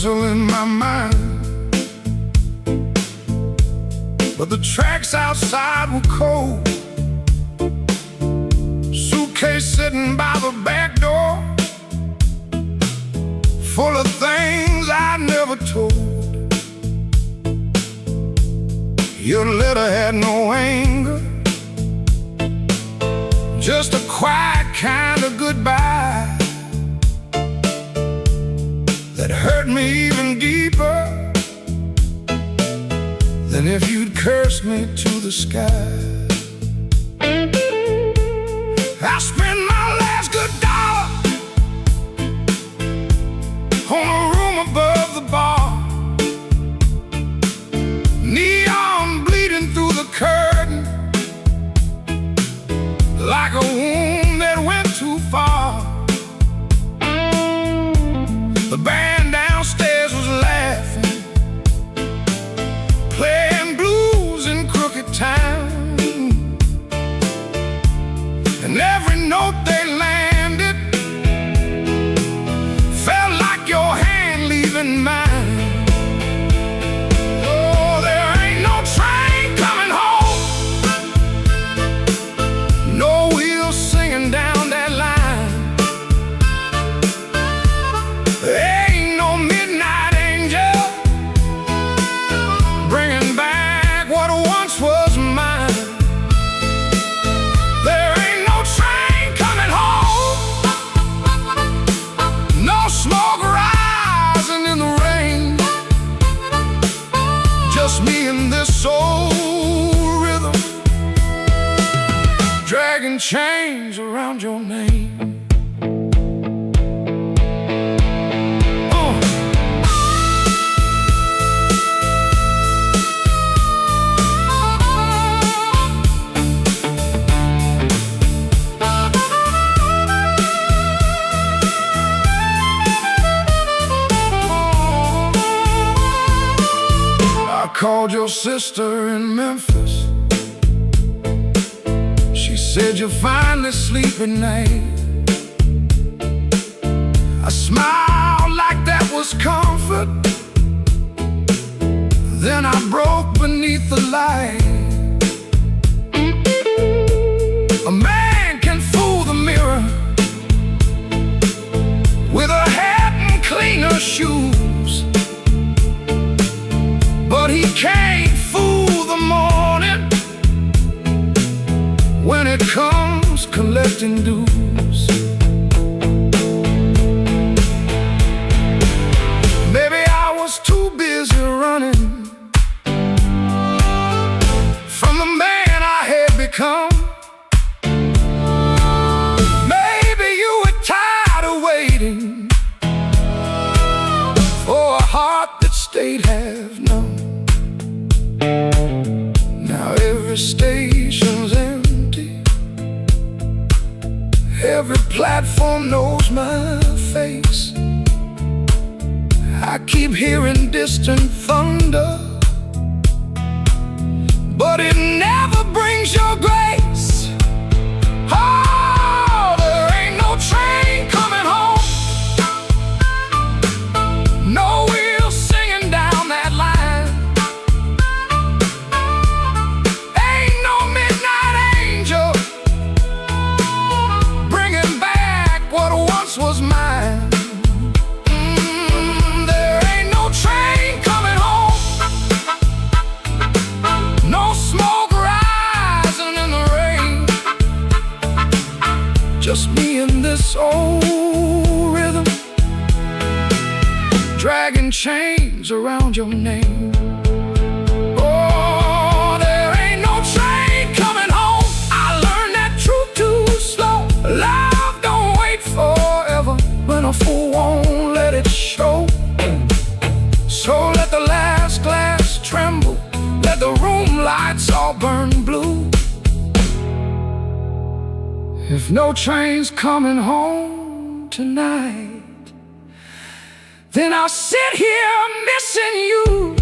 In my mind, but the tracks outside were cold. Suitcase sitting by the back door, full of things I never told. Your letter had no anger, just a quiet kind of goodbye that hurt me even deeper than if you'd cursed me to the sky. I spent my last good dollar on a room above the bar, neon bleeding through the curtain like a wound that went too far. The band downstairs was laughing, playing blues in crooked town, and every note they landed felt like your hand leaving mine. Oh, there ain't no train coming home, no wheels singing down that line. Ain't no midnight angel bringing back what once was mine. There ain't no train coming home, no smoke rising in the rain, just me and this soul rhythm, dragging chains around your name. I called your sister in Memphis. She said you'll finally sleep at night. I smiled like that was comfort, then I broke beneath the light. A man can fool the mirror with a hat and cleaner shoes, but he can't fool the morning when it comes collecting dues. Maybe I was too busy running from the man I had become. Every station's empty. Every platform knows my face. I keep hearing distant thunder, but it never brings your grace. Oh, there ain't no train coming home, no wheels singing down that line. Ain't no midnight angel bringing back what once was mine. There ain't no train coming home, no smoke rising in the rain. Just me and this old rhythm, dragging chains around your name. Oh, there ain't no train coming home. I learned that truth too slow. Love don't wait forever, when a fool won't let it show. So let the last glass tremble, let the room lights all burn blue. If no train's coming home tonight, then I'll sit here missing you.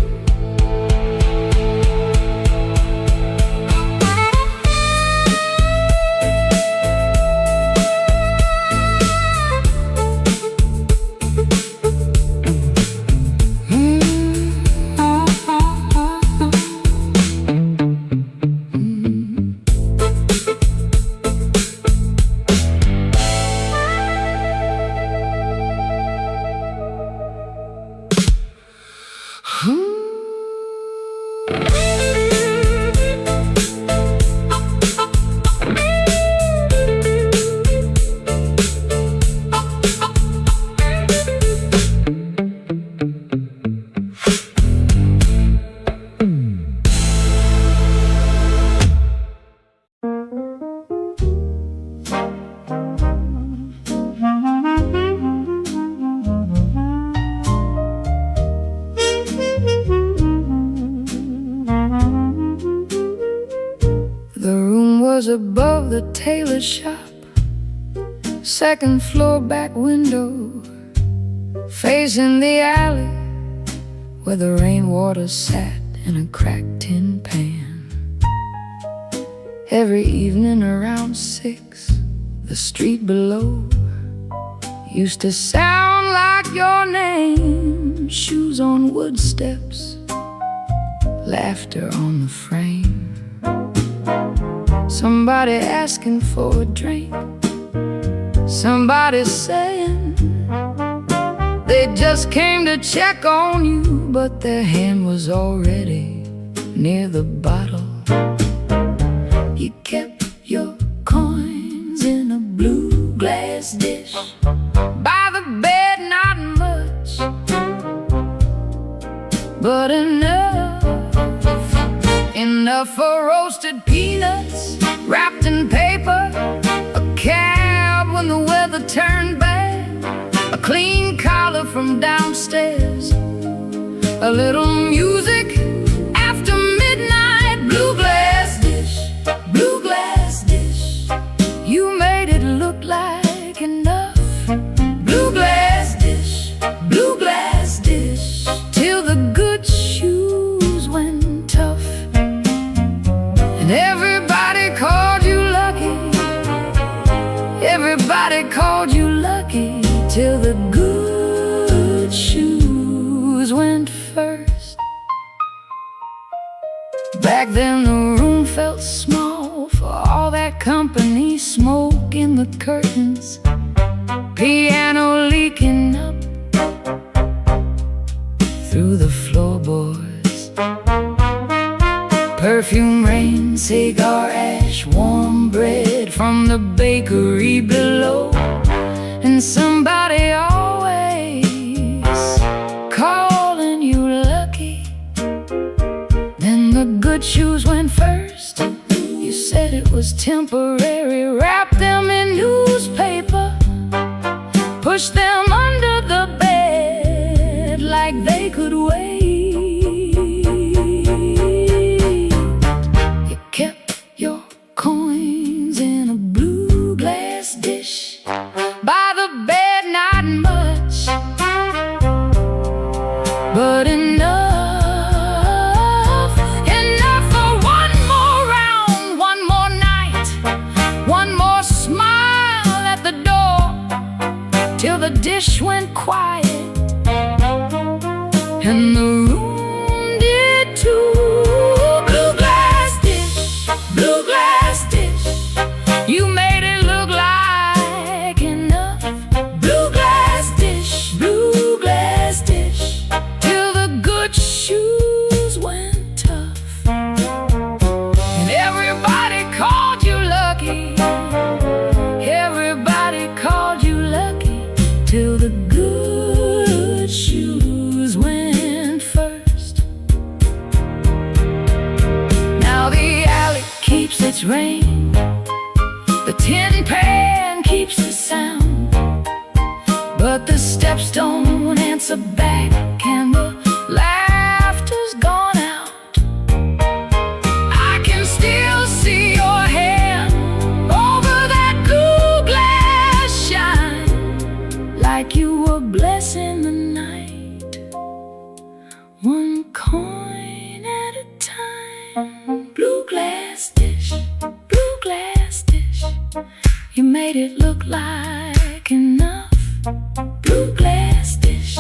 Above the tailor shop, second floor back window, facing the alley where the rainwater sat in a cracked tin pan. Every evening around 6, the street below used to sound like your name. Shoes on wood steps, laughter on the frame. Somebody asking for a drink, somebody saying they just came to check on you, but their hand was already near the bottle. You kept your coins in a blue glass dish by the bed, not much, but enough for roasted peanuts wrapped in paper, a cab when the weather turned bad, a clean collar from downstairs, a little music after midnight. Blue glass dish, blue glass dish, you made it look like enough. Blue glass dish, blue glass dish, till the good shoes went tough. And everybody called you lucky, everybody called you lucky, till the good shoes went first. Back then the room felt small for all that company, smoke in the curtains, piano leaking up through the floorboards, perfume rain, cigar ash, warm bread from the bakery below. And somebody always calling you lucky. Then the good shoes went first. You said it was temporary, wrap them in newspaper, push them under the bed like they could wait. You kept melodies ring. The tin pan keeps the sound, but the steps don't answer back, and the laughter's gone out. I can still see your hand over that blue glass shine, like you were blessing the night, one coin at a time. Blue glass dish, blue glass dish, you made it look like enough. Blue glass dish,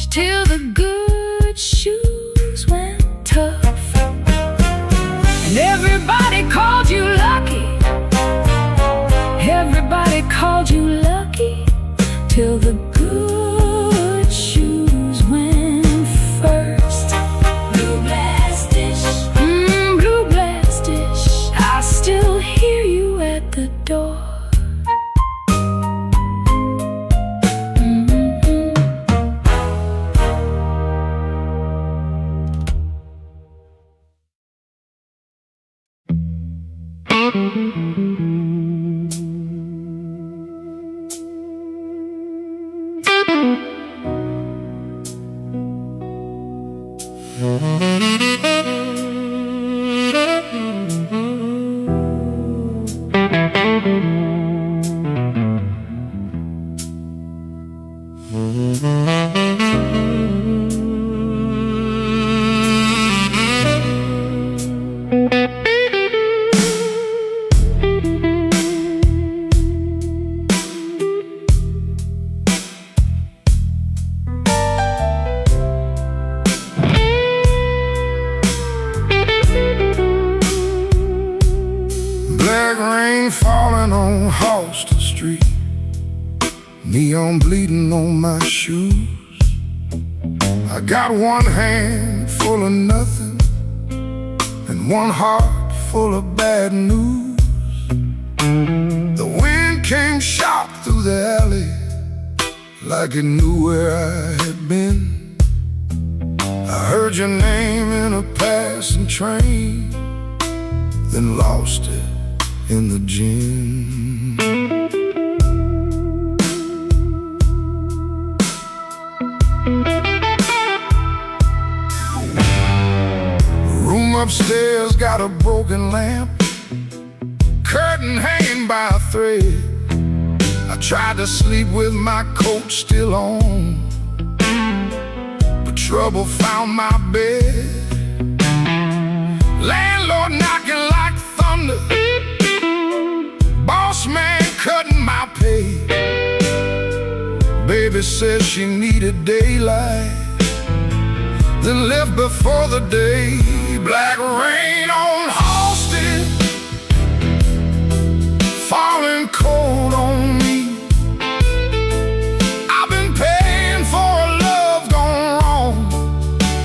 till the good shoes went tough. And everybody called you lucky, everybody called you lucky, till the good shoes went first. Blue glass dish, blue glass dish, I still hear you at the door. Falling on Halsted Street, neon bleeding on my shoes. I got one hand full of nothing and one heart full of bad news. The wind came sharp through the alley, like it knew where I had been. I heard your name in a passing train, then lost it in the gym. Room upstairs got a broken lamp, curtain hanging by a thread. I tried to sleep with my coat still on, but trouble found my bed. Landlord knocking like thunder, boss man cutting my pay. Baby says she needed daylight, then left before the day. Black rain on Halsted, falling cold on me. I've been paying for a love gone wrong,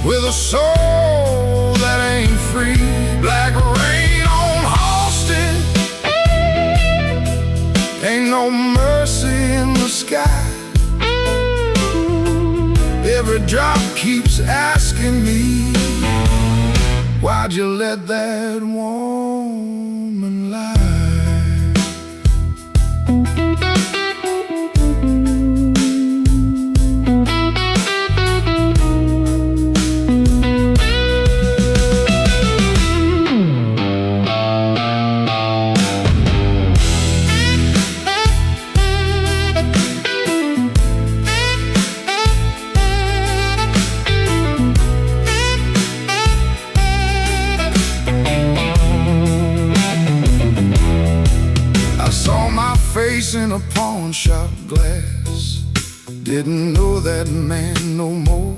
with a soul that ain't free. Black rain on Halsted, ain't no mercy in the sky. Every drop keeps asking me, why'd you let that woman lie? Face in a pawn shop glass, didn't know that man no more.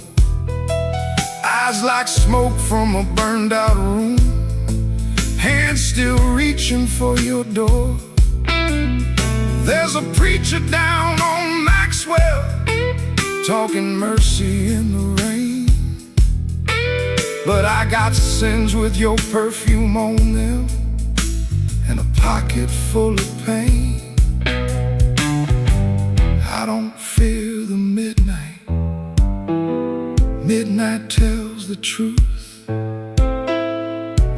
Eyes like smoke from a burned out room, hands still reaching for your door. There's a preacher down on Maxwell, talking mercy in the rain. But I got sins with your perfume on them, and a pocket full of pain. I don't fear the midnight. Midnight tells the truth.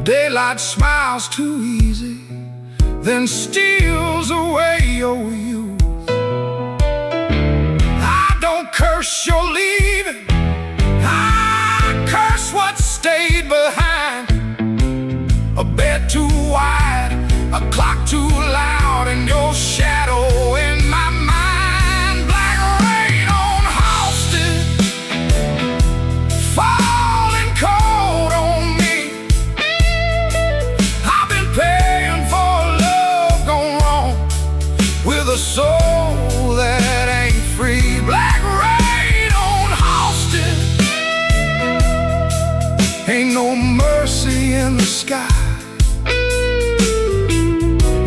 Daylight smiles too easy, then steals away your youth. I don't curse your leaving, I curse what stayed behind. A bed too wide, a clock too loud, and your shadow in my mind. Black rain on Halsted, falling cold on me. I've been paying for love gone wrong, with a soul that ain't free. Black rain on Halsted, ain't no mercy in the sky.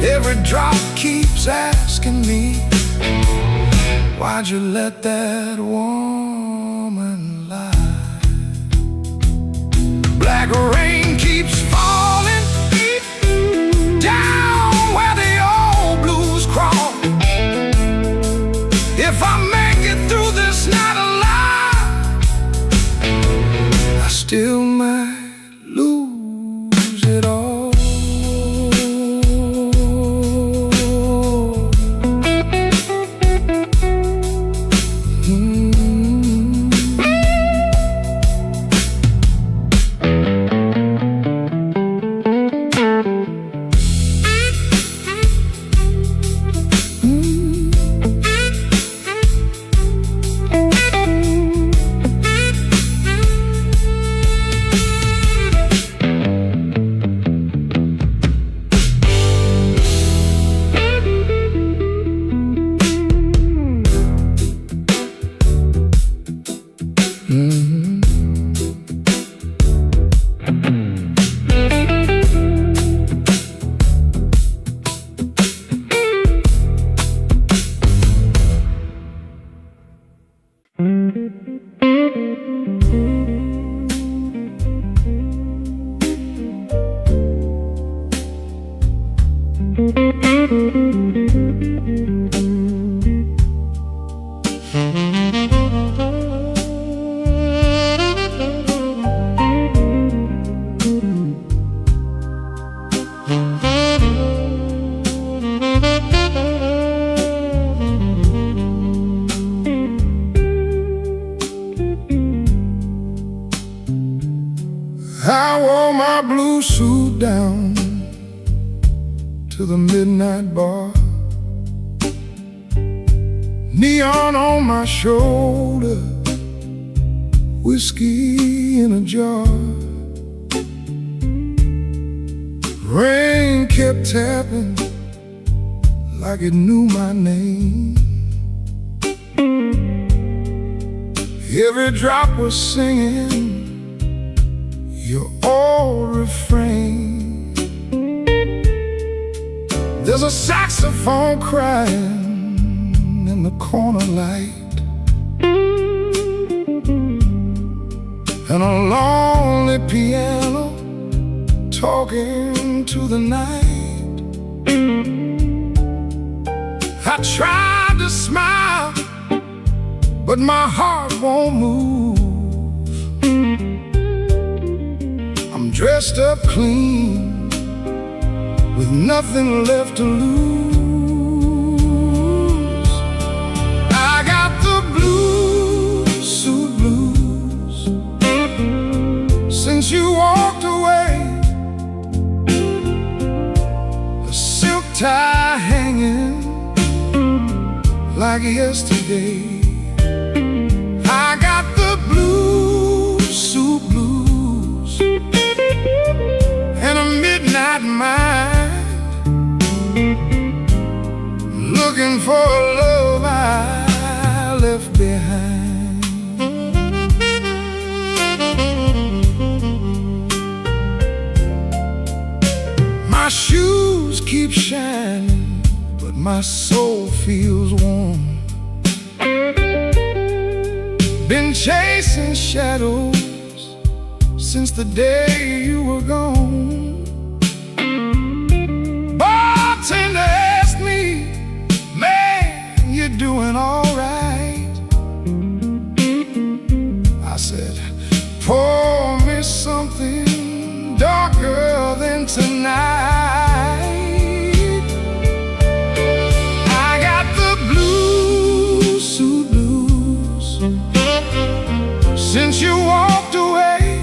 Every drop keeps asking me, why'd you let that woman lie? Black rain keeps falling down where the old blues crawl. If I make it through this night alive, I still might lose it all. I wore my blue suit down to the midnight bar, neon on my shoulder, whiskey in a jar. Rain kept tapping like it knew my name. Every drop was singing your old refrain. There's a saxophone crying in the corner light, and a lonely piano talking to the night. I tried to smile, but my heart won't move. I'm dressed up clean, with nothing left to lose. I got the blue suit blues since you walked away. A silk tie hanging like yesterday. I got the blue suit blues and a midnight mind, looking for a love I left behind. My shoes keep shining, but my soul feels warm. Been chasing shadows since the day you were gone. Bartender asked me, man, you doing all right? I said, pour me something darker more than tonight. I got the blues, suit blues, since you walked away.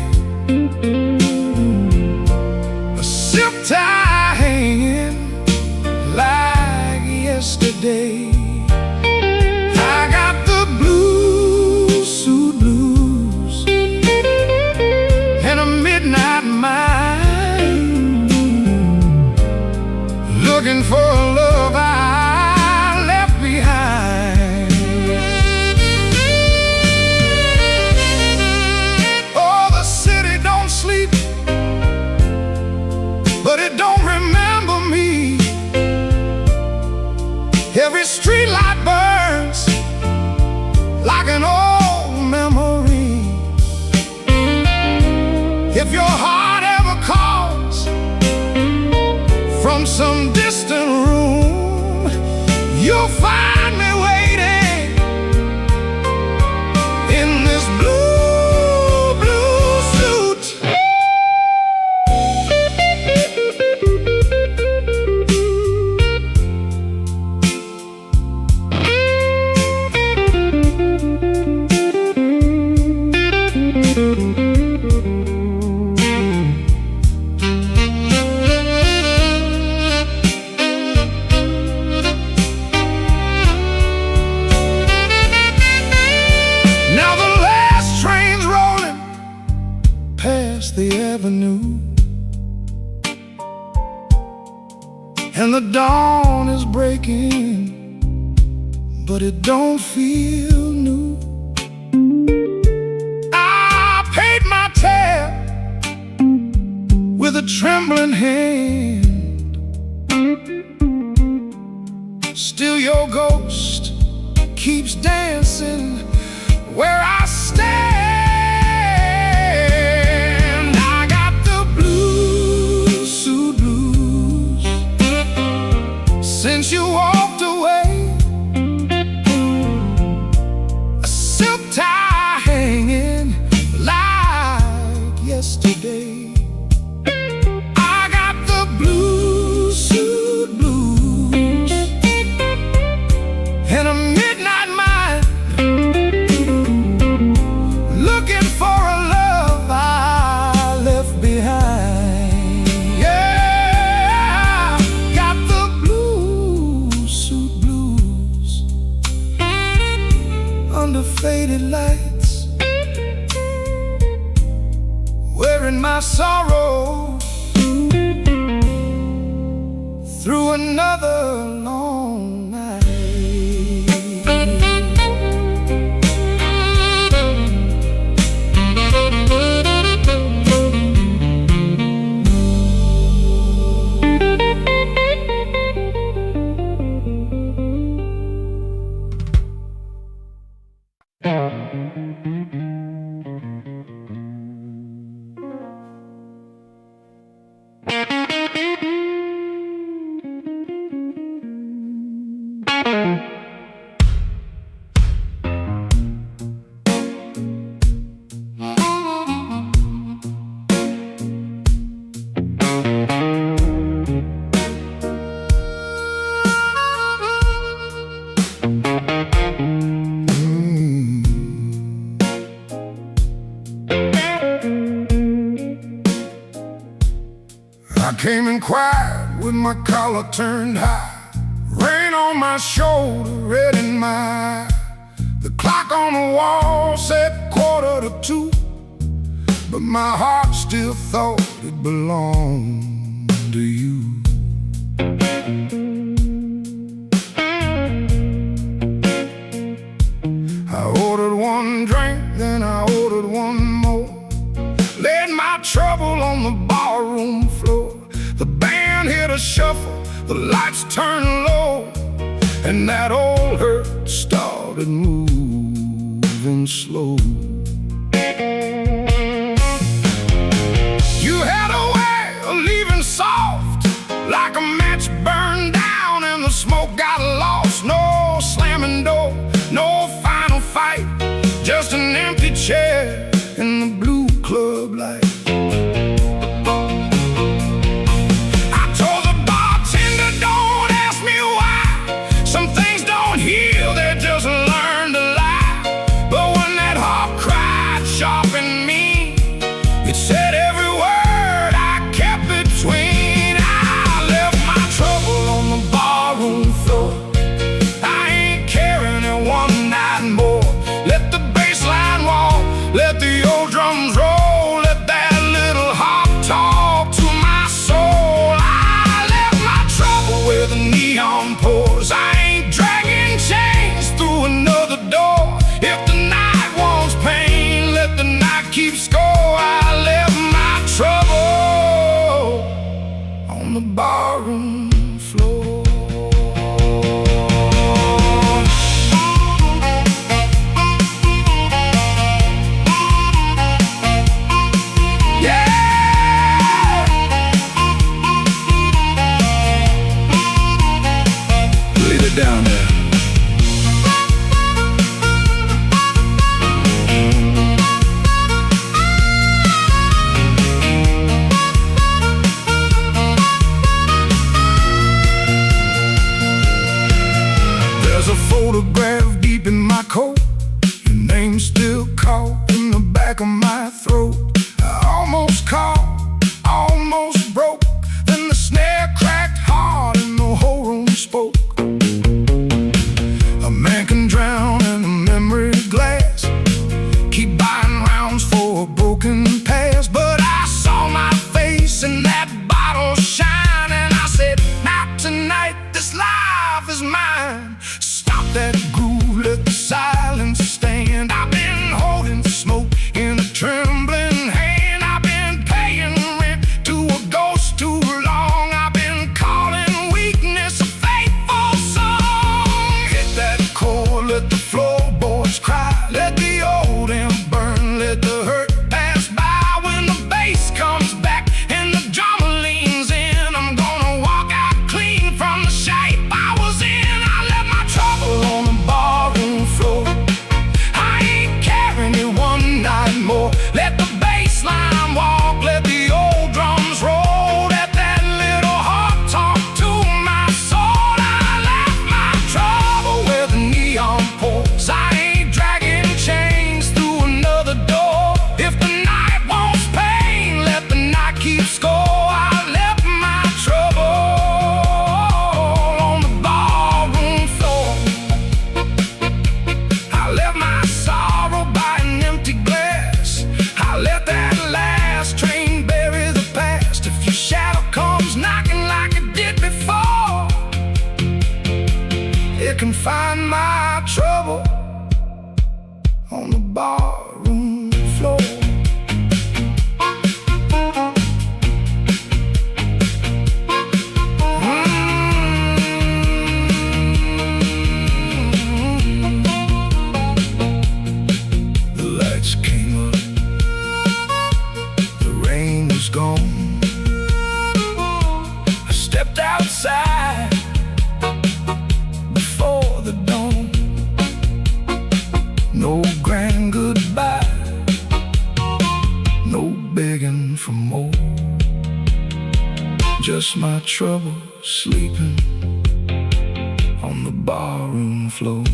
A zip tie hanging like yesterday. I got the blues, suit blues, and a midnight mind, looking for a love I left behind. Oh, the city don't sleep, but it don't remember me. Every street light burns like an old memory. If your heart ever calls from some distant room, you'll find me waiting in this blue, blue suit. Now the last train's rolling past the avenue, and the dawn is breaking, but it don't feel new. I paid my tab with a trembling hand. Still your ghost keeps dancing where I stand. I got the blues, suit blues, since you walked away. A silk tie hanging like yesterday. I got the blues, suit blues, and a midnight mind, looking for a love I left behind. Yeah, got the blues, suit blues, under faded lights, wearing my sorrow through another long night. I came in quiet with my collar turned high, rain on my shoulder, red in my eye. The clock on the wall said 1:45, but my heart still thought it belonged to you. I ordered one drink, then I ordered one more, laid my trouble on the barroom floor. The band hit a shuffle, the lights turned low, and that old hurt started moving slow. You had a way of leaving soft, like a match burned down and the smoke got lost. No slamming door, no final fight, just an empty chair in the blue club light. will shine. And I said, not tonight, this life is mine. Stop that groove, let the silence stand. I've been holding smoke in a trembling hand. I've been paying rent to a ghost too long. I've been calling weakness a faithful song. Hit that chord, let the floorboards cry. Let the old and burn, let the hurt pass by. When the bass comes back and the drummer leans in, I'm gonna walk out clean from the shape I was in. I left my trouble on the barroom floor. I ain't carrying it one night more. Let the bass line walk, let the old drums roll. Let that little heart talk to my soul. I left my trouble where the neon pours. I ain't dragging chains through another door. If the night wants pain, let the night keep score. I left my trouble on the barroom floor. I left my sorrow by an empty glass. I let that last train bury the past. If your shadow comes knocking like it did before, it can find my trouble on the barroom floor. The lights came up, the rain was gone. I stepped outside before the dawn. No grand goodbye, no begging for more. Just my trouble sleeping on the barroom floor.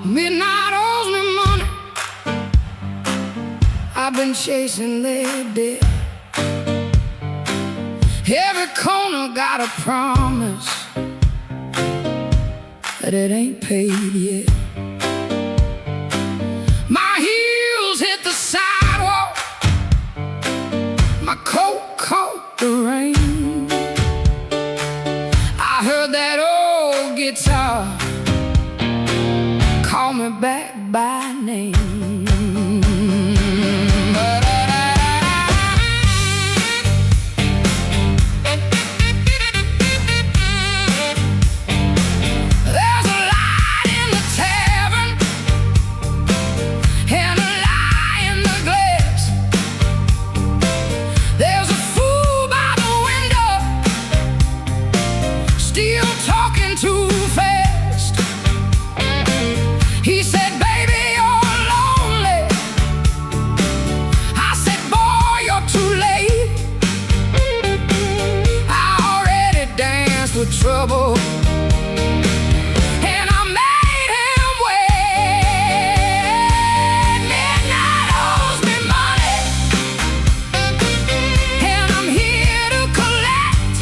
Midnight owes me money. I've been chasing their debt. Every corner got a promise that it ain't paid yet. My heels hit the sidewalk, my coat caught the rain. I heard that old guitar call me back by name. There's a light in the tavern and a lie in the glass. There's a fool by the window, still talking too fast. He said, baby, you're lonely. I said, boy, you're too late. I already danced with trouble, and I made him wait. Midnight owes me money, and I'm here to collect.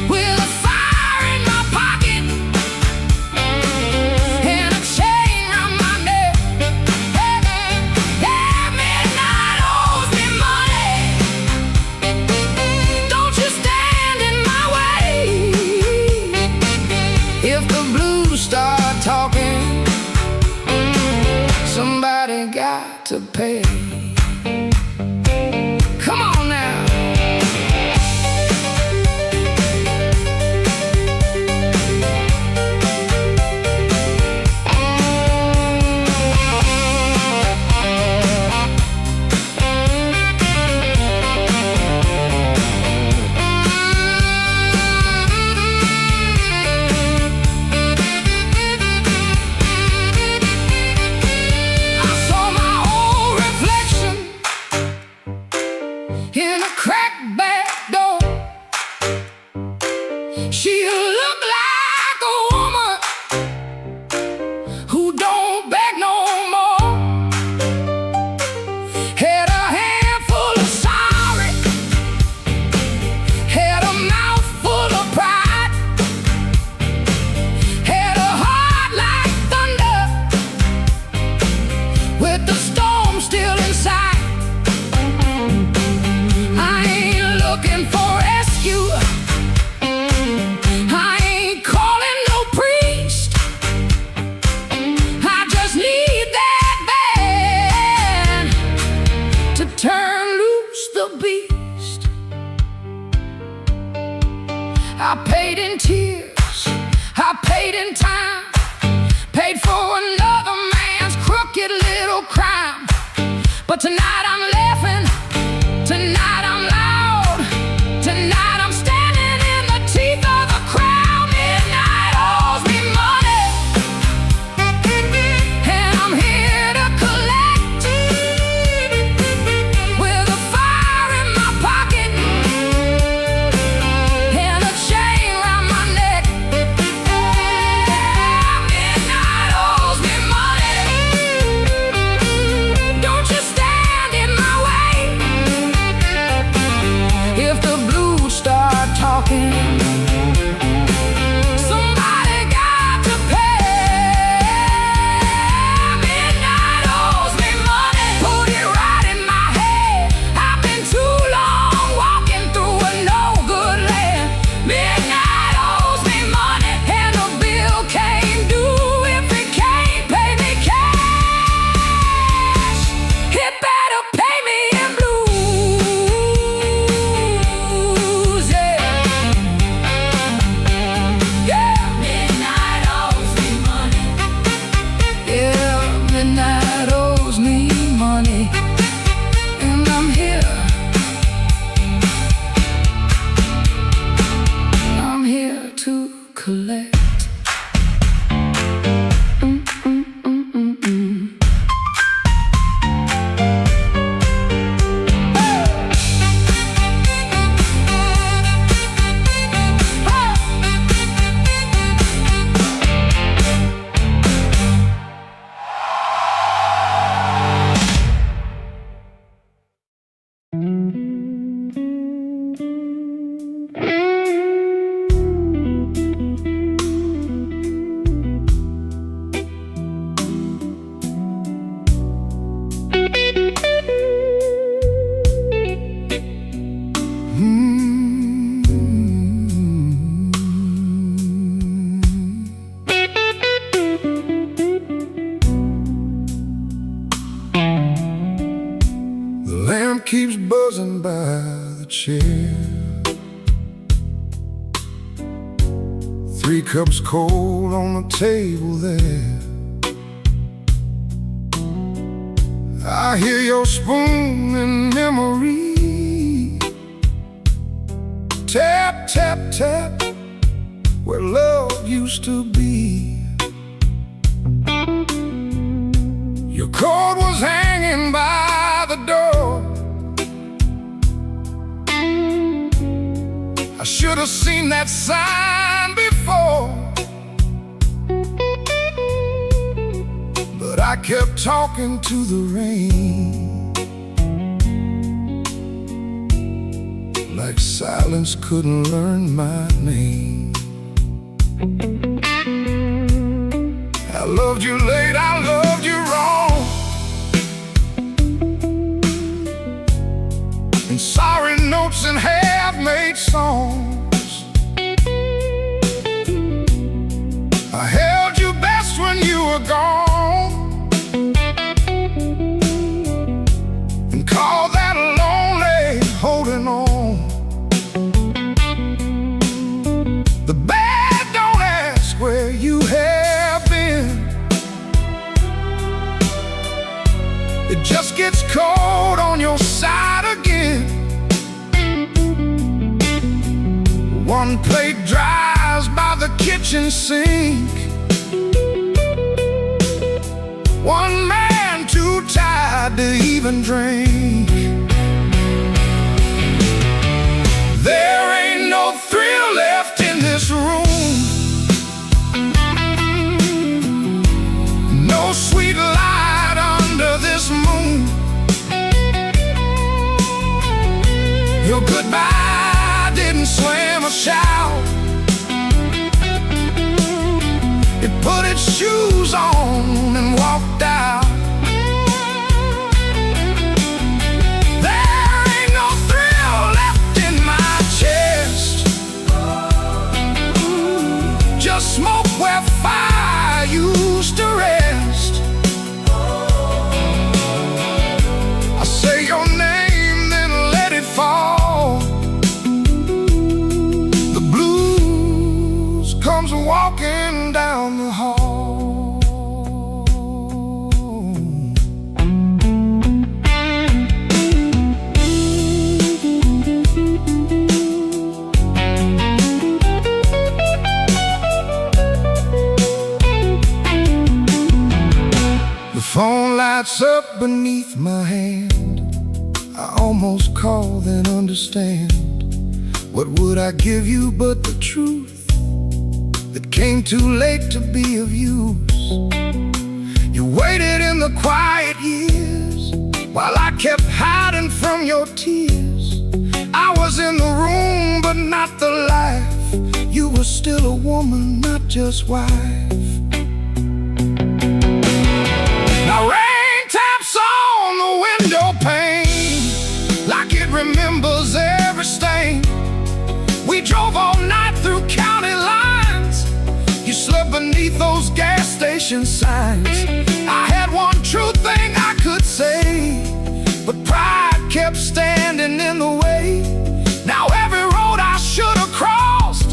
With a fire in my pocket and a chain round my neck. Yeah, midnight owes me money. Don't you stand in my way. If the blues start talking, somebody got to pay. Come on now. tonight I'm laughing, tonight I'm loud, tonight I'm standing in the teeth of the crowd. Midnight owes me money, and I'm here to collect. With a fire in my pocket and a chain round my neck. Midnight owes me money. Don't you stand in my way. If the blues start talking, somebody got to pay. Midnight owes me money. Put it right in my head. I've been too long walking through a no-good land. Midnight owes me money, and the bill came due. If it can't pay me cash, it better pay me in blues. Yeah. Yeah. Midnight owes me money. Yeah, midnight owes me money, and I'm here. I'm here to collect. The lamp keeps buzzing by the chair. 3 cups cold on the table there. I hear your spoon in memory. Tap, tap, tap, where love used to be. Your coat was hanging by the door. I should have seen that sign before, but I kept talking to the rain, like silence couldn't learn my name. I loved you late, I loved you wrong, and sorry notes and half-made songs. I held you best when you were gone, and called that lonely holding on. The bad don't ask where you have been. It just gets cold on your side again. One plate dries by the kitchen sink. One man too tired to even drink. There ain't no thrill left in this room. No sweet light under this moon. Your goodbye didn't slam or shout. It put its shoes on and walked out. There ain't no thrill left in my chest. Just smoke where fire used to rest. I say your name, then let it fall. The blues comes walking down the hall. The phone lights up beneath my hand. I almost call, then understand. What would I give you but the truth that came too late to be of use? You waited in the quiet years while I kept hiding from your tears. I was in the room but not the life. You were still a woman, not just wife. Now rain taps on the window pane like it remembers every stain. We drove all night through county lines. You slept beneath those gas station signs. I had one true thing I could say, but pride kept standing in the way. Now every road I should have crossed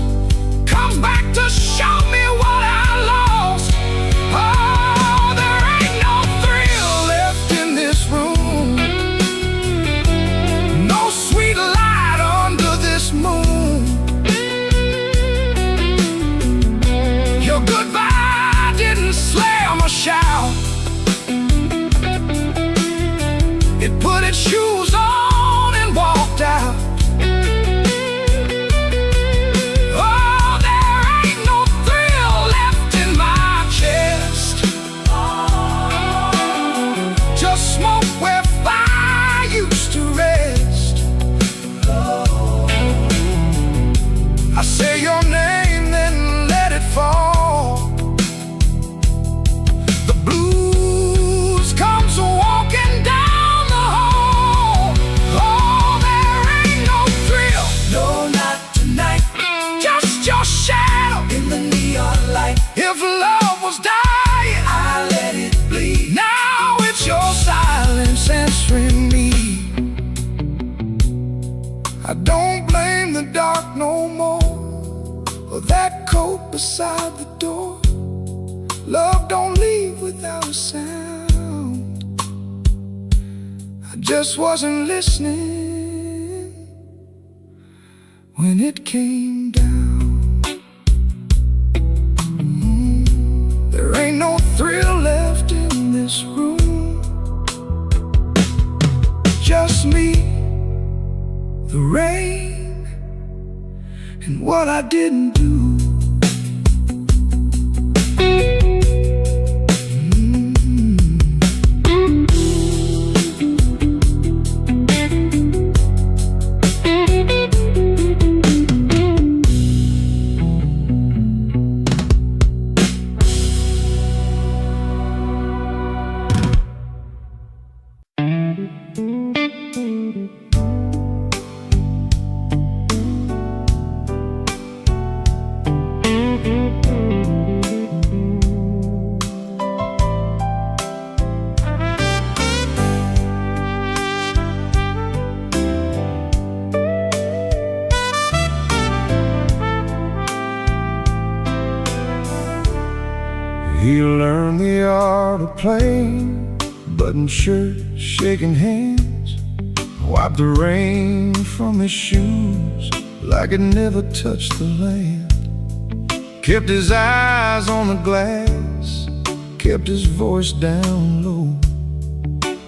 comes back to show me what I lost. Oh, there ain't no thrill left in this room, no sweet light under this moon. Your goodbye didn't slam or shout. It put its shoes on and walked out. Oh, there ain't no thrill left in my chest, just smoke where fire used to rest. I say your name, then let it fall. The blues comes walking down the hall. Oh, there ain't no thrill, no, not tonight. Just your shadow in the neon light. If love was dying, I let it bleed. Now it's your silence answering me. I don't blame the dark no more, or that coat beside the door. Love don't leave without a sound. I just wasn't listening when it came down. There ain't no thrill left in this room, just me, the rain, and what I didn't do. He learned the art of playing, button shirt, shaking hands, wiped the rain from his shoes like it never touched the land. Kept his eyes on the glass, kept his voice down low,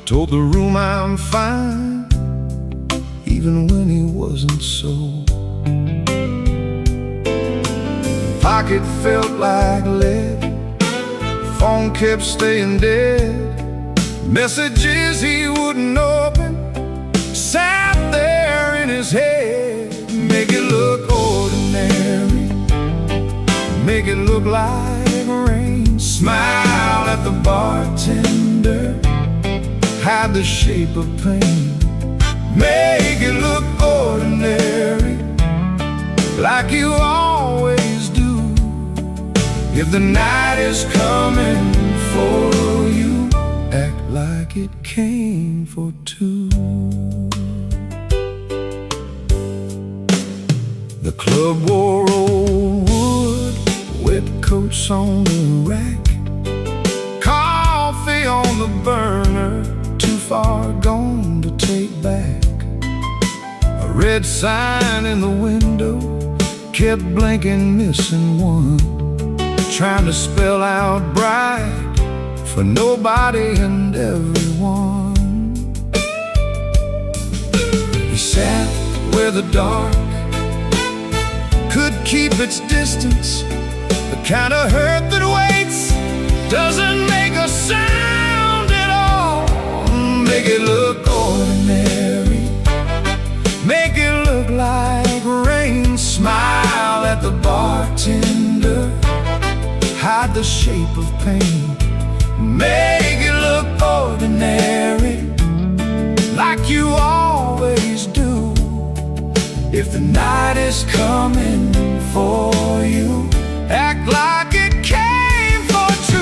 told the room I'm fine, even when he wasn't so. Pocket felt like lead, phone kept staying dead. Messages he wouldn't open sat there in his head. Make it look ordinary, make it look like rain. Smile at the bartender, hide the shape of pain. Make it look ordinary, like you always do. If the night is coming for you, act like it came for two. The club wore old wood, wet coats on the rack, coffee on the burner, too far gone to take back. A red sign in the window kept blinking, missing one, trying to spell out bright for nobody and everyone. He sat where the dark could keep its distance, the kind of hurt that waits, doesn't make a sound at all. Make it look ordinary, make it look like rain. Smile at the bartender, hide the shape of pain. Make it look ordinary, like you always do. If the night is coming for you, act like it came for two.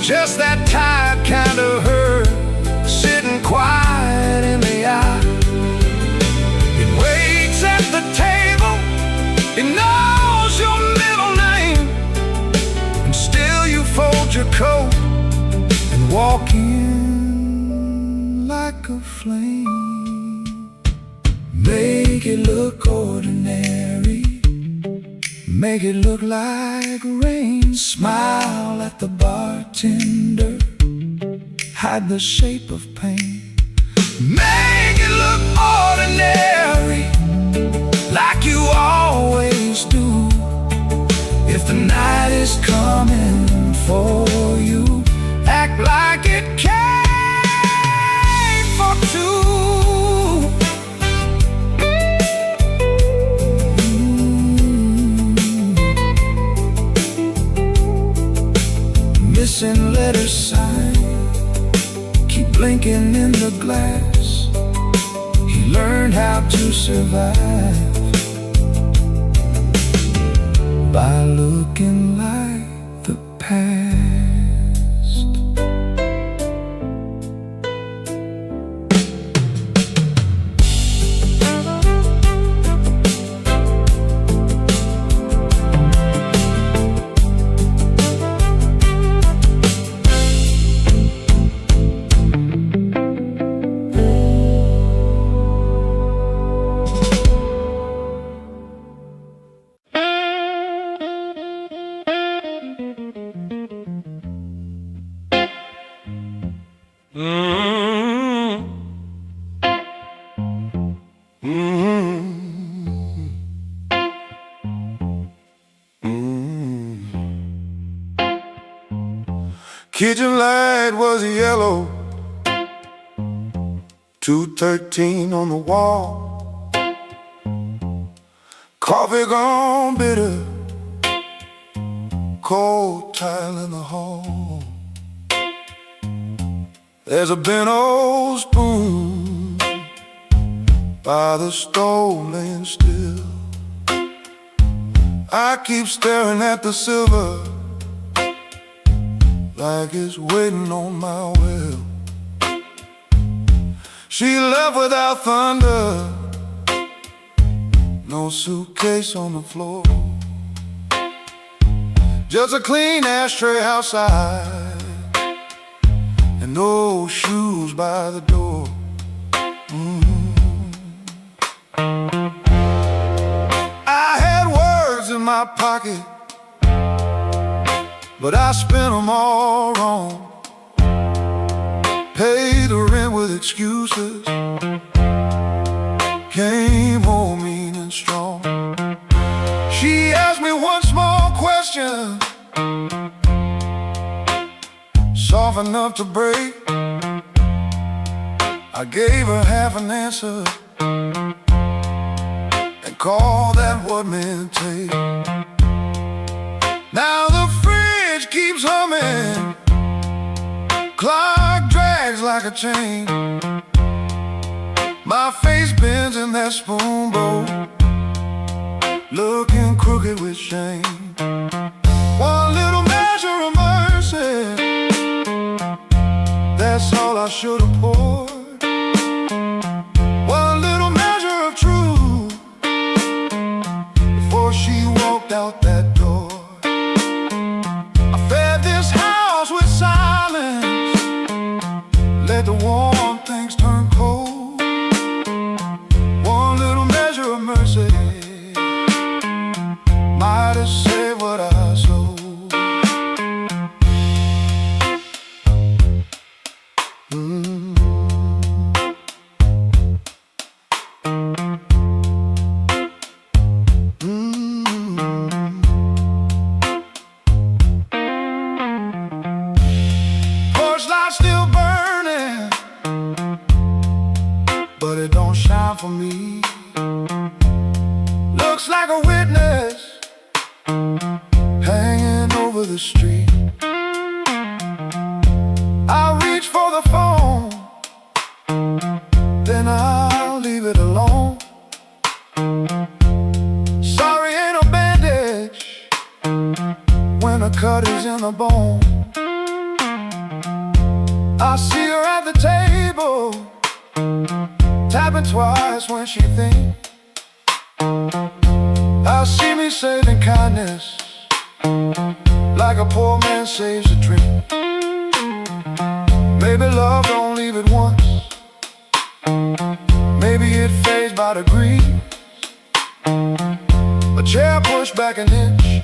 Just that tired kind of hurt, sitting quiet in the eye. It waits at the table, it knows your middle name, and still you fold your coat and walk in like a flame. Make it look ordinary, make it look like rain. Smile at the bartender, hide the shape of pain. Make it look ordinary, like you always do. If the night is coming for you, act like it came for two. Missing letter sign, keep blinking in the glass. He learned how to survive by looking like the past. Kitchen light was yellow, 213 on the wall. Coffee gone bitter, cold tile in the hall. There's a bent old spoon by the stove laying still. I keep staring at the silver like it's waiting on my will. She left without thunder, no suitcase on the floor, just a clean ashtray outside and no shoes by the door. I had words in my pocket, but I spent them all wrong. Paid the rent with excuses, came home mean and strong. She asked me one small question, soft enough to break. I gave her half an answer and called that what men take. Now the fridge keeps humming, clock drags like a chain. My face bends in that spoon bowl, looking crooked with shame. One little measure of mercy That's all I should have poured. One little measure of truth before she walked out that door. I fed this house with silence, let the warm things turn cold. One little measure of mercy might have saved what I sold. Porch light still burning, but it don't shine for me. Looks like a witness hanging over the street. I reach for the phone, then I'll leave it alone. Sorry ain't a bandage when a cut is in the bone. I see her at the table, tapping twice when she thinks. I see me saving kindness like a poor man saves a drink. Maybe love don't leave it once, maybe it fades by degrees. A chair pushed back an inch,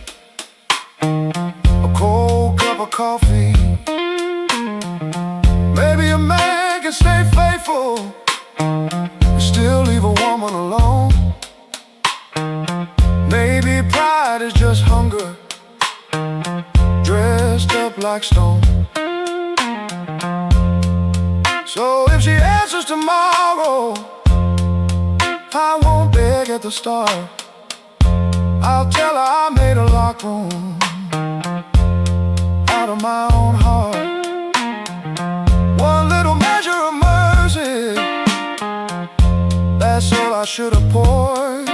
a cold cup of coffee. Maybe a man can stay faithful and still leave a woman alone. Maybe pride is just hunger dressed up like stone. So if she answers tomorrow, I won't beg at the start. I'll tell her I made a locker room out of my own heart. One little measure of mercy, that's all I should have poured.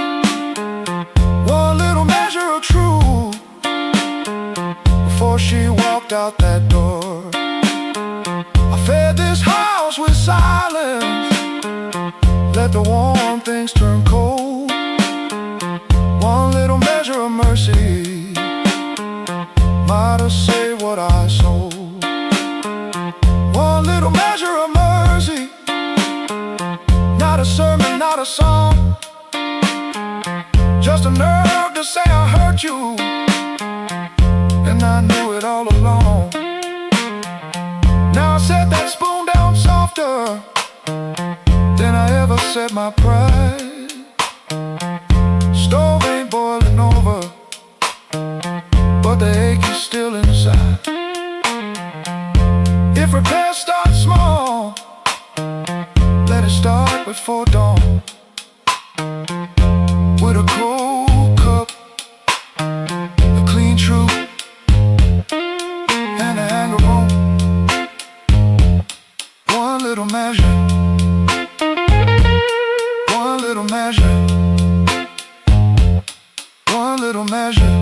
One little measure of truth before she walked out that door. I fed this house with silence, let the warm things turn cold. One little measure of mercy might have saved what I sold. One little measure of mercy, not a sermon, not a song, just a nerve to say I hurt you, and I knew it all along. Now I set that spoon down softer than I ever set my pride. Stove ain't boiling over, but the ache is still inside. If repairs start small, let it start before dawn. With a cold cup, a clean truth, and a anger bone. One little measure, one little measure, one little measure.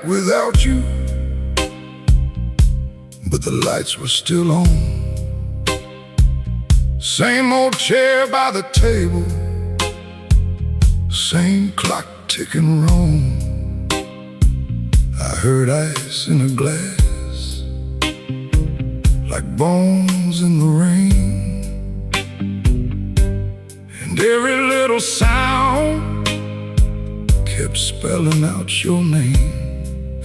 without you. but the lights were still on. Same old chair by the table, same clock ticking wrong. I heard ice in a glass, like bones in the rain. And every little sound kept spelling out your name.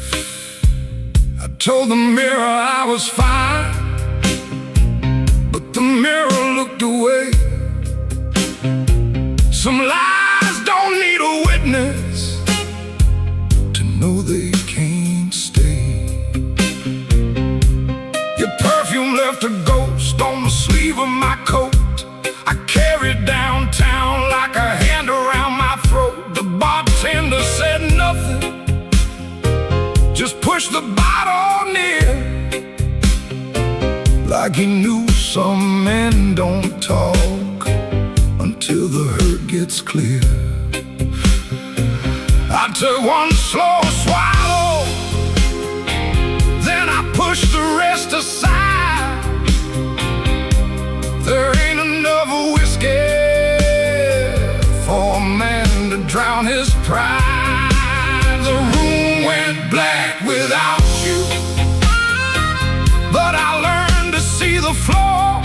I told the mirror I was fine, but the mirror looked away. Some lies don't need a witness to know they can't stay. Your perfume left a ghost on the sleeve of my coat. I carried downtown like a hand around my throat. The bartender said nothing, just pushed the bottle near, like he knew some men don't talk until the hurt gets clear. I took one slow swallow, then I pushed the rest aside. There ain't enough whiskey for a man to drown his pride. The room went black without you, but I learned to see the floor,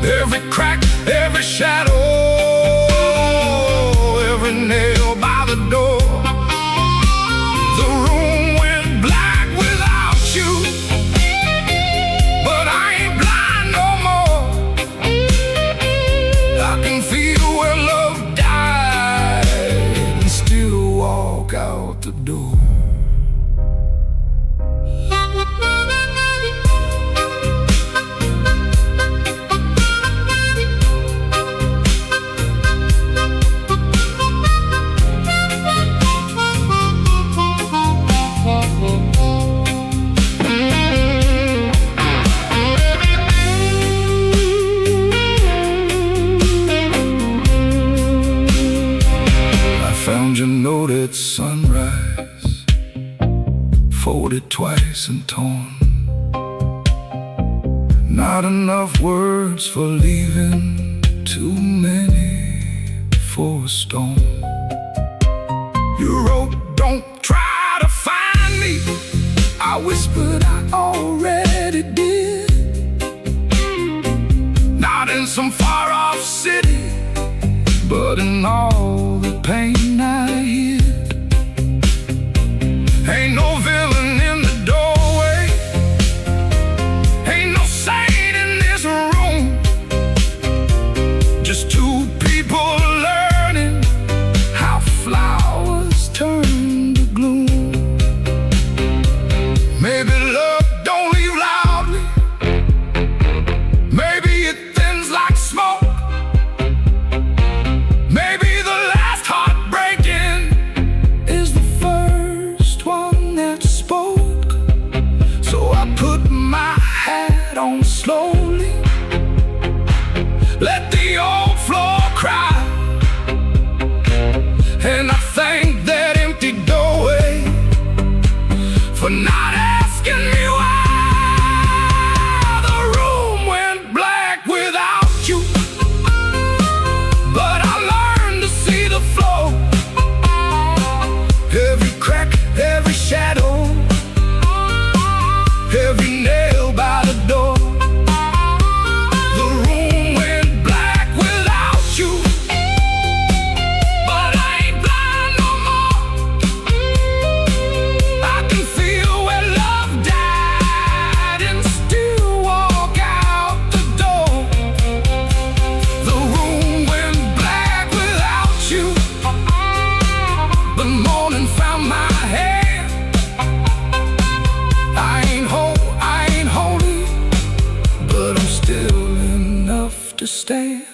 every crack, every shadow, every nail by the door. The room went black without you, but I ain't blind no more. I can feel where love died and still walk out the door. Found your note at sunrise, folded twice and torn. Not enough words for leaving, too many for a storm. You wrote, don't try to find me. I whispered, I already did. Not in some far off city, but in all the pain I hid. Ain't no villain in the doorway, ain't no saint in this room. Just two people learning how flowers turn to gloom. Maybe love don't leave loudly, maybe it thins like smoke. Maybe the last heartbreaking is the first one that spoke. So I put my hat on slowly, let the old floor cry, and I thank that empty doorway for not asking me why. The room went black without you, but I learned to see the flow, every crack, every shadow, every nail by the door. The room went black without you, but I ain't blind no more. I can feel where love died and still walk out the door. The room went black without you. The morning found my hand. I ain't holy, but I'm still enough to stand.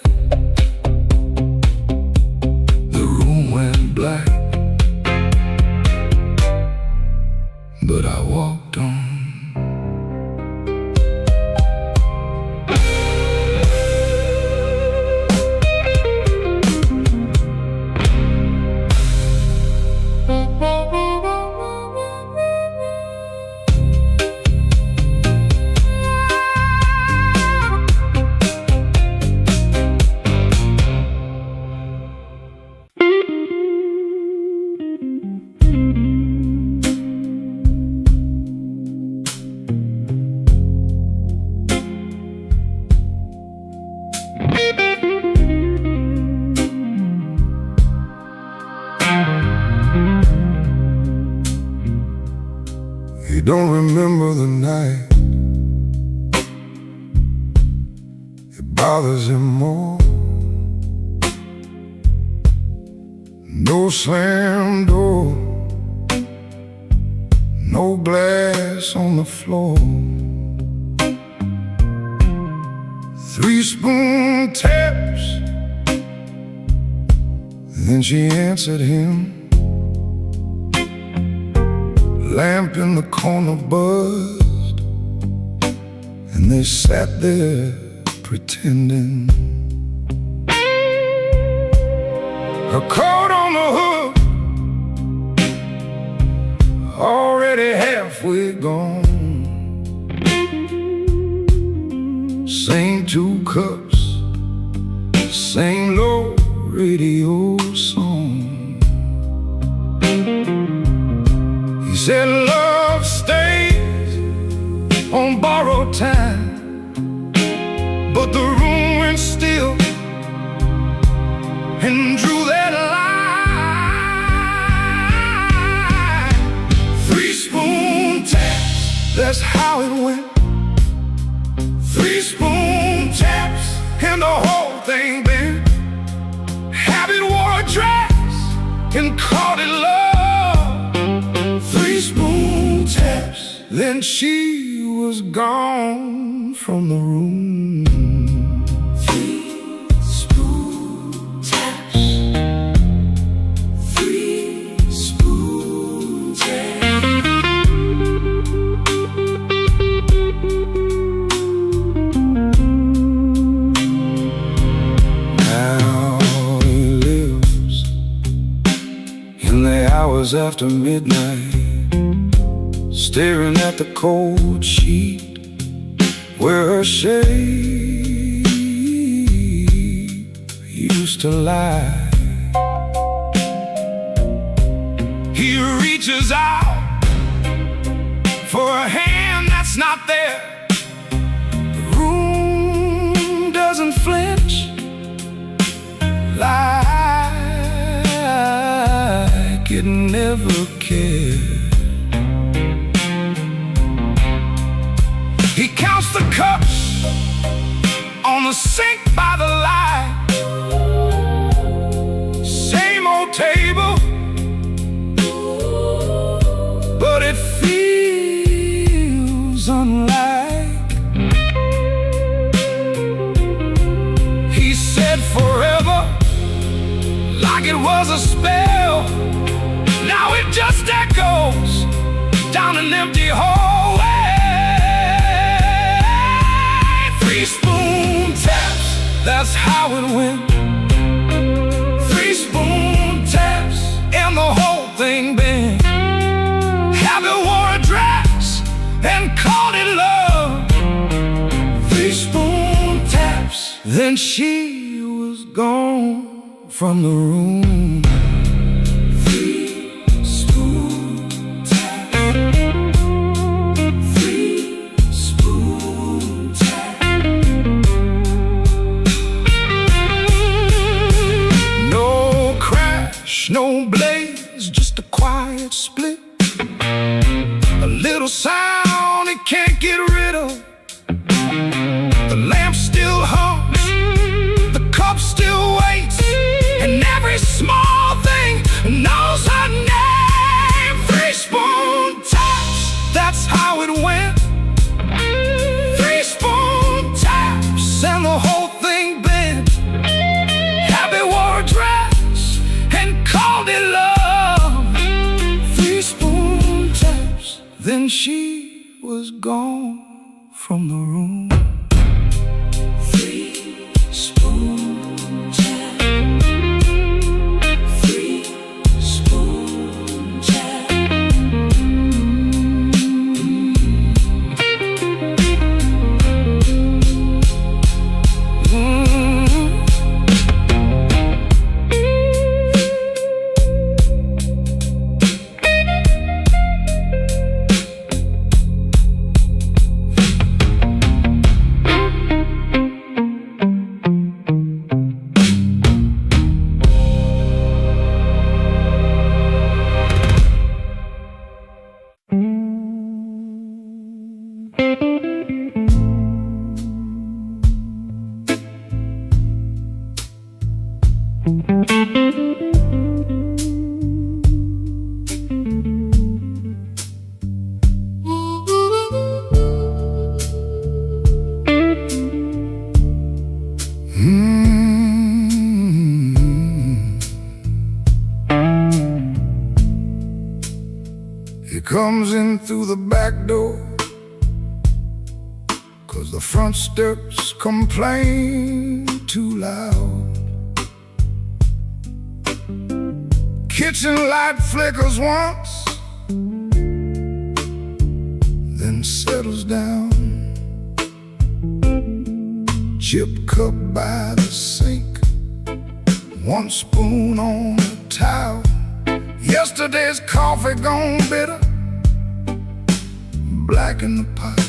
The room went black, but I walked on. He don't remember the night. It bothers him more. No slam door, no glass on the floor. 3-spoon taps. Then she answered him. Lamp in the corner buzzed, and they sat there pretending. Her coat on the hook, already halfway gone. Same 2 cups, same low radio song. He said love stays on borrowed time, but the room went still and drew that line. 3-spoon taps, that's how it went. 3-spoon taps, and the whole thing bent. Habit wore a dress and called it love. 3-spoon taps, then she was gone from the room. 3-spoon taps. 3-spoon taps. Now he lives in the hours after midnight, staring at the cold sheet where her shape used to lie. He reaches out for a hand that's not there. The room doesn't flinch like it never cared. He counts the cups on the sink by the light. Same old table, but it feels unlike. He said forever, like it was a spell. Now it just echoes down an empty hallway. 3-spoon taps, that's how it went. 3-spoon taps, and the whole thing bent. Habit wore a dress and called it love. 3-spoon taps, then she was gone from the room. 3-spoon taps. 3-spoon taps. No crash, no blaze, just a quiet split. A little sound it can't get rid of. The lamp still hums, the cup still waits, and every small thing knows her name. 3-spoon taps, that's how it went. 3-spoon taps, and the whole thing bent. Habit wore a dress and called it love. 3-spoon taps, then she was gone from the room. 3-spoon taps. 3-spoon taps. comes in through the back door, 'cause the front steps complain too loud. Kitchen light flickers once, then settles down. Chip cup by the sink, one spoon on the towel. Yesterday's coffee gone bitter, black in the pot.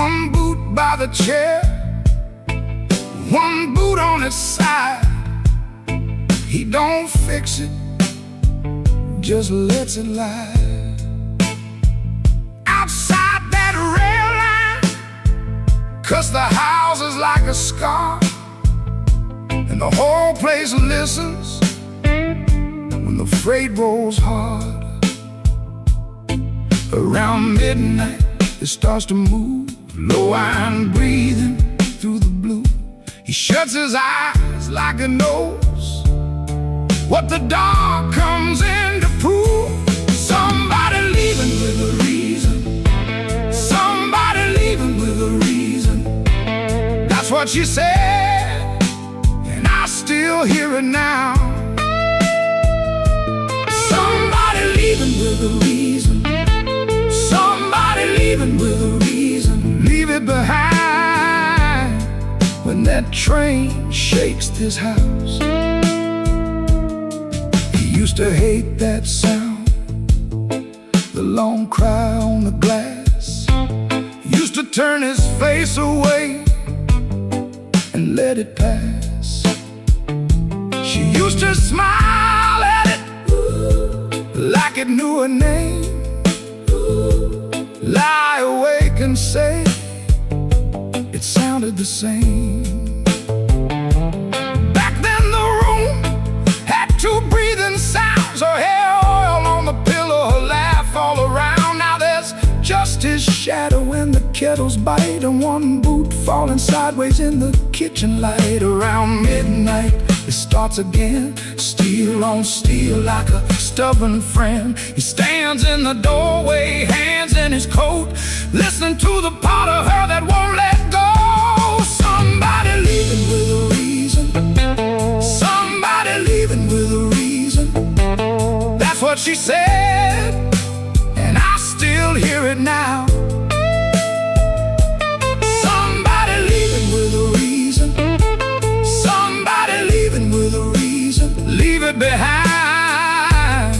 One boot by the chair, one boot on its side. He don't fix it, just lets it lie. Outside that rail line, 'cause the house is like a scar, and the whole place listens when the freight rolls hard. Around midnight, it starts to move, low iron breathing through the blue. He shuts his eyes like he knows what the dark comes in to prove. Somebody leaving with a reason, somebody leaving with a reason. That's what she said, and I still hear it now. Somebody leaving with a reason, somebody leaving with a reason. Leave it behind when that train shakes this house. He used to hate that sound, the long cry on the glass. Used to turn his face away and let it pass. She used to smile at it like it knew her name. Lie awake and say it sounded the same. Back then the room had two breathing sounds, her hair oil on the pillow, her laugh all around. Now there's just his shadow and the kettle's bite, and one boot falling sideways in the kitchen light. Around midnight it starts again, steel on steel like a stubborn friend. He stands in the doorway, hands in his coat, listening to the part of her that won't let go. Somebody leaving with a reason, somebody leaving with a reason. That's what she said, and I still hear it now. Somebody leaving with a reason, somebody leaving with a reason. Leave it behind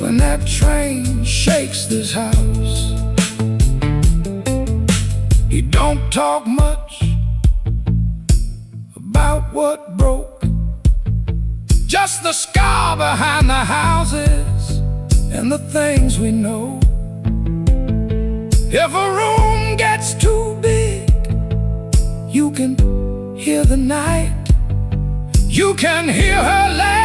when that train shakes this house. He don't talk much about what broke, just the scar behind the houses and the things we know. If a room gets too big, you can hear the night, you can hear her laugh.